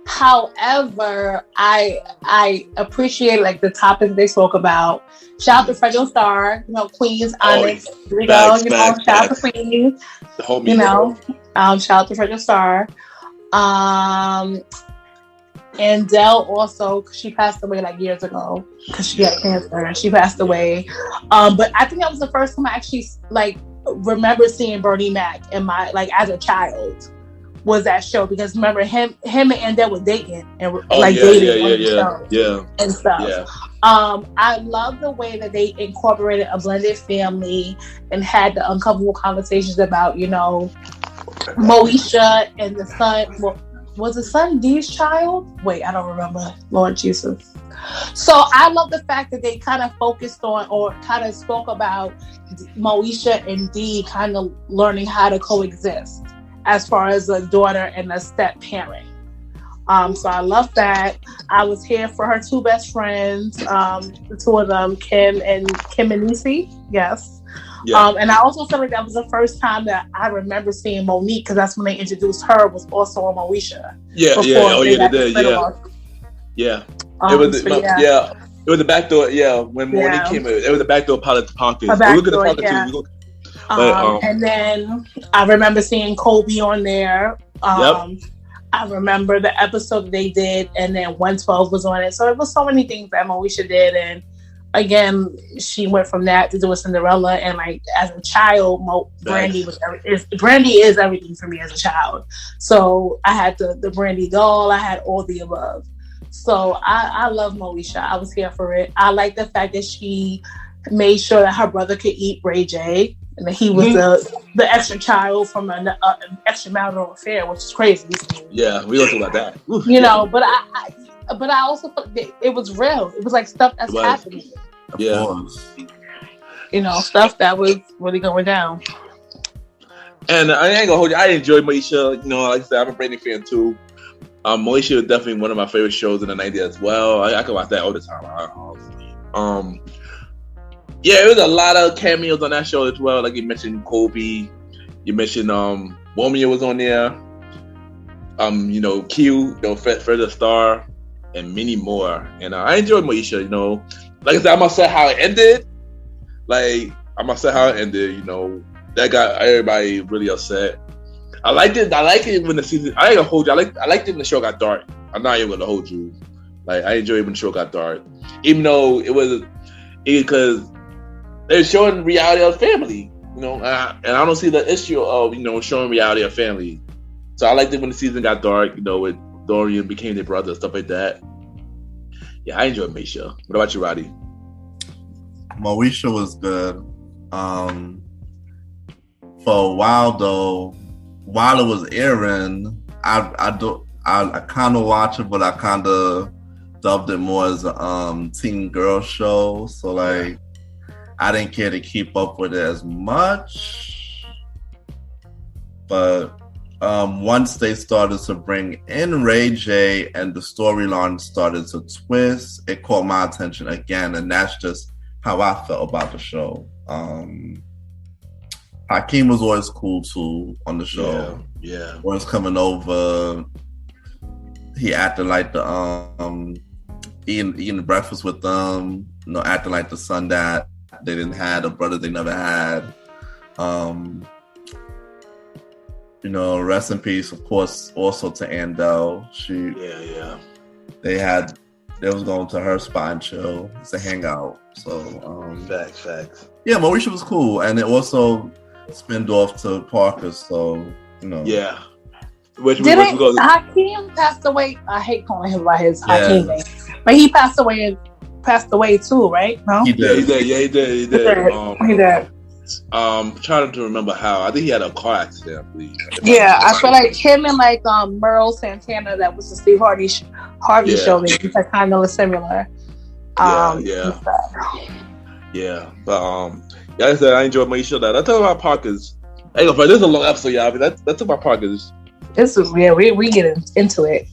However, I appreciate like the topics they spoke about. Shout out to Fredro Starr, Queens, Onyx. Shout out to Queens. Shout out to Fredro Starr. And Dell also, she passed away like years ago because she had cancer and she passed away. But I think that was the first time I actually like remember seeing Bernie Mac in my as a child was that show, because remember him and Dell were dating and dating and stuff. Yeah. I love the way that they incorporated a blended family and had the uncomfortable conversations about Moesha and the son. Well, was the son Dee's child? Wait, I don't remember. Lord Jesus. So I love the fact that they kind of focused on or kind of spoke about Moesha and Dee kind of learning how to coexist as far as a daughter and a step parent. So I love that. I was here for her 2 best friends, the 2 of them, Kim and Nisi. Yes. Yeah. And I also feel like that was the first time that I remember seeing Monique, because that's when they introduced her, was also on Moesha. Yeah, yeah. Oh, yeah, they did. Yeah. It was the backdoor. Yeah, when Monique came in, it was the backdoor pilot to Pocket. Look at the Pocket too. And then I remember seeing Kobe on there. I remember the episode that they did, and then 112 was on it. So it was so many things that Moesha did, and again, she went from that to do a Cinderella, and as a child, Brandy is everything for me as a child. So I had the Brandy doll, I had all the above. So I love Moesha. I was here for it. I like the fact that she made sure that her brother could eat Ray J, and that he was the extra child from an extramarital affair, which is crazy. Yeah, we don't talk about that. Oof, You know, but I also felt that it was real. It was like stuff that's happening. Yeah. You know, stuff that was really going down. And I ain't gonna hold you. I enjoy Moesha. You know, like I said, I'm a Brady fan too. Moesha was definitely one of my favorite shows in the '90s as well. I can watch that all the time. Honestly. Yeah, there was a lot of cameos on that show as well. Like you mentioned, Kobe. You mentioned Womia was on there. You know, Q, you know, Fred Star, and many more. And I enjoyed Moesha. You know, like I said, I must say how it ended. You know, that got everybody really upset. I liked it when the season. I ain't gonna hold you. I liked it when the show got dark. I'm not even gonna hold you. Like I enjoyed when the show got dark, even though because they're showing reality of family. You know, and I don't see the issue of, you know, showing reality of family. So I liked it when the season got dark. You know, with Dorian became their brother, stuff like that. Yeah, I enjoyed Moesha. What about you, Roddy? Moesha was good. For a while though, while it was airing, I kind of watched it, but I kind of dubbed it more as a teen girl show. So like, I didn't care to keep up with it as much. But once they started to bring in Ray J and the storyline started to twist, it caught my attention again, and that's just how I felt about the show. Hakeem was always cool too on the show. Yeah. Always coming over. He acted like the eating breakfast with them, you know, acting like the son that they didn't have, the brother they never had. You know, rest in peace, of course, also to Andel. They was going to her spot and chill. It's a hangout. So facts. Yeah, Moesha was cool, and it also spinned off to Parker. So you know, yeah. Hakeem passed away? I hate calling him by his Hakeem name, but he passed away too, right? No, he did. He did. He did. Trying to remember how. I think he had a car accident, I believe. Yeah, I feel like him and like Merle Santana, that was the Steve Harvey show. They kind of similar. Yeah. But like I said, I enjoyed my show. Let's talk about Parkers. Hey, this is a long episode, y'all. Let's talk about Parkers. This is we get into it.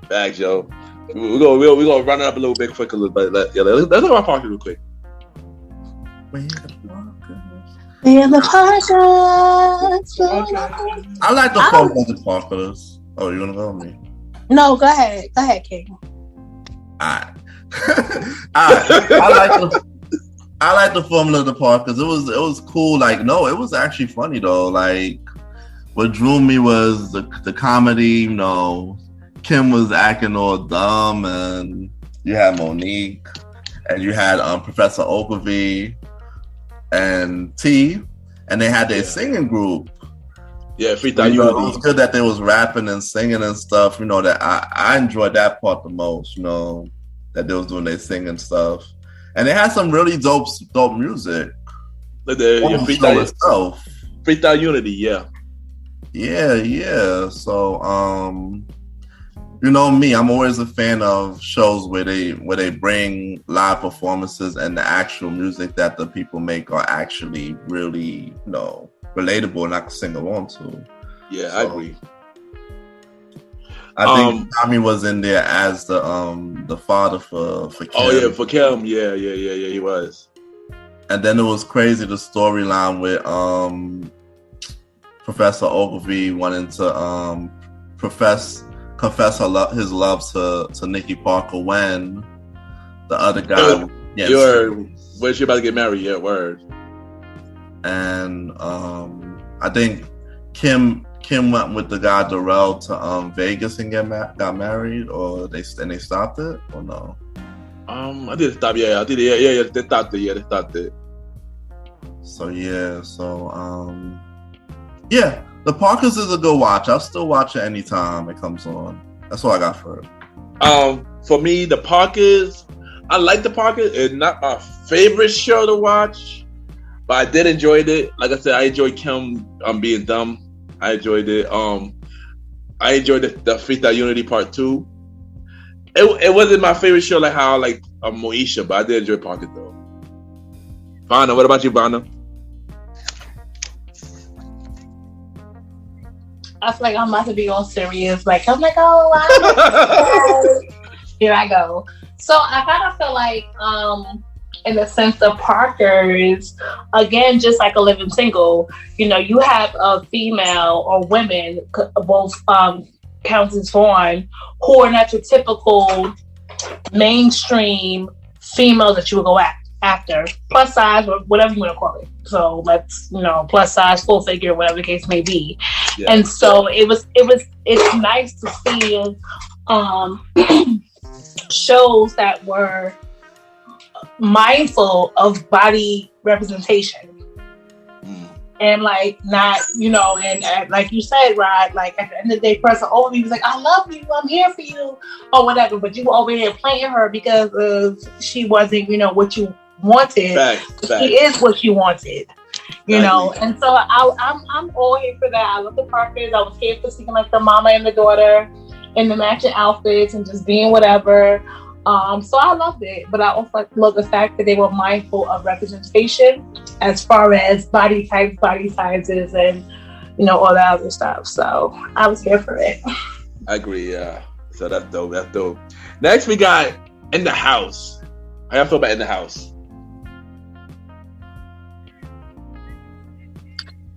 Thanks, yo. We're gonna run it up a little bit quicker, but let's talk about Parkers real quick. In the Parkers. I like the formula of the Parkers. Oh, you wanna go with me? No, go ahead, King. Alright. I like the formula of the Parkers. It was cool. Like, no, it was actually funny though. Like, what drew me was the comedy. You know, Kim was acting all dumb, and you had Monique, and you had Professor Ogilvy and T, and they had their singing group. Yeah, Freestyle Unity. It was good that they was rapping and singing and stuff. You know, that I enjoyed that part the most. You know, that they was doing their singing stuff, and they had some really dope music. Freestyle Unity, yeah. So, you know me, I'm always a fan of shows where they bring live performances and the actual music that the people make are actually really, you know, relatable and I can sing along to. Yeah, so, I agree. I think Tommy was in there as the father for Kim. Oh yeah, for Kim. Yeah, he was. And then it was crazy, the storyline with Professor Ogilvy wanting to confess his love to Nikki Parker when the other guy when she about to get married. Yeah, word. And I think Kim went with the guy Darrell to Vegas and got married, or they stopped it, or no? I did stop. Yeah, I did. Yeah. They stopped it. Yeah, they stopped it. So yeah, The Parkers is a good watch. I'll still watch it anytime it comes on. That's all I got for it. For me, The Parkers, I like The Parkers. It's not my favorite show to watch. But I did enjoy it. Like I said, I enjoyed Kim being dumb. I enjoyed it. I enjoyed the Freestyle Unity Part 2. It wasn't my favorite show like how I like Moesha, but I did enjoy Pocket though. Vanna, what about you, Vanna? I feel like I'm about to be all serious. Like, I'm like, oh, wow. Here I go. So I kind of feel like, in the sense of Parker's, again, just like a living single, you know, you have a female or women, both counts as foreign, who are not your typical mainstream females that you would go after, plus size or whatever you want to call it. So let's, you know, plus size, full figure, whatever the case may be. Yeah. And so it's nice to see shows that were mindful of body representation. And like not, you know, and like you said, Rod, like at the end of the day, person over me was like, I love you, I'm here for you, or whatever. But you were over here playing her because she wasn't, you know, what you wanted. Fact. She is what you wanted, you know. And so I'm all here for that. I love the Parkers. I was here for seeing like the mama and the daughter in the matching outfits and just being whatever. So I loved it, but I also love the fact that they were mindful of representation as far as body types, body sizes, and, you know, all that other stuff. So I was here for it. I agree, yeah. So that's dope, that's dope. Next we got In the House. How y'all feel about In the House?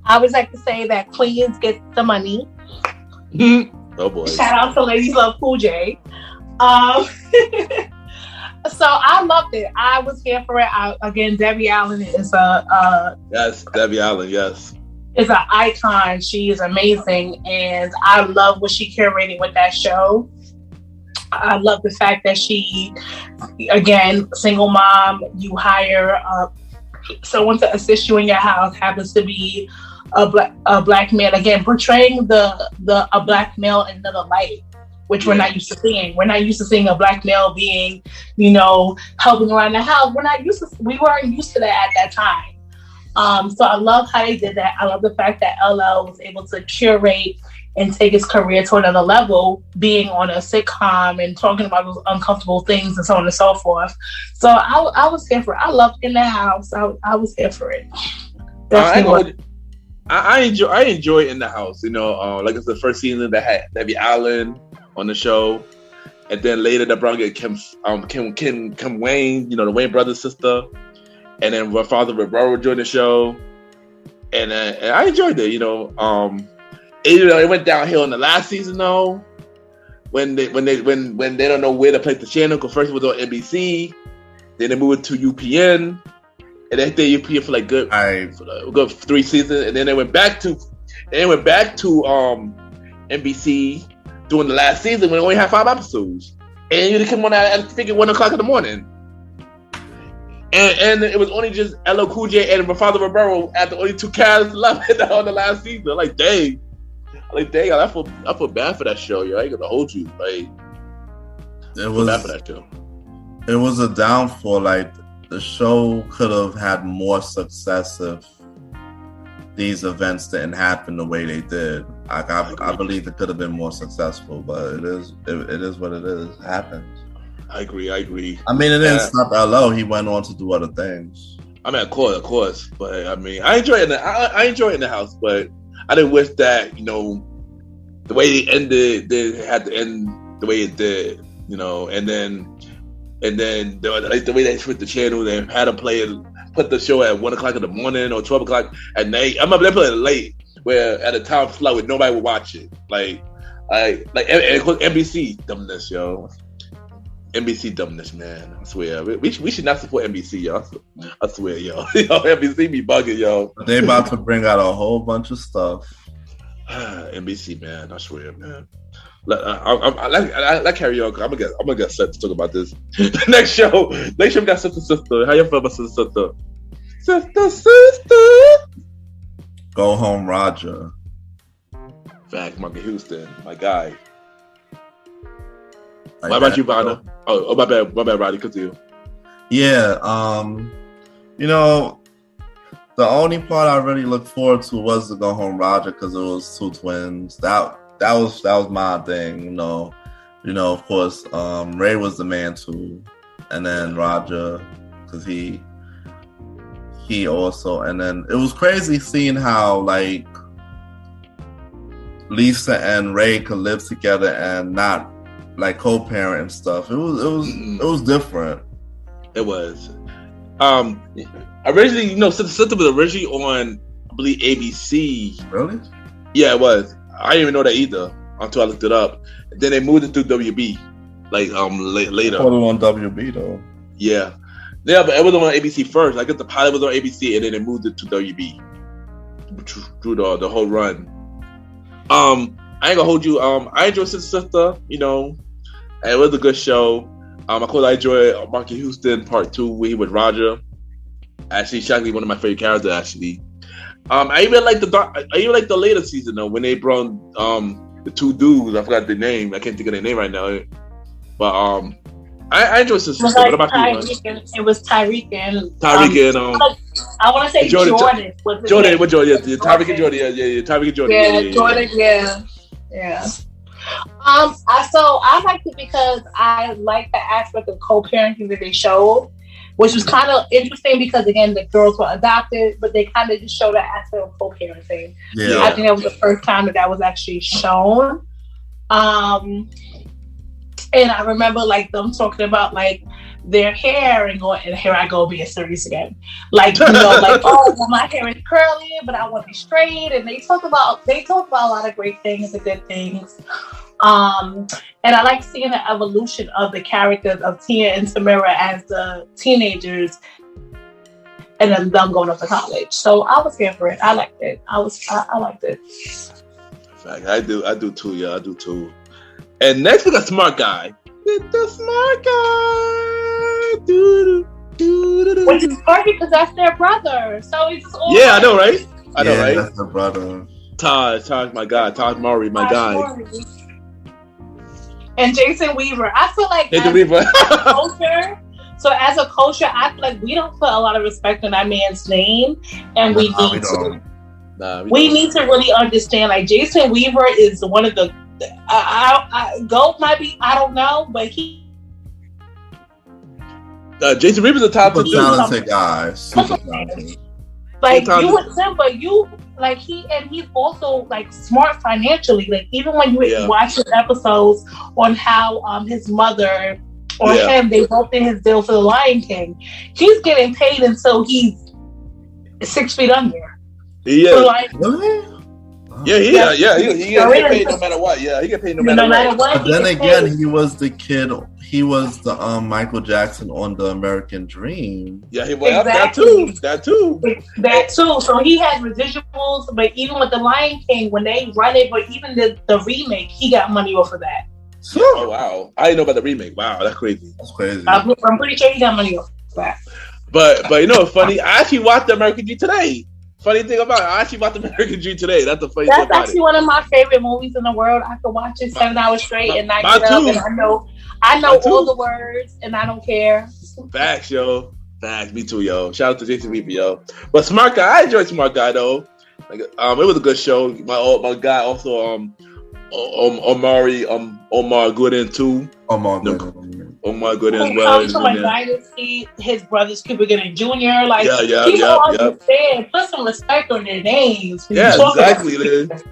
I would like to say that Queens gets the money. Oh boy. Shout out to Ladies Love Cool J. So I loved it. I was here for it. Again, Debbie Allen is yes, Debbie Allen, yes, is an icon. She is amazing, and I love what she curated with that show. I love the fact that she, again, single mom. You hire someone to assist you in your house. Happens to be a black man. Again, portraying a black male in another light, which we're not used to seeing. We're not used to seeing a black male being, you know, helping around the house. We weren't used to that at that time. So I love how they did that. I love the fact that LL was able to curate and take his career to another level, being on a sitcom and talking about those uncomfortable things and so on and so forth. So I was here for it. I loved In the House. I was here for it. I enjoy In the House. You know, like it's the first season that had Debbie Allen on the show, and then later they brought in Kim Wayne, you know, the Wayne brothers' sister, and then her father Rivera joined the show, and I enjoyed it. You know, it went downhill in the last season though, when they don't know where to place the channel. Because first it was on NBC, then they moved to UPN, and they stayed UPN for like good 3 seasons, and then they went back to NBC. During the last season, when it only had 5 episodes, and you come on at freaking 1 o'clock in the morning, and it was only just LL Cool J and my father Roberto at the only 2 cast left on the last season. I'm like, dang, I feel bad for that show. Yo, I ain't gonna hold you. Like, it was bad for that show. It was a downfall. Like, the show could have had more success if these events didn't happen the way they did. I believe it could have been more successful, but it is what it is. It happens. I agree. I mean, it didn't stop LO. He went on to do other things. I mean, of course. But I mean, I enjoy it. I enjoy it In the House, but I didn't wish that, you know, the way they ended, they had to end the way it did, you know, and then the way they switched the channel, they had to put the show at 1 o'clock in the morning or 12 o'clock at night. I remember they put it late, where at a time slot where nobody would watch it. Like NBC dumbness, yo. NBC dumbness, man. I swear. We should not support NBC, yo. I swear, yo. NBC be bugging, yo. They about to bring out a whole bunch of stuff. NBC, man. I swear, man. Like karaoke. I'm gonna get set to talk about this. Next show we got Sister. How you feel about Sister? Go Home Roger. Fact, Mark Houston, my guy. What about you, Vanna? Oh, my bad, Roddy. Continue. Yeah, you know, the only part I really looked forward to was the Go Home Roger because it was two twins. That was my thing, you know. Of course, Ray was the man too, and then Roger, because he also, and then it was crazy seeing how like Lisa and Ray could live together and not like co-parent and stuff. It was different. It was. Originally, Sister was originally on, I believe, ABC. Really? Yeah, it was. I didn't even know that either until I looked it up. And then they moved it to WB, like later. I put it on WB though. Yeah, but it was on ABC first. I guess the pilot was on ABC, and then they moved it to WB through the whole run. I ain't gonna hold you. I enjoyed Sister. It was a good show. Of course, I enjoyed Marky Houston Part 2 where he was Roger. Actually, shockingly, one of my favorite characters. Actually, I even like the later season though when they brought the two dudes. I forgot their name. I can't think of their name right now. But I enjoyed Sister. What about you? It was Tyreek and I want to say Jordan. Jordan. Yeah, Tyreek and Jordan. Yeah, Tyreek and Jordan. Yeah, Jordan. Yeah. So I liked it because I like the aspect of co-parenting that they showed, which was kind of interesting because again the girls were adopted, but they kind of just showed the aspect of co-parenting. Yeah, I think that was the first time that was actually shown. And I remember like them talking about like their hair and going, and here I go being serious again. Like, like, oh, well, my hair is curly, but I want it straight. And they talk about a lot of great things and good things. And I like seeing the evolution of the characters of Tia and Samira as the teenagers and then them going up to college. So I was here for it. I liked it. I liked it. Fact, I do too. Yeah, I do too. And next we got Smart Guy. The Smart Guy. Which is perfect because that's their brother. So it's all yeah, I know, right? Right? That's their brother. Taj, my guy. Taj Murray, my guy. And Jason Weaver. I feel like as a culture, I feel like we don't put a lot of respect on that man's name, and we need to. We need to really understand. Like Jason Weaver is one of the. GOAT might be. I don't know, but he. Jason Weaver's a top super talented guy. Super talented. Like you would think, but he's also like smart financially. Like even when you watch his episodes on how his mother or him, they both did his deal for the Lion King. He's getting paid until he's 6 feet under. Yeah. He get paid no matter what. Yeah, he get paid no matter what. But then again, he was the kid. He was the Michael Jackson on the American Dream. Yeah, that too. So he has residuals. But even with the Lion King, when they run it, but even the remake, he got money off of that. Oh wow! I didn't know about the remake. Wow, that's crazy. That's crazy. I'm pretty sure he got money off of that. But you know what's funny? I actually watched the American Dream today. Funny thing about it, I actually watched the American Dream today. That's the funny thing about it. That's actually one of my favorite movies in the world. I could watch it 7 hours straight and not get up. And I know all the words, and I don't care. Facts, yo. Facts. Me too, yo. Shout out to Jason Weaver, yo. But Smart Guy, I enjoyed Smart Guy though. Like, it was a good show. My guy also Omar Gooden too. Omar Gooden as well. Comes from a dynasty. His brother's Cuba Gooding Jr. Like people understand. Put some respect on their names. Yeah, exactly.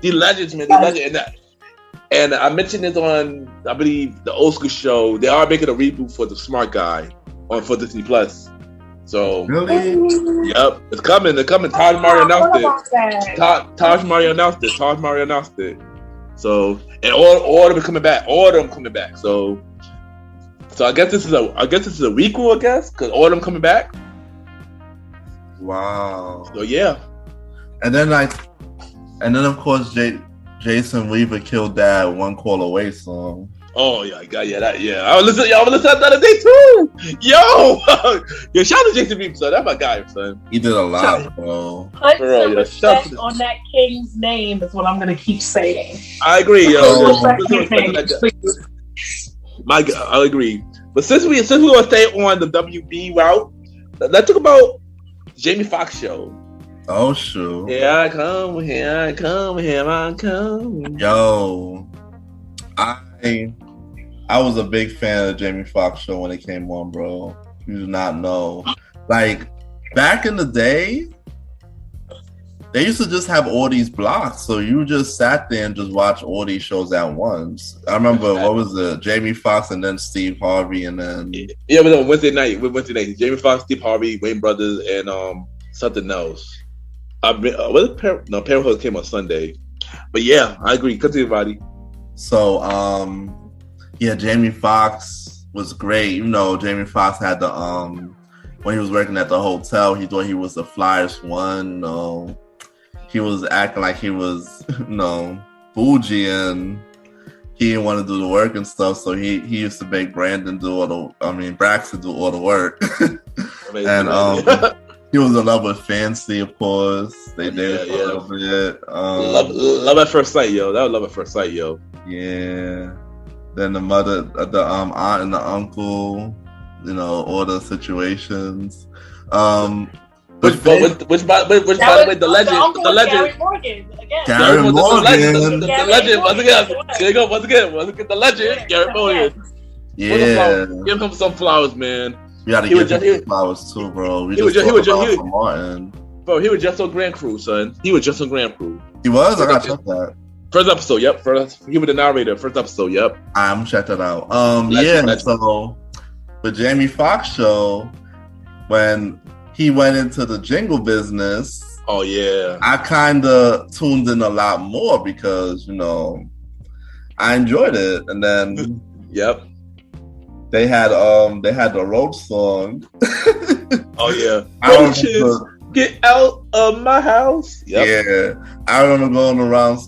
The legends, man. The legend. And I mentioned it on, I believe, the Old School show. They are making a reboot for the Smart Guy for Disney Plus. So really, yep, it's coming. They're coming. Taj Murray announced it. Taj Murray announced it. So, and all of them coming back. So I guess this is a requel, I guess, because all of them coming back. Wow. So yeah. And then of course Jason Weaver killed that One Call Away song. Oh yeah, I was listening to that the other day too. Yo, shout out to Jason Weaver, son. That's my guy, son. He did a lot, bro. Put some respect on that king's name is what I'm gonna keep saying. I agree, yo. I agree. But since we want to stay on the WB route, let's talk about Jamie Foxx show. Oh shoot. Here I come, here I come, here I come. Yo, I was a big fan of Jamie Foxx show when it came on, bro. You do not know. Like, back in the day, they used to just have all these blocks, so you just sat there and just watched all these shows at once. I remember, what was it? Jamie Foxx and then Steve Harvey, and then... Yeah, but on Wednesday night, Jamie Foxx, Steve Harvey, Wayne Brothers, and something else. Parenthood came on Sunday. But yeah, I agree. Continue, everybody. So, yeah, Jamie Foxx was great. You know, Jamie Foxx had the, when he was working at the hotel, he thought he was the flyest one, you know. He was acting like he was, you know, bougie, and he didn't want to do the work and stuff. So he used to make Braxton do all the work. And he was in love with Fancy, of course. They dated for a little bit. Love at first sight, yo. That was love at first sight, yo. Yeah. Then the mother, the aunt and the uncle, you know, all the situations. Which by the way, the legend. Gary Morgan again. Gary Morgan. The legend. Once again, there you go. Once again, the legend. Gary Morgan. Yeah. Give him some flowers, man. We gotta give him flowers too, bro. He was just on Grand Crew, son. He was just on Grand Crew. He was? I gotta check that. First episode, yep. He was the narrator. First episode, yep. I'm check that out. Legend. So the Jamie Foxx show, when he went into the jingle business. Oh yeah. I kind of tuned in a lot more because, you know, I enjoyed it. And then yep. They had the road song. Oh yeah. Roaches, get out of my house. Yep. Yeah. I remember going around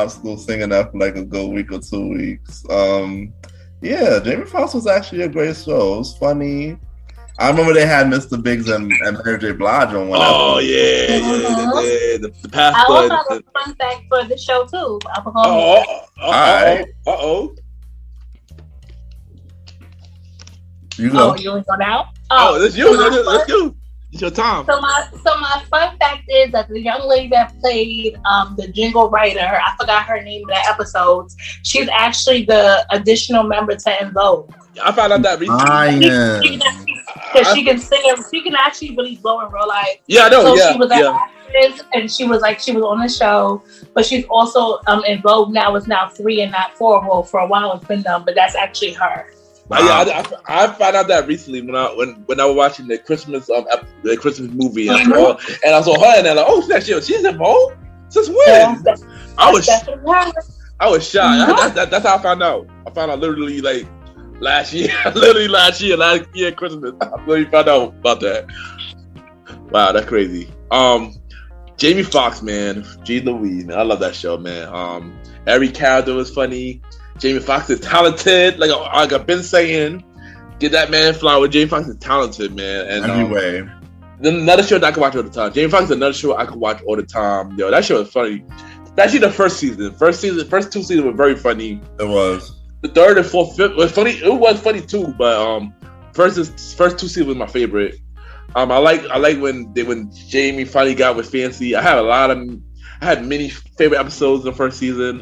school singing that for like a good week or 2 weeks. Yeah, Jamie Foxx was actually a great show. It was funny. I remember they had Mr. Biggs and Mary J. Blige on one. Oh yeah, the pastor. I also have a fun fact for the show too. You go. Oh, you want to go now? That's you. Let's go. It's your time. So my fun fact is that the young lady that played the jingle writer, I forgot her name in that episode. She's actually the additional member to En Vogue. I found out that recently. Because she can sing and she can actually really blow in real life. Yeah, I know. So yeah, she was an actress, and she was on the show, but she's also En Vogue now. Is now 3 and not 4. Well, for a while it's been done, but that's actually her. Wow. I found out that recently when I was watching the Christmas movie, and I saw her, and I'm like, oh, she's In Vogue? Since when? Yeah, I was shocked. That's how I found out. I found out literally like last year Christmas. I literally found out about that. Wow, that's crazy. Jamie Foxx, man, G. Louise, man, I love that show, man. Every character was funny. Jamie Foxx is talented. Like I've been saying, get that man flower. Jamie Foxx is talented, man. And anyway, another show that I can watch all the time. Jamie Foxx is another show I can watch all the time. Yo, that show is funny. Especially the first season. First 2 seasons were very funny. It was. The third and fourth, fifth was funny. It was funny too, but first 2 seasons was my favorite. I like when Jamie finally got with Fancy. I had many favorite episodes in the first season.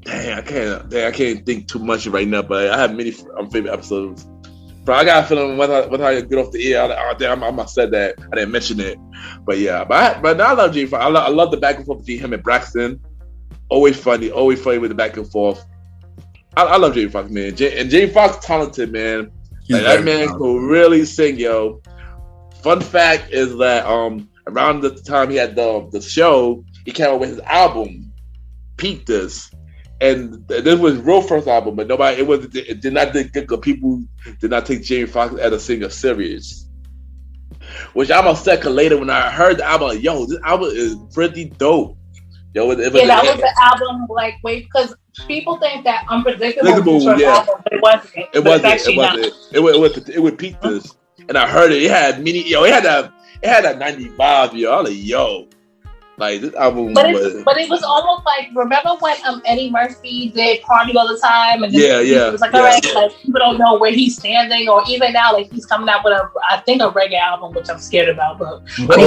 I can't think too much right now, but I have many favorite episodes. But I got a feeling when I get off the air, I must have said that. I didn't mention it, but yeah. But now I love Jamie Foxx. I love the back and forth between him and Braxton. Always funny with the back and forth. I love Jamie Foxx, man. And Jamie Foxx talented, man. Like, that man could really sing, yo. Fun fact is that around the time he had the show, he came out with his album, Peak This. And this was his real first album, but it did not think people did not take Jamie Foxx as a singer serious. Which I'm upset because later when I heard the album, like, yo, this album is pretty dope. Yo, that was the album, like, wait, because people think that Unpredictable was the first album, but it wasn't. It was Peak This. And I heard it. It had that 90s vibe, yo. I was like, yo. Like this album but it was almost like, remember when Eddie Murphy did Party All the Time, and it was like, all right, like people don't know where he's standing, or even now, like he's coming out with I think a reggae album, which I'm scared about. But I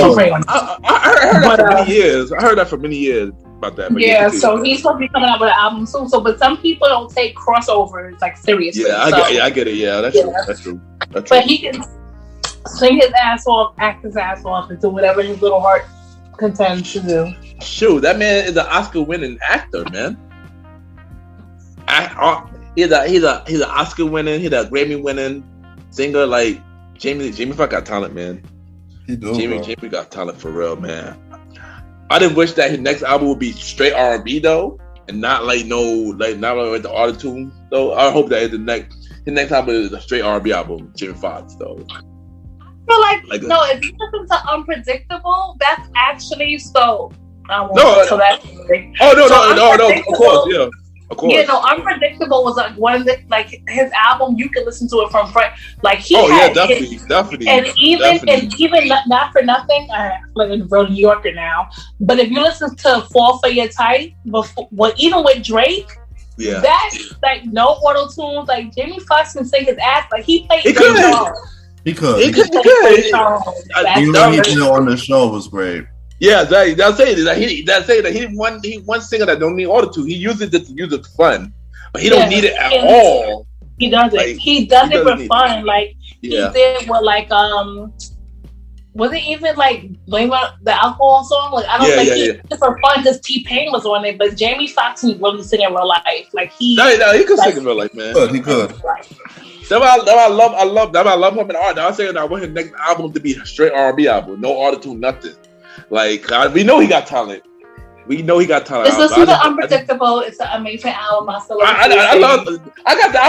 heard that for many years. I heard that for many years about that. But so he's supposed to be coming out with an album soon. So, but some people don't take crossovers like seriously. Yeah, I get it. Yeah, that's true. But he can sing his ass off, act his ass off, and do whatever his little heart contends to do. Shoot, that man is an Oscar-winning actor, man. He's an Oscar-winning, he's a Grammy-winning singer. Like Jamie Foxx got talent, man. He do, Jamie got talent for real, man. I didn't wish that his next album would be straight R&B though, and not like not like the auto-tune though. I hope that his next album is a straight R&B album, Jamie Foxx though. But if you listen to Unpredictable, that's actually so. No. Of course. Yeah, no, Unpredictable was like one of the, like his album. You can listen to it from front. Like he definitely. And even not for nothing, I like a real New Yorker now. But if you listen to Fall for Your Type, even with Drake. Yeah. That's like no auto tunes. Like Jamie Foxx can sing his ass. Like he played He could. Even on the show was great. Yeah, that's saying that he one singer that don't need auto-tune. He uses it to use it for fun, but he don't need it at all. He does it. Like, he does it for fun. Like he did with like was it even like Blame the Alcohol song? Like I don't think he did it for fun because T-Pain was on it, but Jamie Foxx can really sing in real life. Like he could sing in real life, man. He could. That's why I love him in art. I was saying I want his next album to be a straight R&B album, no auto-tune, nothing. Like we know he got talent. Just listen to Unpredictable. It's an amazing album. I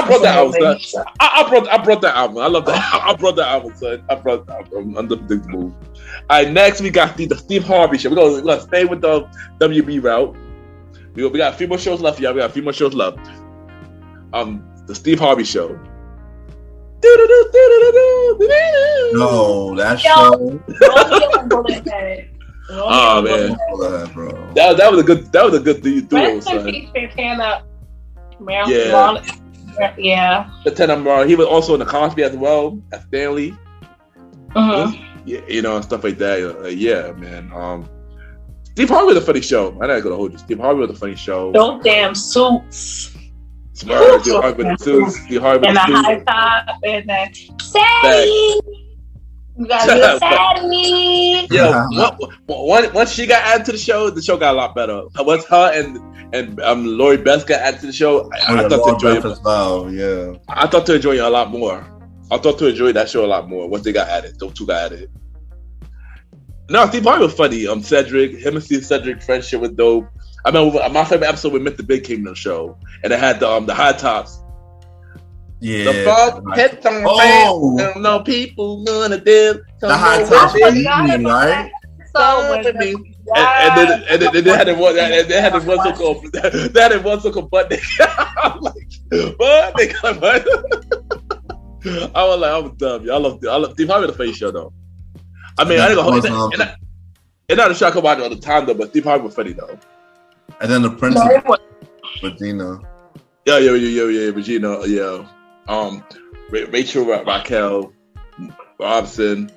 brought that album. Son. I brought that album. I love that. I brought that album, son. I brought that album. Unpredictable. All right, next we got the Steve Harvey show. We're gonna stay with the WB route. We got a few more shows left, y'all. The Steve Harvey show. No, that show. Oh man, bro. That was a good duo, son. Yeah. Lieutenant he was also in the Cosby as well as Stanley. Yeah, and stuff like that. Yeah, man. Steve Harvey was a funny show. I gotta go to hold you. Steve Harvey was a funny show. Those damn suits. Steve Harvey with the suits. Steve Harvey and the high top and the Sadie. You gotta be Sadie. Yeah. Once she got added to the show got a lot better. Once her and Lori Beth got added to the show, I thought to enjoy it as well. Yeah. I thought to enjoy it a lot more. I thought to enjoy that show a lot more once they got added. Those two got added. No, Steve Harvey was funny. Cedric, him and Cedric friendship was dope. I remember my favorite episode with Mr. Big came to the show, and it had the high tops. Yeah. The fuck hit on no people gonna do the high tops evening, right? And then they had it one so called butt nigga. I'm like, butt nigga. I was dumb. I love Steve Harvey the face show though. I mean, I didn't go. It's not a show I come out all the time though, but Steve Harvey was funny though. And then the Princess Regina. Yeah, Regina. Yeah. Rachel, Raquel, Robson,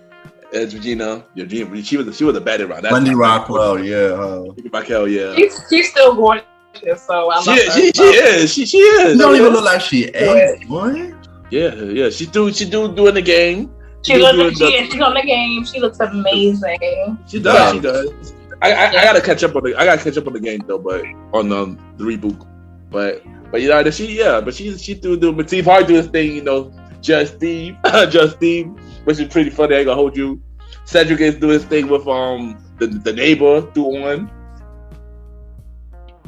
Regina. She was a baddie around that. Wendy Rockwell, yeah. Raquel, yeah. She's still gorgeous, so I love her. She is. She is. She don't even look like she aged, boy. Yeah. She do doing the game. She's on the game. She looks amazing. She does. I gotta catch up on the game though, but on the reboot. But she do but Steve Harvey do his thing, Just Steve, which is pretty funny. I ain't gonna hold you. Cedric is doing his thing with the neighbor through on.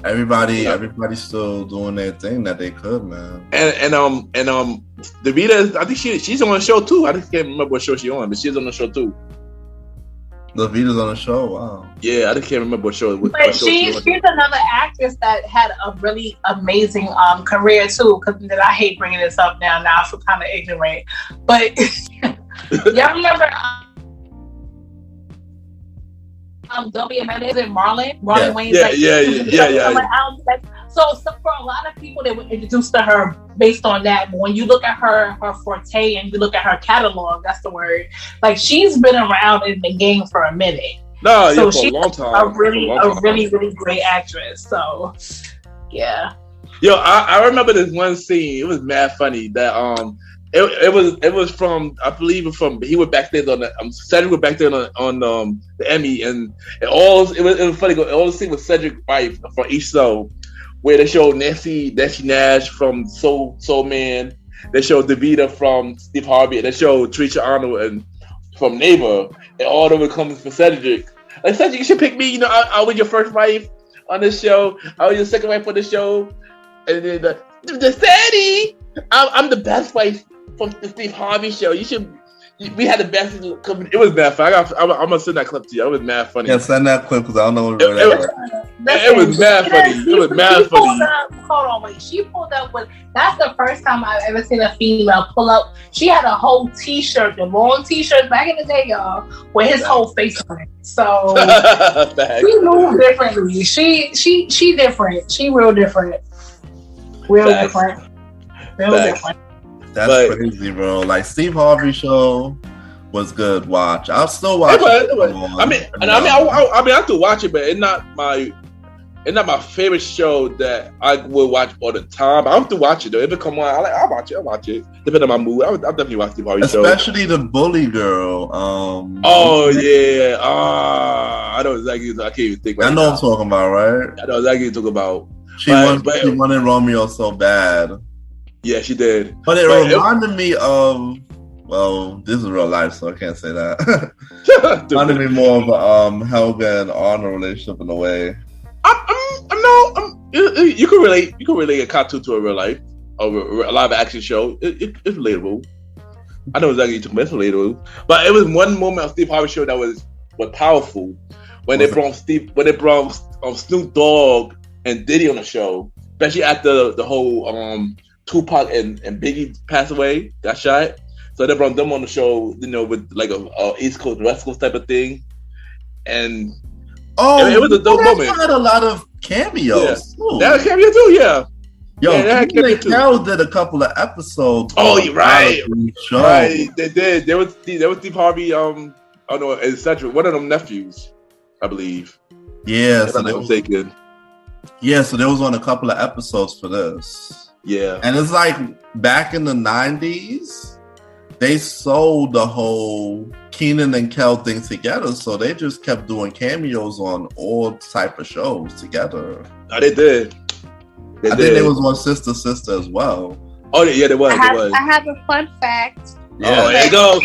Everybody's still doing their thing that they could, man. And Davida, I think she's on the show too. I just can't remember what show she's on, but she's on the show too. Davita's on the show. Wow. Yeah, I just can't remember what show. But she's another actress that had a really amazing career too. Because I hate bringing this up now. Now I feel kind of ignorant. But y'all remember WMN, is it Marlon Yeah. Wayne's Yeah, like, yeah. I'm like, I don't like, so for a lot of people they were introduced to her based on that. But when you look at her forte and you look at her catalog, that's the word. Like, she's been around in the game for a minute. No, So yeah, for a she's long time. a really great actress. So yeah. Yo, I remember this one scene. It was mad funny that it was from, I believe it from, he was back there on the Cedric was back there on the Emmy, and it was funny. All the scene with Cedric wife for each show, where they showed Nancy Nash from Soul Man, they showed Davida from Steve Harvey, and they showed Trisha Arnold and from Neighbor, and all of it comes for Cedric. Like, Cedric, you should pick me. You know, I was your first wife on this show. I was your second wife on the show, and then the Sadie, I'm the best wife from the Steve Harvey show. You should. We had the best. It was mad funny. I'm gonna send that clip to you. It was mad funny. Yeah, send that clip because I don't know what it was mad funny. It was mad funny. Hold on, wait. She pulled up with. That's the first time I've ever seen a female pull up. She had a whole T-shirt, the long T-shirt back in the day, y'all, with his whole face on it. So she moved differently. She different. She real different. Real different. That's crazy, bro. Like, Steve Harvey show was good. Watch. I'll still watch it. I still watch it, but it's not my favorite show that I will watch all the time. I have to watch it though. If it come on, I'll watch it. Depending on my mood, I'll definitely watch Steve Harvey show. Especially the bully girl. Oh yeah. I know exactly. I can't even think. I know what I'm talking about, right? I know exactly what you're talking about. She wanted Romeo so bad. Yeah, she did. But it reminded me of, well, this is real life, so I can't say that. It reminded me more of Helga and Arnold relationship in a way. You can relate. You can relate a cartoon to a real life, a live action show. It's relatable. I know exactly what you're talking about. It's relatable. But it was one moment of Steve Harvey show that was powerful when they brought Snoop Dogg and Diddy on the show, especially after the whole Tupac and Biggie passed away, got shot. So they brought them on the show, you know, with like a East Coast, West Coast type of thing. And it was a dope moment. Had a lot of cameos. Yeah. They had a cameo too, yeah. Yo, Carol did a couple of episodes. Oh, you're right. Right, they did. There was Steve Harvey, and Cedric, one of them nephews, I believe. Yeah, if I'm not mistaken. Yeah, so there was on a couple of episodes for this. Yeah. And it's like back in the 90s, they sold the whole Keenan and Kel thing together. So they just kept doing cameos on all type of shows together. Oh, they did. I think they was on Sister as well. Oh, yeah, they was. I have a fun fact. Yeah. Oh, there you go.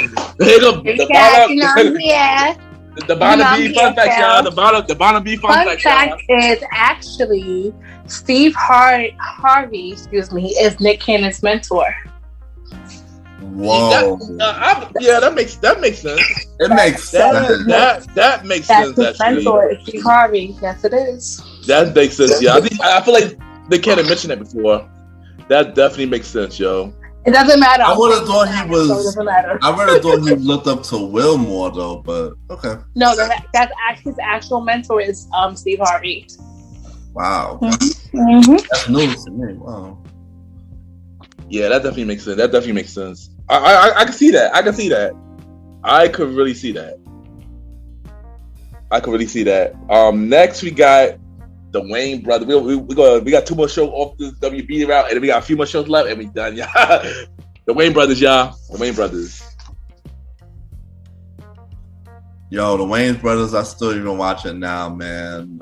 The Vanna fun fact, y'all. The Vanna fun fact. Fun fact is actually Steve Harvey, is Nick Cannon's mentor. Whoa. That makes sense. It makes sense. That makes sense. That's his mentor is Steve Harvey. Yes, it is. That makes sense. Yeah, I feel like Nick Cannon mentioned that before. That definitely makes sense, yo. It doesn't matter. I would have thought he was. So it doesn't matter. I would have thought he looked up to Will more though, but okay. No, that's his actual mentor is Steve Harvey. Wow. Mm-hmm. That's news to me. Wow. Yeah, that definitely makes sense. I can see that. I could really see that. Next we got the Wayne brothers. We got 2 more shows off this WB route, and then we got a few more shows left, and we done, y'all. The Wayne brothers, y'all. The Wayne brothers. Yo, the Wayne brothers, I still even watching now, man.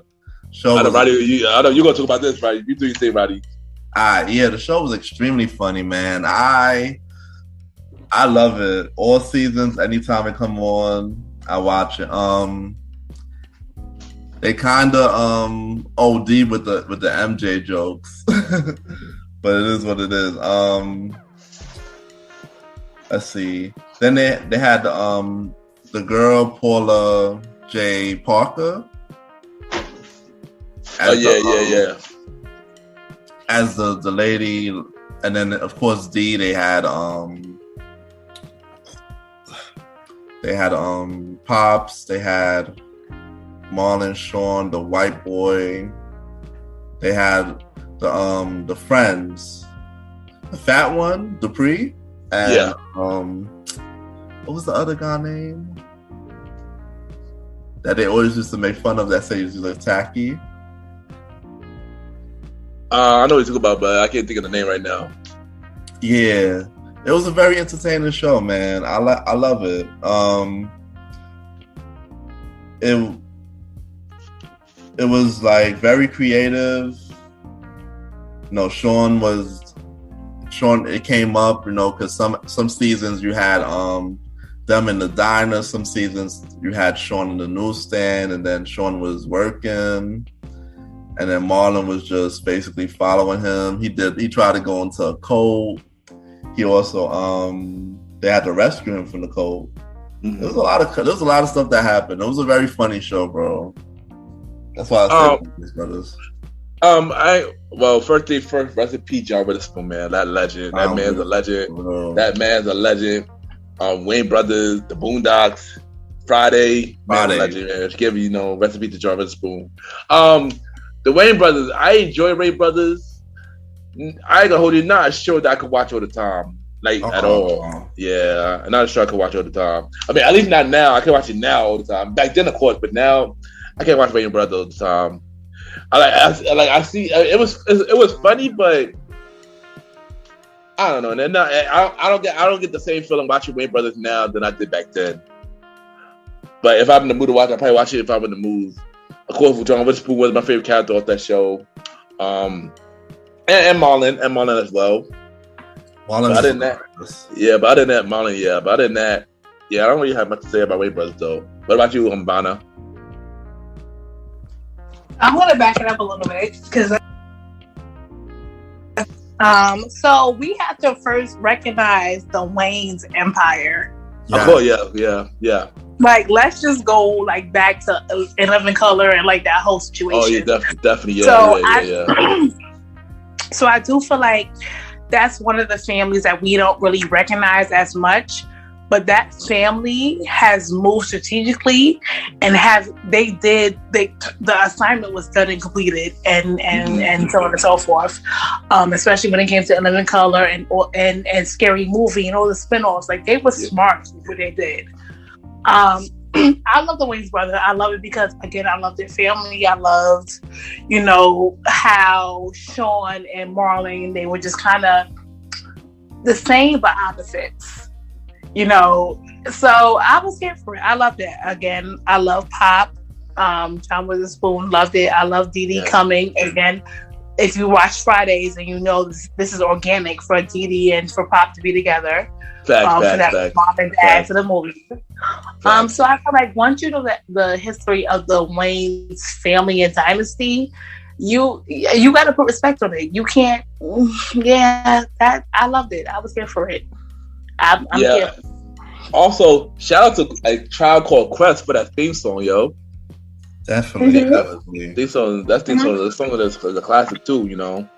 I know you're gonna talk about this, right? You do your thing, Roddy. Yeah, the show was extremely funny, man. I love it. All seasons, anytime it come on, I watch it. They kind of OD with the MJ jokes, but it is what it is. Let's see. Then they had the girl Paula J. Parker. Yeah. As the lady, and then of course D. They had Pops. They had Marlon, Sean, the white boy. They had the friends, the fat one, Dupree, and what was the other guy name that they always used to make fun of that say he look tacky? I know what you're talking about, but I can't think of the name right now. Yeah, it was a very entertaining show, man. I love it. It was like very creative. Sean. It came up, because some seasons you had them in the diner. Some seasons you had Sean in the newsstand, and then Sean was working. And then Marlon was just basically following him. He tried to go into a cult. He also they had to rescue him from the cult. Mm-hmm. There was a lot of stuff that happened. It was a very funny show, bro. That's why I said these brothers. First thing first, rest in peace, John Witherspoon, man. That legend. That man's a legend. Bro. That man's a legend. Wayne Brothers, the Boondocks, Friday. Legend, man. Just give rest in peace to John Witherspoon. The Wayne Brothers, I enjoy Wayne Brothers. I ain't gonna hold you, not a show that I could watch all the time. At all. Yeah, not a show I could watch all the time. I mean, at least not now. I can watch it now all the time. Back then, of course, but now I can't watch Wayne Brothers all the time. I see it was funny, but I don't know. I don't get the same feeling watching Wayne Brothers now than I did back then. But if I'm in the mood to watch, I'll probably watch it if I'm in the mood. Of course, John Witherspoon was my favorite character off that show, and Marlon as well. Marlon, other than that, Marlon, but other than that, I don't really have much to say about Wayne Brothers though. What about you, Vanna? I'm gonna back it up a little bit because so we have to first recognize the Wayne's empire. Yeah. Oh yeah. Let's just go back to 11 Color and that whole situation. Oh yeah, definitely. Yeah, so so I do feel like that's one of the families that we don't really recognize as much, but that family has moved strategically and the assignment was done and completed and so on and so forth. Especially when it came to 11 Color and Scary Movie and all the spinoffs, they were smart with what they did. I love the Wayans brothers. I love it because, again, I love their family. I loved, how Sean and Marlon, they were just kind of the same but opposites, So I was here for it. I loved it. Again, I love Pop. John Witherspoon, loved it. I love Dee Dee coming. Again, if you watch Fridays and this is organic for Dee Dee and for Pop to be together. Mom and dad to the movie. So I feel like once you know the history of the Wayans family and dynasty, you got to put respect on it. You can't. That I loved it. I was here for it. I'm here. Also, shout out to a Tribe Called Quest for that theme song, yo. Definitely. That song is a classic too,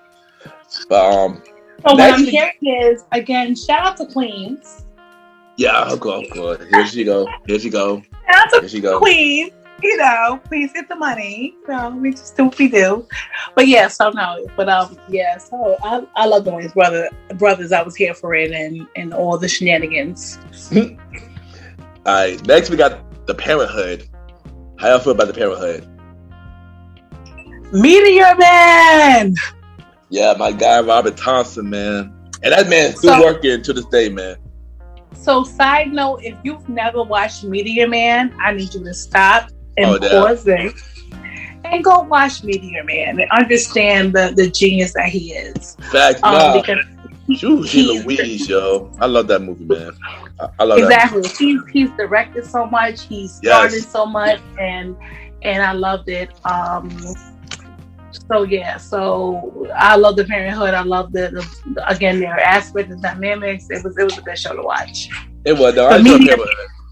But so what I'm hearing is, again, shout out to Queens. Yeah, okay. Here she go. Shout out to Queens. Please get the money. We just do what we do. But so I love the Wayans brothers. I was here for it and all the shenanigans. All right, next we got the Parenthood. How y'all feel about the Parenthood? Meteor Man. Yeah, my guy Robert Thompson, man. And that man's still working to this day, man. So, side note, if you've never watched Meteor Man, I need you to stop and pause it and go watch Meteor Man and understand the genius that he is. Fact, she's Louise, yo. I love that movie, man. I love that movie. He's directed so much, he's started so much, and I loved it. So I love the Parenthood. I love the again their aspect, the dynamics. It was a good show to watch. It was though.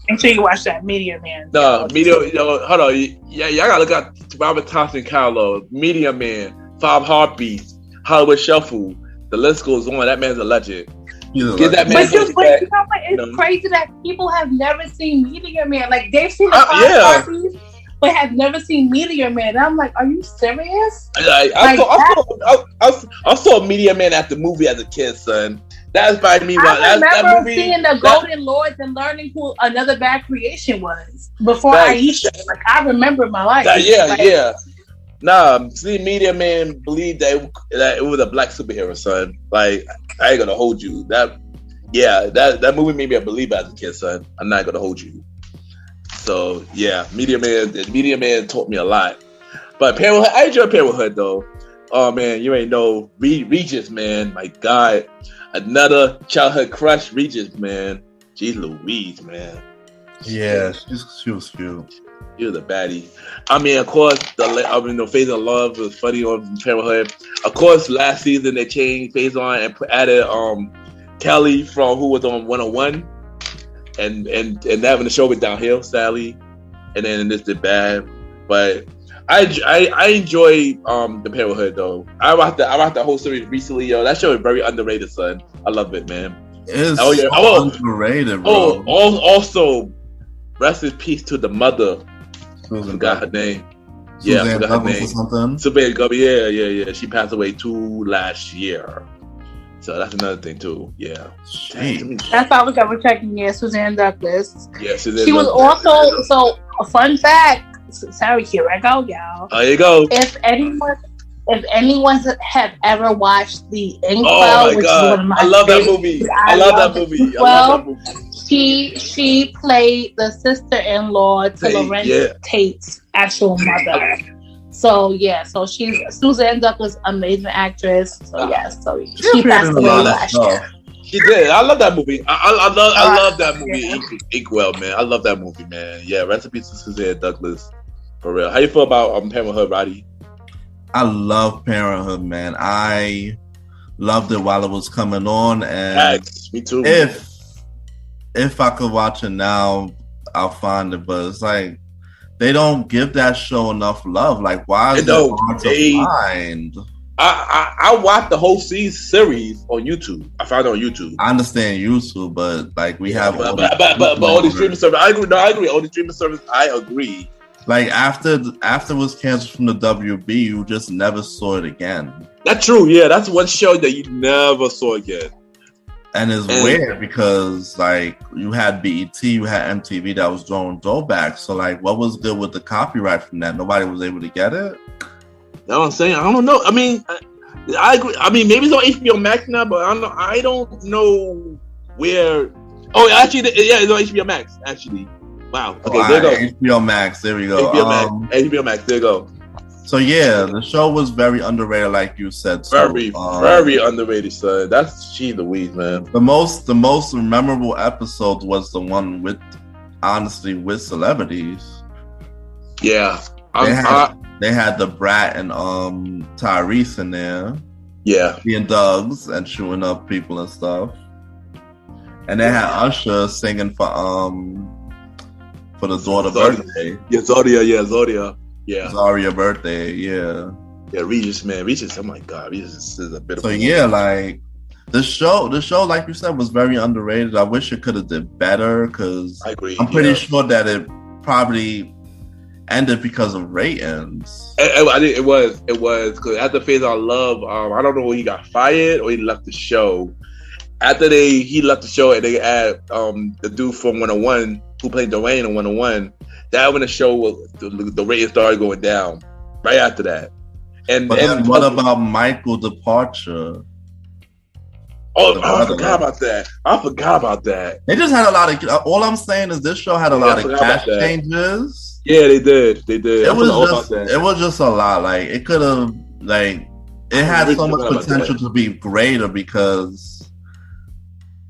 Make sure you watch that Meteor Man. No, Meteor. Hold on. Yeah, y'all gotta look at Robert Thompson, Carlo, Meteor Man, 5 Heartbeats, Hollywood Shuffle. The list goes on. That man's a legend. That man. It's crazy that people have never seen Meteor Man. They've seen the 5 Heartbeats. but have never seen Meteor Man. And I'm like, are you serious? I saw Meteor Man at the movie as a kid, son. That's by me. I remember seeing the Golden Lords and learning who Another Bad Creation was before Aisha. Like, I remember my life. Yeah. Nah, see, Meteor Man believed that it was a black superhero, son. Like, I ain't gonna hold you. That movie made me a believer as a kid, son. I'm not gonna hold you. So yeah, Meteor Man taught me a lot. But Parenthood, I enjoy Parenthood though. Oh man, you ain't know Regis, man. My God, another childhood crush, Regis, man. Jeez Louise, man. Yeah, she was cute. She was a baddie. I mean, of course, the Phase of Love was funny on Parenthood. Of course, last season they changed Phase On and added Kelly from who was on 101, and having the show went downhill, sadly, and then this did bad. But I enjoy the Parenthood though. I watched the whole series recently, yo. That show is very underrated, son. I love it, man. It's underrated, bro. Also, rest in peace to the mother. I forgot her name. Suzanne Douglas or something. Suzanne Douglas, yeah. She passed away too last year. So that's another thing too. Yeah. That's how we got checking. Yeah, Suzanne Douglas. Yeah, Suzanne. She was also so a fun fact. Sorry, here I go, y'all. There you go. If anyone have ever watched The Inkwell, which is one of my I love that movie. I love that movie. She played the sister-in-law to Lorenz Tate's actual mother. So she's Suzanne Douglas, amazing actress. She passed away last year. She did. I love that movie. I love that movie. Inkwell, man. I love that movie, man. Yeah, recipes to Suzanne Douglas. For real. How you feel about Parenthood, Roddy? I love Parenthood, man. I loved it while it was coming on, and me too. If I could watch it now, I'll find it. But it's like they don't give that show enough love. Like, why is it hard to find? I watched the whole series on YouTube. I found it on YouTube. I understand YouTube, but like we have all these streaming services. I agree. All the streaming services, I agree. Like after it was canceled from the WB, you just never saw it again. That's true. Yeah, that's one show that you never saw again. And it's weird because like you had BET, you had MTV that was throwing throwbacks. So like, what was good with the copyright from that? Nobody was able to get it. You know what I'm saying? I don't know. I mean, I agree. I mean, maybe it's on HBO Max now, but I don't know where. Oh, actually, it's on HBO Max. Actually, wow. Okay, there you go. HBO Max. There we go. HBO Max. There you go. So yeah, the show was very underrated, like you said. Very underrated, son. She's the weed, man. The most memorable episode was the one with celebrities. Yeah, they had the Brat and Tyrese in there. Yeah, being thugs and shooting up people and stuff. And they had Usher singing for the daughter birthday. Yeah, Zodia. Yeah, Zaria birthday. Yeah, Regis, man. Regis, oh my God, Regis is a bit of. So yeah, like the show, like you said, was very underrated. I wish it could have did better because I agree. I'm pretty sure that it probably ended because of ratings. I think it was because after Phase on Love, I don't know when he got fired or he left the show. After he left the show and they add the dude from 101 who played Dwayne in 101. That when the show the ratings started going down right after that. And what about Michael's departure? I forgot about that. They just had a lot of. All I'm saying is this show had a lot of cast changes. Yeah, they did. It was just a lot. Like it could have it had so much potential to be greater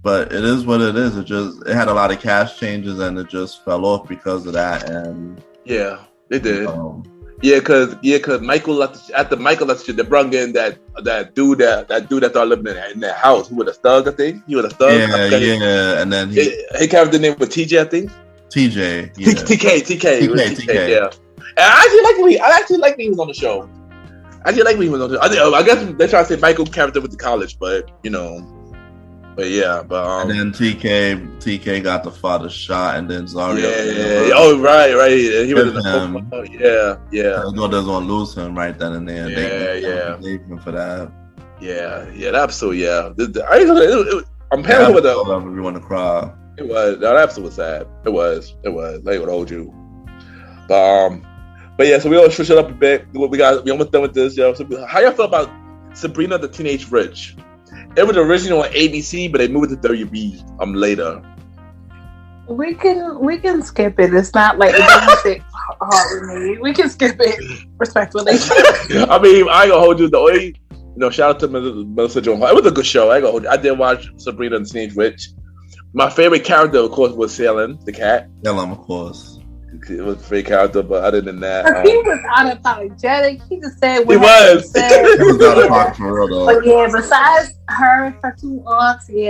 but it is what it is. It had a lot of cast changes and it just fell off because of that. And yeah, they did. Because Michael left. After Michael left, they brought in that dude that started living in that house. Who was a thug, I think. He was a thug. Yeah. And then he carried the name with TJ, I think. TJ. Yeah. TK. Yeah. And I actually like when he was on the show. I guess they're trying to say Michael character with the college, but But yeah, but and then TK got the father shot, and then Zaria. Yeah. Oh, right. He was in the football. Yeah. His doesn't want to lose him right then and there. Yeah. They him for that. Yeah. That episode. Yeah. I'm paying with the. You want to cry. It was. That episode was sad. It was. They would hold you. But yeah. So we all switch it up a bit. We almost done with this. Yo. So how y'all feel about Sabrina the Teenage Witch? It was originally on ABC, but they moved it to WB later. We can skip it. It's not like it doesn't sit hard with me. We can skip it respectfully. I mean, I ain't gonna hold you. The only, shout out to Melissa Joan Hart. It was a good show. I ain't gonna hold you. I did watch Sabrina the Teenage Witch. My favorite character, of course, was Salem, the cat. Salem, of course. It was a great character, but other than that, he was unapologetic. He just said what he was. He was unapologetic for real, though. But yeah, besides her and her two aunts, we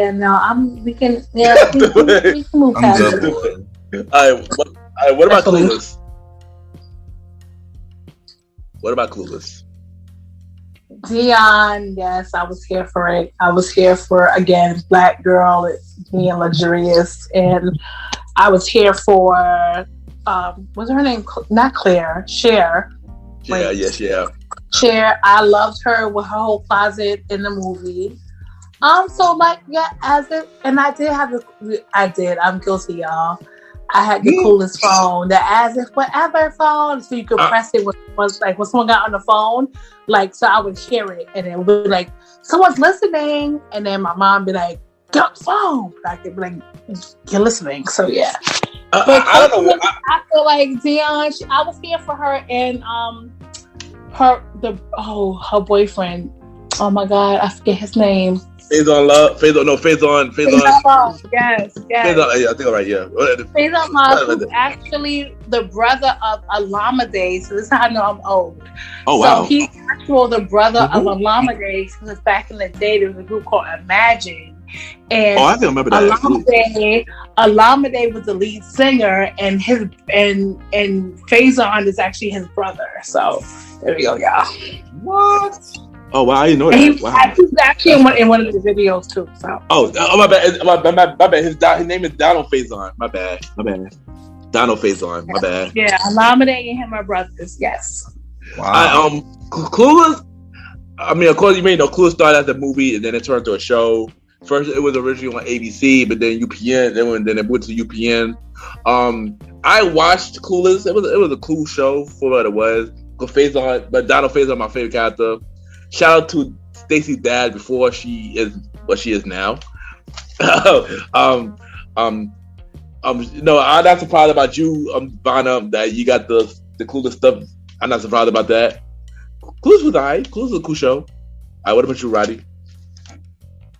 can move past it. All right, what about Clueless? What about Clueless? Dion, yes, I was here for it. I was here for, again, black girl being luxurious, and I was here for what's her name? Not Claire, Cher. Yeah. Cher, I loved her with her whole closet in the movie. So I'm guilty, y'all. I had the coolest phone, the As If Whatever phone, so you could press it when someone got on the phone, so I would hear it, and it would be like, someone's listening, and then my mom would be like, get on the phone. I could be like, you're listening. So yeah. I don't know. I feel like Dion. I was here for her and her boyfriend. Oh my God, I forget his name. Faison Love. Faison. Yes. Faison, I think I'm right. Yeah. Faison Love, who's actually the brother of Alameda. So this is how I know I'm old. Oh wow. So he's actually the brother of Alameda. Because back in the day, there was a group called Imagine. And I think I remember that. Alameda was the lead singer, and Faison is actually his brother. So there we go, y'all. What? Oh wow, I didn't know that. He was actually in one of the videos too. So. My bad. My bad. His name is Donald Faison. My bad. Donald Faison. My bad. Yeah, Alameda and him are brothers. Yes. Wow. Clueless. I mean, of course, you may know Clueless started as a movie, and then it turned into a show. First, it was originally on ABC, but then UPN. Then it went to UPN. I watched Clueless. It was a cool show for what it was. But Donald Faison, my favorite character. Shout out to Stacey's dad before she is what she is now. I'm not surprised about you, Vanna, that you got the Clueless stuff. I'm not surprised about that. Clueless was alright. Clueless was a cool show. Alright, what about you, Roddy?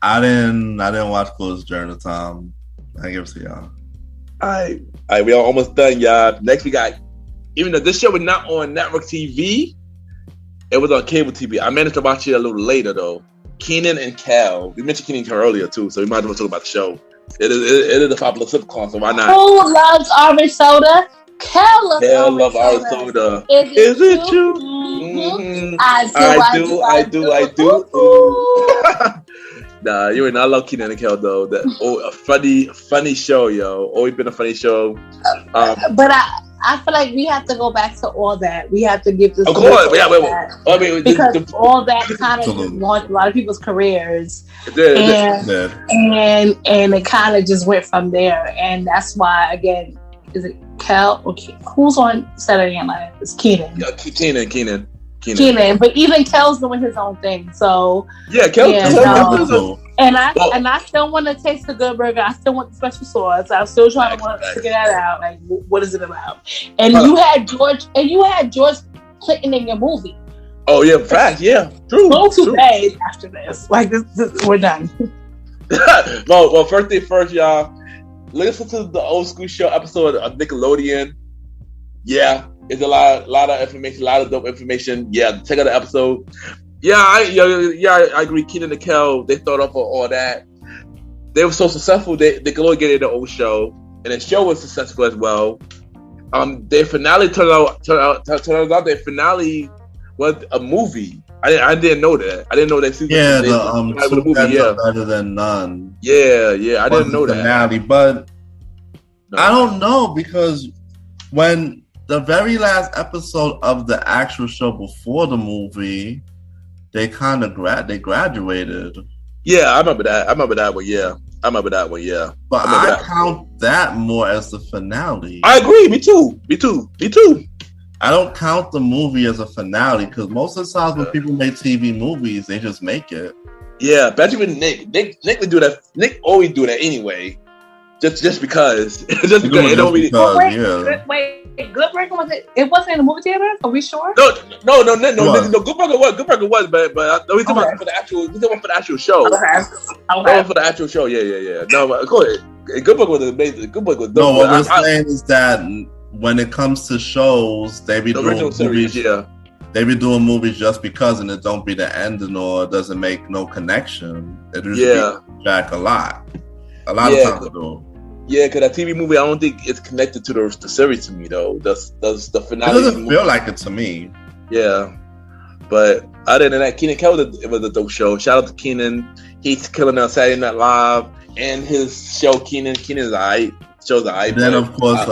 I didn't watch Clueless during the time. I give it to y'all. Alright, we are almost done, y'all. Next we got, even though this show was not on network TV, it was on cable TV. I managed to watch it a little later though. Kenan and Kel. We mentioned Kenan and Kel earlier too, so we might as well talk about the show. It is a popular sitcom, so why not? Who loves orange soda? Kel loves orange soda. Is it true? Mm-hmm. I do. Nah, you ain't. I love Kenan and Kel though. A funny show, yo. Always been a funny show. But I feel like we have to go back to all that. We have to give this. Of course, because all that kind of just launched a lot of people's careers, and it kind of just went from there. And that's why, again, is it Kel? Okay, who's on Saturday Night Live? It's Kenan. Yeah, Kenan. But even Kel's doing his own thing. So yeah, Kel. And I still want to taste the good burger. I still want the special sauce. I'm still trying to figure that out. Like, what is it about? And you had George Clinton in your movie. Oh yeah, fact. Yeah, true. Go to bed after this. Like this we're done. well, first thing first, y'all. Listen to the old school show episode of Nickelodeon. Yeah, it's a lot of information, a lot of dope information. Yeah, check out the episode. Yeah, I agree. Kenan and Kel, they thought up on all that. They were so successful, they could only get in their own show, and the show was successful as well. Their finale turned out. Their finale was a movie. I didn't know that. I didn't know that season. Yeah, the two movie. deaths Yeah, are better than none. Yeah. I didn't know that. Finale, but no. I don't know because when the very last episode of the actual show before the movie, they kind of graduated. Yeah, I remember that one. Yeah, I remember that one. Yeah, but I count that more as the finale. I agree. Me too. I don't count the movie as a finale because most of the times when people make TV movies, they just make it. Yeah, especially with Nick. Nick would do that. Nick always do that anyway. Just because. Just because. Wait, Good Burger was it? It wasn't in the movie theater? Are we sure? No. Good Burger was, but we talking about for the actual. We talking about for the actual show. Okay. For the actual show. Yeah. No, but go ahead. Good Burger was amazing. Good Burger was. No, what we're saying is that when it comes to shows, they be doing movies. Yeah. They be doing movies just because, and it don't be the ending or it doesn't make no connection. It usually be back a lot of times. Yeah, because that TV movie, I don't think it's connected to the series to me though. Does the finale? It doesn't feel like it to me. Yeah, but other than that, Kenan Kel was a dope show. Shout out to Kenan. He's killing on Saturday Night Live and his show. Kenan's alright. Show's alright. Then of course,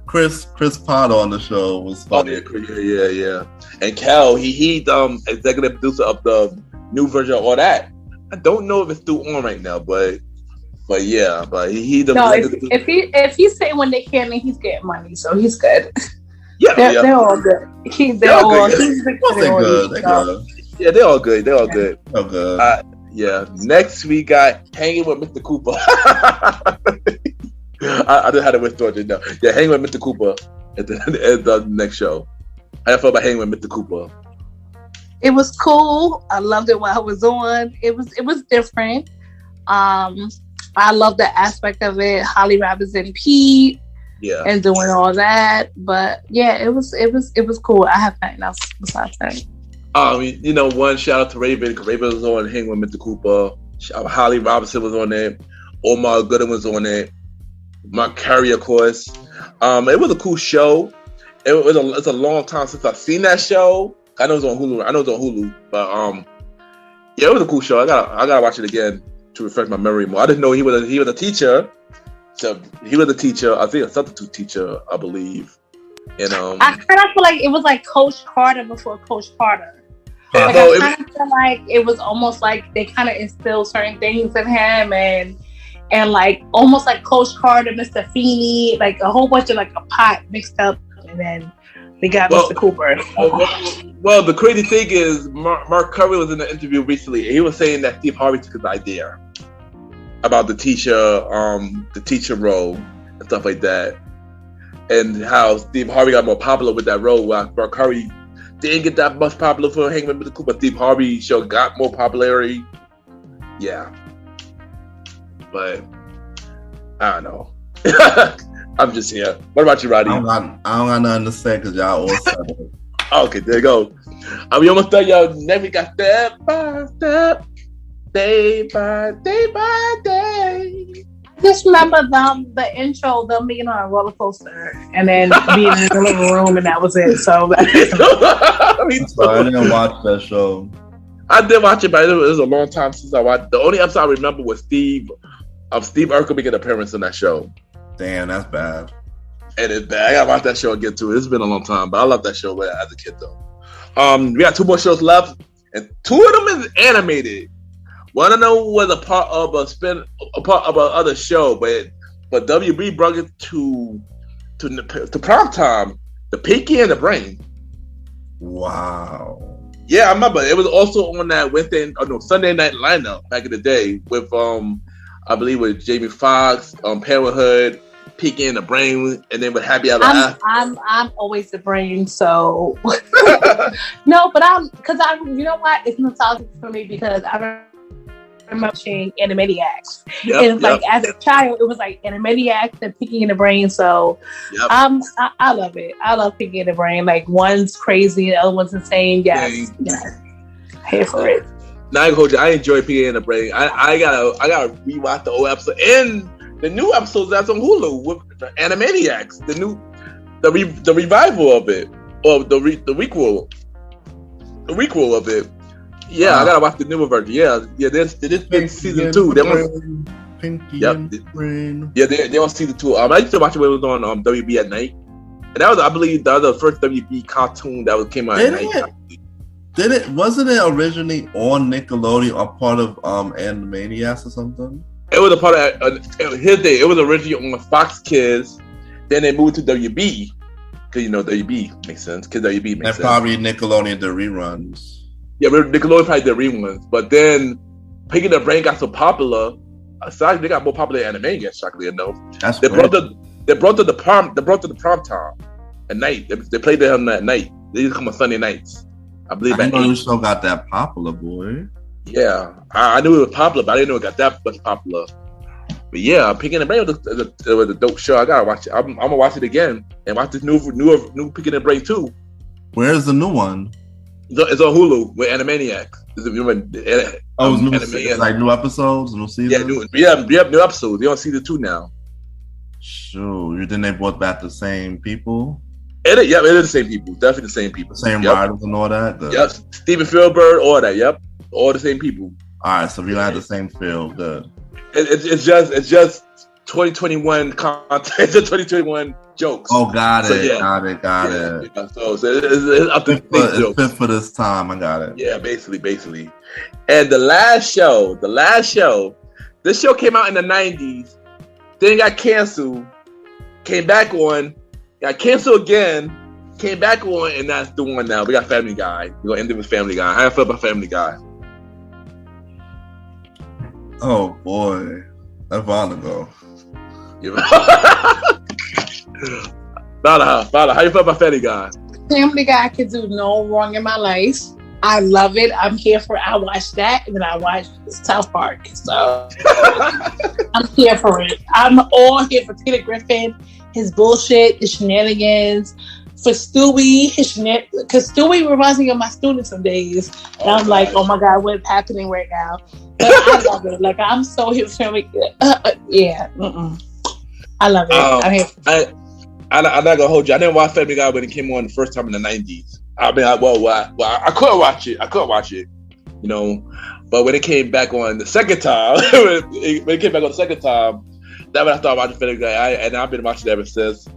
Chris Potter on the show was funny. Yeah. And Kel, he's executive producer of the new version of All That. I don't know if it's still on right now, but yeah, but he does. No, if he's saying when they can, he's getting money, so he's good. Yeah, they're all good. They're all good. Yeah, they're all good. Oh, good. Yeah. Next we got Hanging with Mr. Cooper. I just had to withdraw just now. Yeah, Hanging with Mr. Cooper at the next show. How you feel about Hanging with Mr. Cooper? It was cool. I loved it while I was on. It was different. I love the aspect of it. Holly Robinson Pete. Yeah. And doing all that. But yeah, it was cool. I have nothing else besides that. One shout out to Raven, because Raven was on Hang with Mr. Cooper. Holly Robinson was on it. Omar Gooding was on it. Mark Carey, of course. It was a cool show. It's a long time since I've seen that show. I know it's on Hulu. But yeah, it was a cool show. I gotta watch it again to refresh my memory more. I didn't know he was a teacher. So he was a teacher. I think a substitute teacher, I believe. And I feel like it was like Coach Carter before Coach Carter. I kind of feel like it was almost like they kind of instilled certain things in him, and like almost like Coach Carter, Mr. Feeney, like a whole bunch of like a pot mixed up, and then we got Mr. Cooper. Well, the crazy thing is, Mark Curry was in an interview recently, and he was saying that Steve Harvey took his idea about the teacher role and stuff like that, and how Steve Harvey got more popular with that role, while Mark Curry didn't get that much popular for Hanging with Mr. Cooper. Steve Harvey show got more popularity. Yeah, but I don't know. I'm just here. What about you, Roddy? I don't got nothing to say because y'all all said it. Okay, there you go. We almost done, y'all. Then we got step by step, day by day. I just remember the intro, them being on a roller coaster, and then being in the living room, and that was it. So I didn't watch that show. I did watch it, but it was a long time since I watched. The only episode I remember was Steve Urkel making an appearance on that show. Damn, that's bad. And it's bad. I gotta watch that show again too. It's been a long time, but I love that show as a kid though. We got 2 more shows left, and 2 of them is animated. One of them was a part of another show, but WB brought it to prime time. The Pinky and the Brain. Wow. Yeah, I remember. It was also on that Sunday night lineup back in the day with I believe with Jamie Foxx, Parenthood, Pinky and the Brain, and then with Happy Hour. I'm always the brain, so no, but you know what? It's nostalgic for me because I remember watching Animaniacs. And like as a child, it was like Animaniacs and Pinky and the Brain. So I love it. I love Pinky and the Brain. Like one's crazy, the other one's insane. Yes. Here for it. Now I can hold you. I enjoy Pinky and the Brain. I gotta rewatch the old episode and the new episodes that's on Hulu with the Animaniacs. The revival of it. Well, the requel of it. Yeah, I gotta watch the newer version. Yeah. This been season 2. They on, they on season 2. I used to watch it when it was on WB at night, and that was, I believe, the first WB cartoon that came out at night. Wasn't it originally on Nickelodeon or part of Animaniacs or something? It was a part of his day. It was originally on Fox Kids. Then they moved to WB because WB makes sense. Because WB makes sense. And probably Nickelodeon did reruns. Yeah, Nickelodeon probably did reruns, but then Piggy the Brain got so popular. They got more popular than Animaniacs, shockingly enough. They brought to the prime time at night. They played them at night. They used to come on Sunday nights, I believe. I know you still got that popular, boy. Yeah, I knew it was popular, but I didn't know it got that much popular. But yeah, Piggy and the Brain was a dope show. I gotta watch it. I'm gonna watch it again and watch this new Piggy and the Brain too. Where's the new one? It's on Hulu with Animaniacs. It's like new episodes, new season. New episodes. They're on season 2 now. Sure, then they brought back the same people. It is the same people. Definitely the same people. The same writers and all that. Good. Yep, Steven Spielberg, all that. Yep, all the same people. All right, so we don't have the same feel. Good. It's just 2021 content. It's just 2021 jokes. Oh, got it. Got it. Yeah. So it's up to it's fit for this time. I got it. Yeah, basically. And the last show, this show came out in the 90s, then got canceled, came back on, got canceled again, came back on, and that's the one now. We got Family Guy. We're going to end it with Family Guy. How do you feel about Family Guy? Oh, boy. That's Vanna go. Vanna, how you feel about Family Guy? Family Guy can do no wrong in my life. I love it. I'm here for it. I watch that, and then I watch South Park. So I'm here for it. I'm all here for Peter Griffin, his bullshit, his shenanigans. For Stewie, because Stewie reminds me of my student some days. And I'm like, oh my God, what's happening right now? But I love it. Like, I'm so here for Family yeah. I love it. I'm here for it. I'm not gonna hold you. I didn't watch Family Guy when it came on the first time in the 90s. I mean, I couldn't watch it. But when it came back on the second time, that's when I started watching Family Guy, and I've been watching it ever since.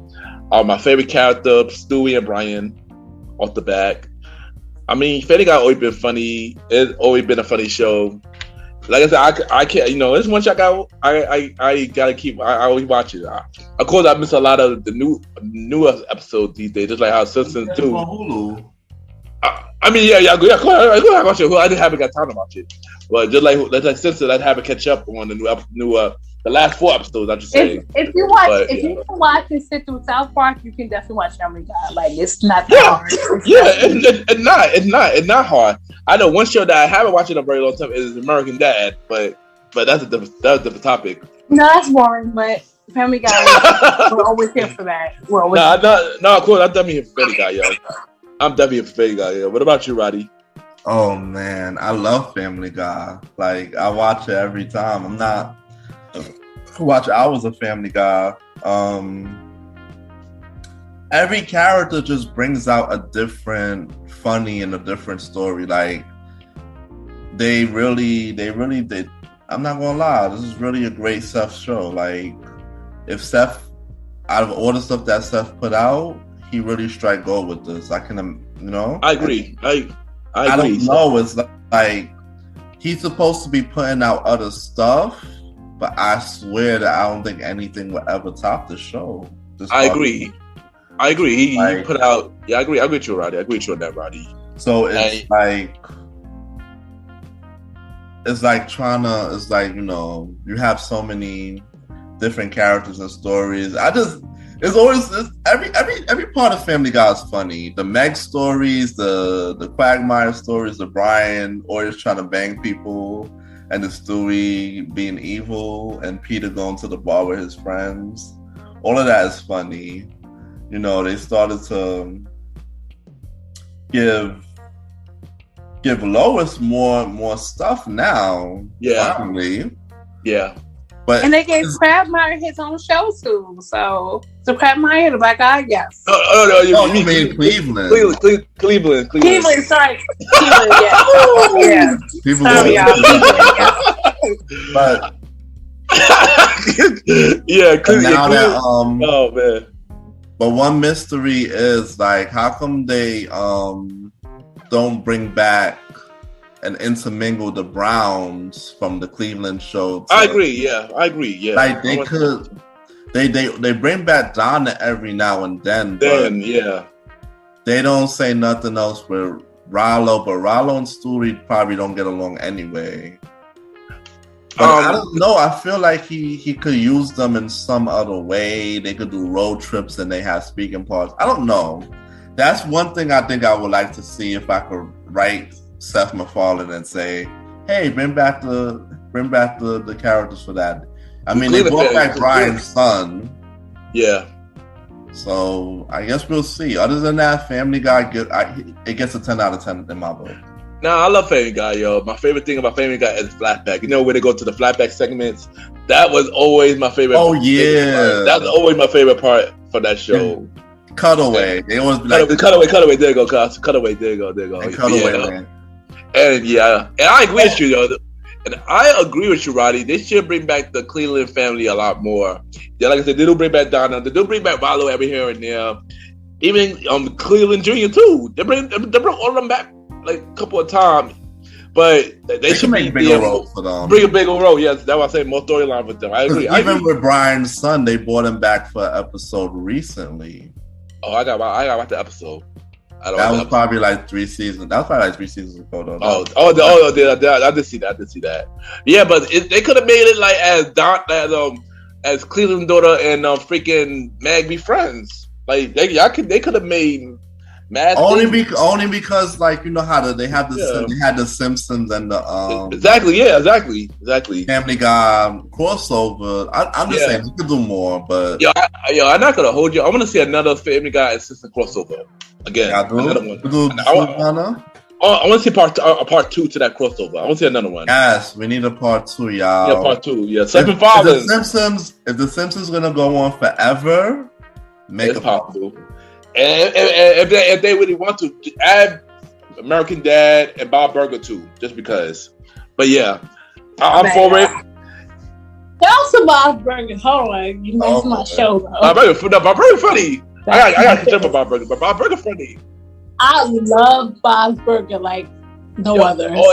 My favorite character, Stewie and Brian, off the back. I mean, Family Guy always been funny. It's always been a funny show. Like I said, I can't. This one shot I gotta keep. I always watch it. Of course, I miss a lot of the newer episodes these days, just like how Simpsons do. Hulu. I mean, yeah. I watch it. I haven't got time to watch it, but just like Simpsons, I'd have to catch up on the new the last 4 episodes. I just say. If you can watch and sit through South Park, you can definitely watch Family Guy. Like, it's not that hard. It's not hard. I know one show that I haven't watched in a very long time is American Dad, but that's a different topic. No, that's boring. But Family Guy, we're always here for that. We're always no, cool. I'm definitely here for Family Guy, yo. I'm definitely here for Family Guy, yo. What about you, Roddy? Oh man, I love Family Guy. Like, I watch it every time. I'm not watch hours of Family Guy. Every character just brings out a different funny and a different story. Like, they really did. I'm not gonna lie, this is really a great Seth show. Like, if Seth, out of all the stuff that Seth put out, he really strike gold with this. I agree. I don't know. It's like he's supposed to be putting out other stuff, but I swear that I don't think anything will ever top the show. I agree. He put out. Yeah, I agree. I agree with you, Roddy. I agree with you on that, Roddy. So it's you have so many different characters and stories. Every part of Family Guy is funny. The Meg stories, the Quagmire stories, the Brian always trying to bang people, and the Stewie being evil, and Peter going to the bar with his friends. All of that is funny. They started to give Lois more stuff now. Yeah. Finally. Yeah. But and they gave Crabmeyer his own show too. So Crabmeyer, the black guy, yes. No, you mean Cleveland. Cleveland. Cleveland, sorry. Cleveland, yeah. People Sorry, y'all. But yeah, now that oh man. But one mystery is like, how come they don't bring back and intermingle the Browns from the Cleveland show? I agree. Yeah. Like they could, they bring back Donna every now and then. Yeah. They don't say nothing else with Rollo, but Rollo and Stewie probably don't get along anyway. But I don't know. I feel like he could use them in some other way. They could do road trips and they have speaking parts. I don't know. That's one thing I think I would like to see if I could write Seth MacFarlane and say, "Hey, bring back the characters for that." I mean, they brought back Brian's son. Yeah. So I guess we'll see. Other than that, Family Guy it gets a 10 out of 10 in my book. Nah, I love Family Guy, yo. My favorite thing about Family Guy is Flatback. You know, when they go to the Flatback segments, that was always my favorite. Oh yeah, that was always my favorite part for that show. Cutaway. They always be like cutaway. There you go, guys. Cutaway. There you go. And Cutaway, man. And I agree with you, yo. And I agree with you, Roddy. They should bring back the Cleveland family a lot more. Yeah, like I said, they do bring back Donna. They do bring back Rollo every here and there. Even Cleveland Jr. too. They bring all of them back like a couple of times. But they should make bigger roles for them. Bring a bigger role. Yes, that's why I say more storyline with them. I agree. Even with Brian's son, they brought him back for an episode recently. Oh, I got watch the episode. That was probably like 3 seasons. That was probably like 3 seasons ago. Though. I did see that. Yeah, but they could have made it like as Cleveland's daughter and freaking Mag be friends. Like they could have made mad only because like you know how they had the Simpsons and the exactly Family Guy crossover. I'm just saying you could do more, but I'm not gonna hold you. I want to see another Family Guy and Simpsons crossover again. Another one. I want to see part 2 to that crossover. I want to see another one. Yes, we need a part 2, y'all. Yeah, part 2. Yeah, if the Simpsons gonna go on forever, make it possible. And if they really want to add American Dad and Bob Burger too, just because. But yeah, I'm for it. Also, Bob Burger. Hold on, you missed my show though. Bob Burger funny. I got to catch up Bob Burger, but Bob Burger funny. I love Bob's Burger like no other. Oh,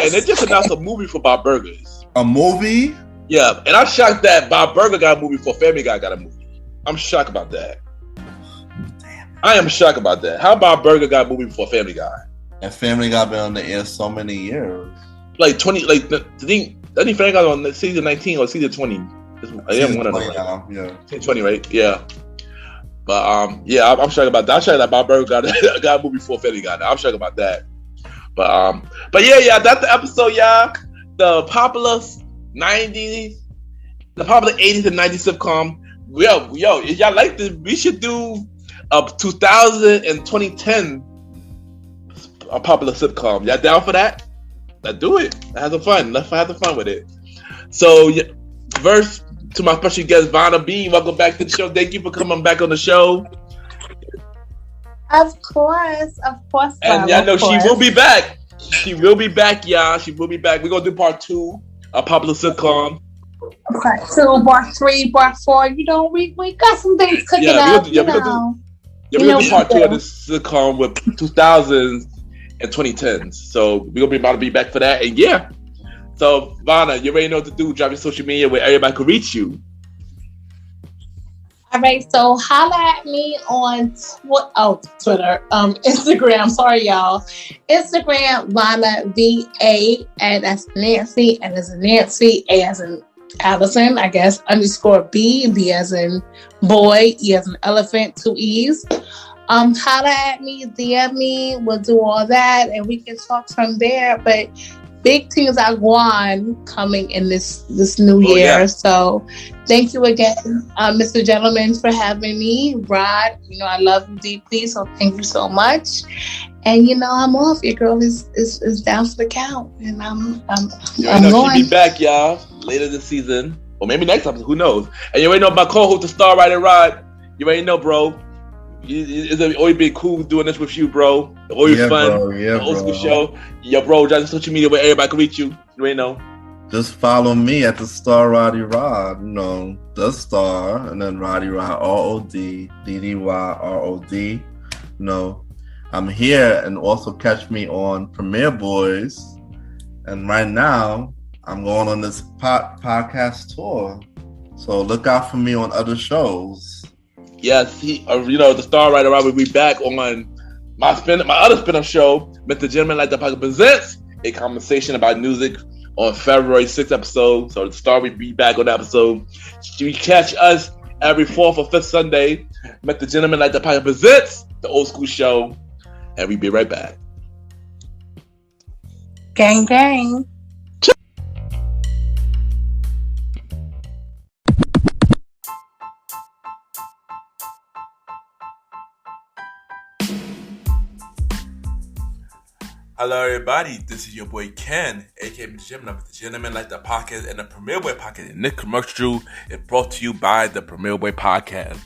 and they just announced a movie for Bob Burgers. A movie? Yeah, and I'm shocked that Bob Burger got a movie before Family Guy got a movie. I'm shocked about that. I am shocked about that. How Bob Burger got a movie before Family Guy? And Family Guy been on the air so many years. Like 20, like I think Family Guy on season 19 or season 20. Season 20 now, yeah. Season 20, right? Yeah. But I'm shocked about that. I'm shocked that Bob Burger got a movie before Family Guy. I'm shocked about that. But yeah, that's the episode, y'all. The popular 90s, the popular 80s and 90s sitcom. Yo, if y'all like this, we should do a 2000 and 2010 a popular sitcom. Y'all down for that? Let's do it. Have some fun. Let's have some fun with it. So, first to my special guest, Vanna B. Welcome back to the show. Thank you for coming back on the show. Of course. And y'all know she will be back. She will be back, y'all. She will be back. We're gonna do part 2, a popular sitcom. Part 2, part 3, part 4. You know, we got some things cooking up. We're gonna do part 2 of this sitcom with 2000s and 2010s. So we're gonna be about to be back for that. And yeah. So Vanna, you already know what to do. Drop your social media where everybody can reach you. All right, so holla at me on Twitter, Instagram. Sorry, y'all. Instagram, Vanna VA, and that's Nancy, and as in Nancy, A as in Allison, I guess, _B, B as in boy, E as in elephant, 2 E's. Holla at me, DM me, we'll do all that, and we can talk from there. But big things are going coming in this new year. Yeah. So thank you again, Mr. Gentleman, for having me. Rod, I love you deeply, so thank you so much. And I'm off. Your girl is down for the count, and I'm going. She'll be back, y'all, later this season. Or maybe next episode, who knows? And you already know my co-host, the star Roddy Rod. You already know, bro. It's always been cool doing this with you, bro. Always fun. Bro, the old school show. Yo, bro, just social media where everybody can reach you. You already know. Just follow me at the star Roddy Rod. You know, the star, and then Roddy Rod, ROD, DDYROD. You know, I'm here, and also catch me on Premiere Boys. And right now, I'm going on this podcast tour. So look out for me on other shows. Yes, the star Roddy Rod will be back on my other spin-off show, MrGentleman Like the Podcast presents a conversation about music on February 6th episode. So the star will be back on the episode. You catch us every 4th or 5th Sunday. MrGentleman Like the Podcast presents the old school show. And we'll be right back. Gang, gang. Hello, everybody. This is your boy Ken, aka MrGentleman Like the Podcast and the Premiere Boy Podcast. And this commercial is brought to you by the Premiere Boy Podcast,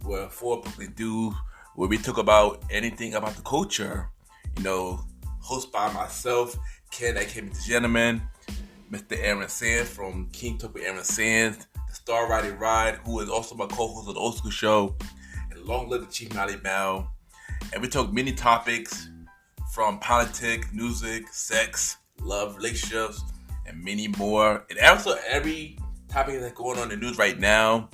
where four people do where we talk about anything about the culture. You know, hosted by myself, Ken, aka MrGentleman, Mr. Aaron Sands from King Talk with Aaron Sands, the star Roddy Rod, who is also my co-host of the Old School Show, and long live the Chief Molly Bell. And we talk many topics from politics, music, sex, love, relationships, and many more. And also every topic that's going on in the news right now.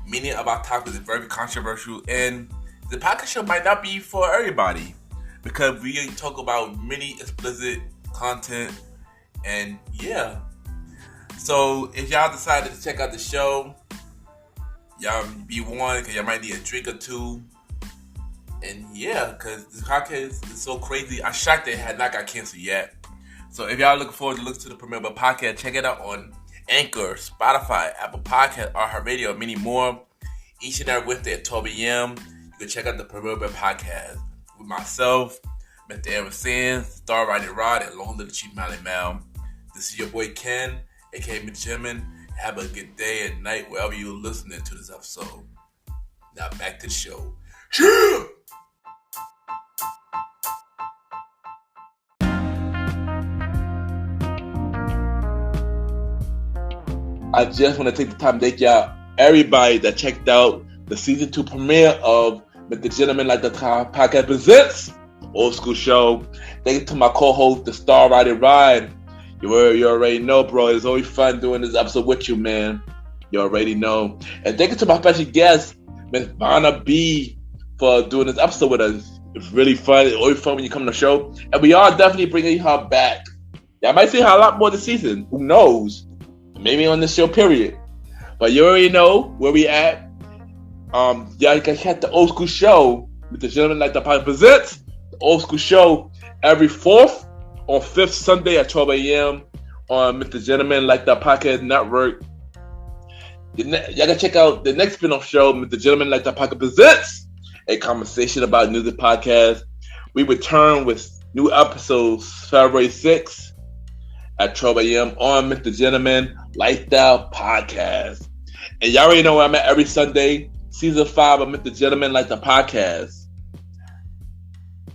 Many of our topics are very controversial, and the podcast show might not be for everybody because we talk about many explicit content. And yeah, so if y'all decided to check out the show, y'all be warned because y'all might need a drink or two. And yeah, because this podcast is so crazy. I'm shocked that it had not got canceled yet. So if y'all looking forward to listen to the Premiere Boy Podcast, check it out on Anchor, Spotify, Apple Podcast, iHeartRadio, and many more. Each and every Wednesday at 12 a.m. You can check out the Premiere Boy Podcast with myself, Mr. Aaron Sands, Star Roddy Rod, and long little Chief Molly Mal. This is your boy Ken, aka MrGentleman. Have a good day and night wherever you're listening to this episode. Now back to the show. Yeah! I just want to take the time to thank y'all, everybody that checked out the season 2 premiere of MrGentleman Like the Podcast presents Old School Show. Thank you to my co-host, the star Roddy Rod. You already know, bro. It's always fun doing this episode with you, man. You already know. And thank you to my special guest, Miss Vanna B, for doing this episode with us. It's really fun. It's always fun when you come on the show. And we are definitely bringing her back. Y'all might see her a lot more this season. Who knows? Maybe on this show, period. But you already know where we at. Y'all can catch the Old School Show with MrGentleman Like the Podcast presents the Old School Show every 4th or 5th Sunday at 12 a.m. on MrGentleman Like the Podcast Network. Y'all can check out the next spin-off show, MrGentleman Like the Podcast presents a conversation about music podcast. We return with new episodes February 6th at 12 a.m. on MrGentleman Lifestyle Podcast. And y'all already know where I'm at every Sunday. Season 5 of MrGentleman Like the Podcast.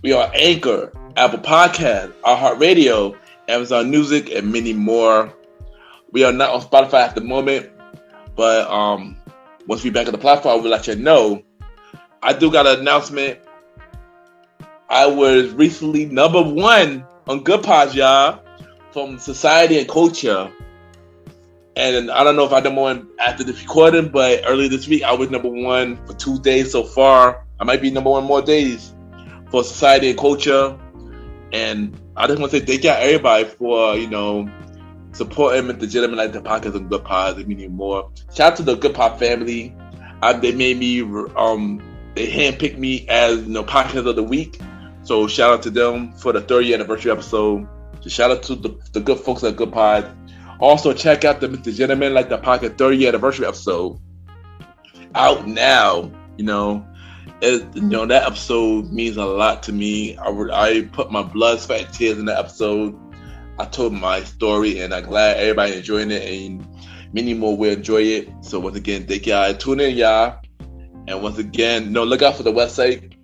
We are Anchor, Apple Podcast, iHeartRadio, Amazon Music, and many more. We are not on Spotify at the moment, but once we're back on the platform, we'll let you know. I do got an announcement. I was recently number 1 on Good Pods, y'all, from Society and Culture. And I don't know if I'm number 1 after this recording, but earlier this week I was number 1 for 2 days so far. I might be number 1 more days for Society and Culture. And I just want to say thank you everybody for, supporting MrGentleman Like the Podcast and Good Pods and many more. Shout out to the Good Pod family. They made me, they handpicked me as Podcast of the Week. So shout out to them for the 30th anniversary episode. So shout out to the good folks at Good Pod. Also, check out the MrGentleman Like the Podcast 30th anniversary episode. Out now, that episode means a lot to me. I put my blood, sweat, and tears in that episode. I told my story, and I'm glad everybody enjoying it. And many more will enjoy it. So once again, thank y'all. Tune in, y'all. And once again, look out for the website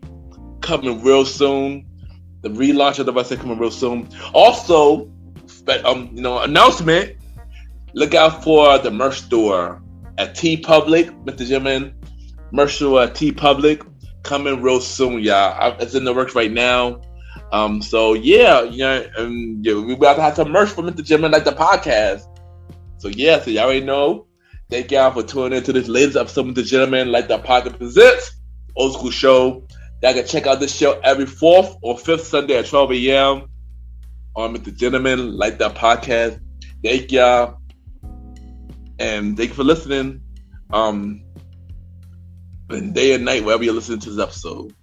coming real soon. The relaunch of the website coming real soon. Also, announcement. Look out for the merch store at T Public, Mr. Gentleman. Merch store at T Public coming real soon, y'all. It's in the works right now. So yeah, we about to have some merch for Mr. Gentleman, like the podcast. So yeah, so y'all already know. Thank y'all for tuning in to this latest episode of Mr. Gentleman, like the podcast presents old school show. Y'all can check out this show every 4th or 5th Sunday at 12 a.m. on Mr. Gentleman, like the podcast. Thank y'all. And thank you for listening. And day and night, wherever you're listening to this episode.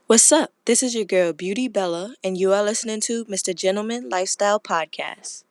What's up? This is your girl, Beauty Bella, and you are listening to Mr. Gentleman Lifestyle Podcast.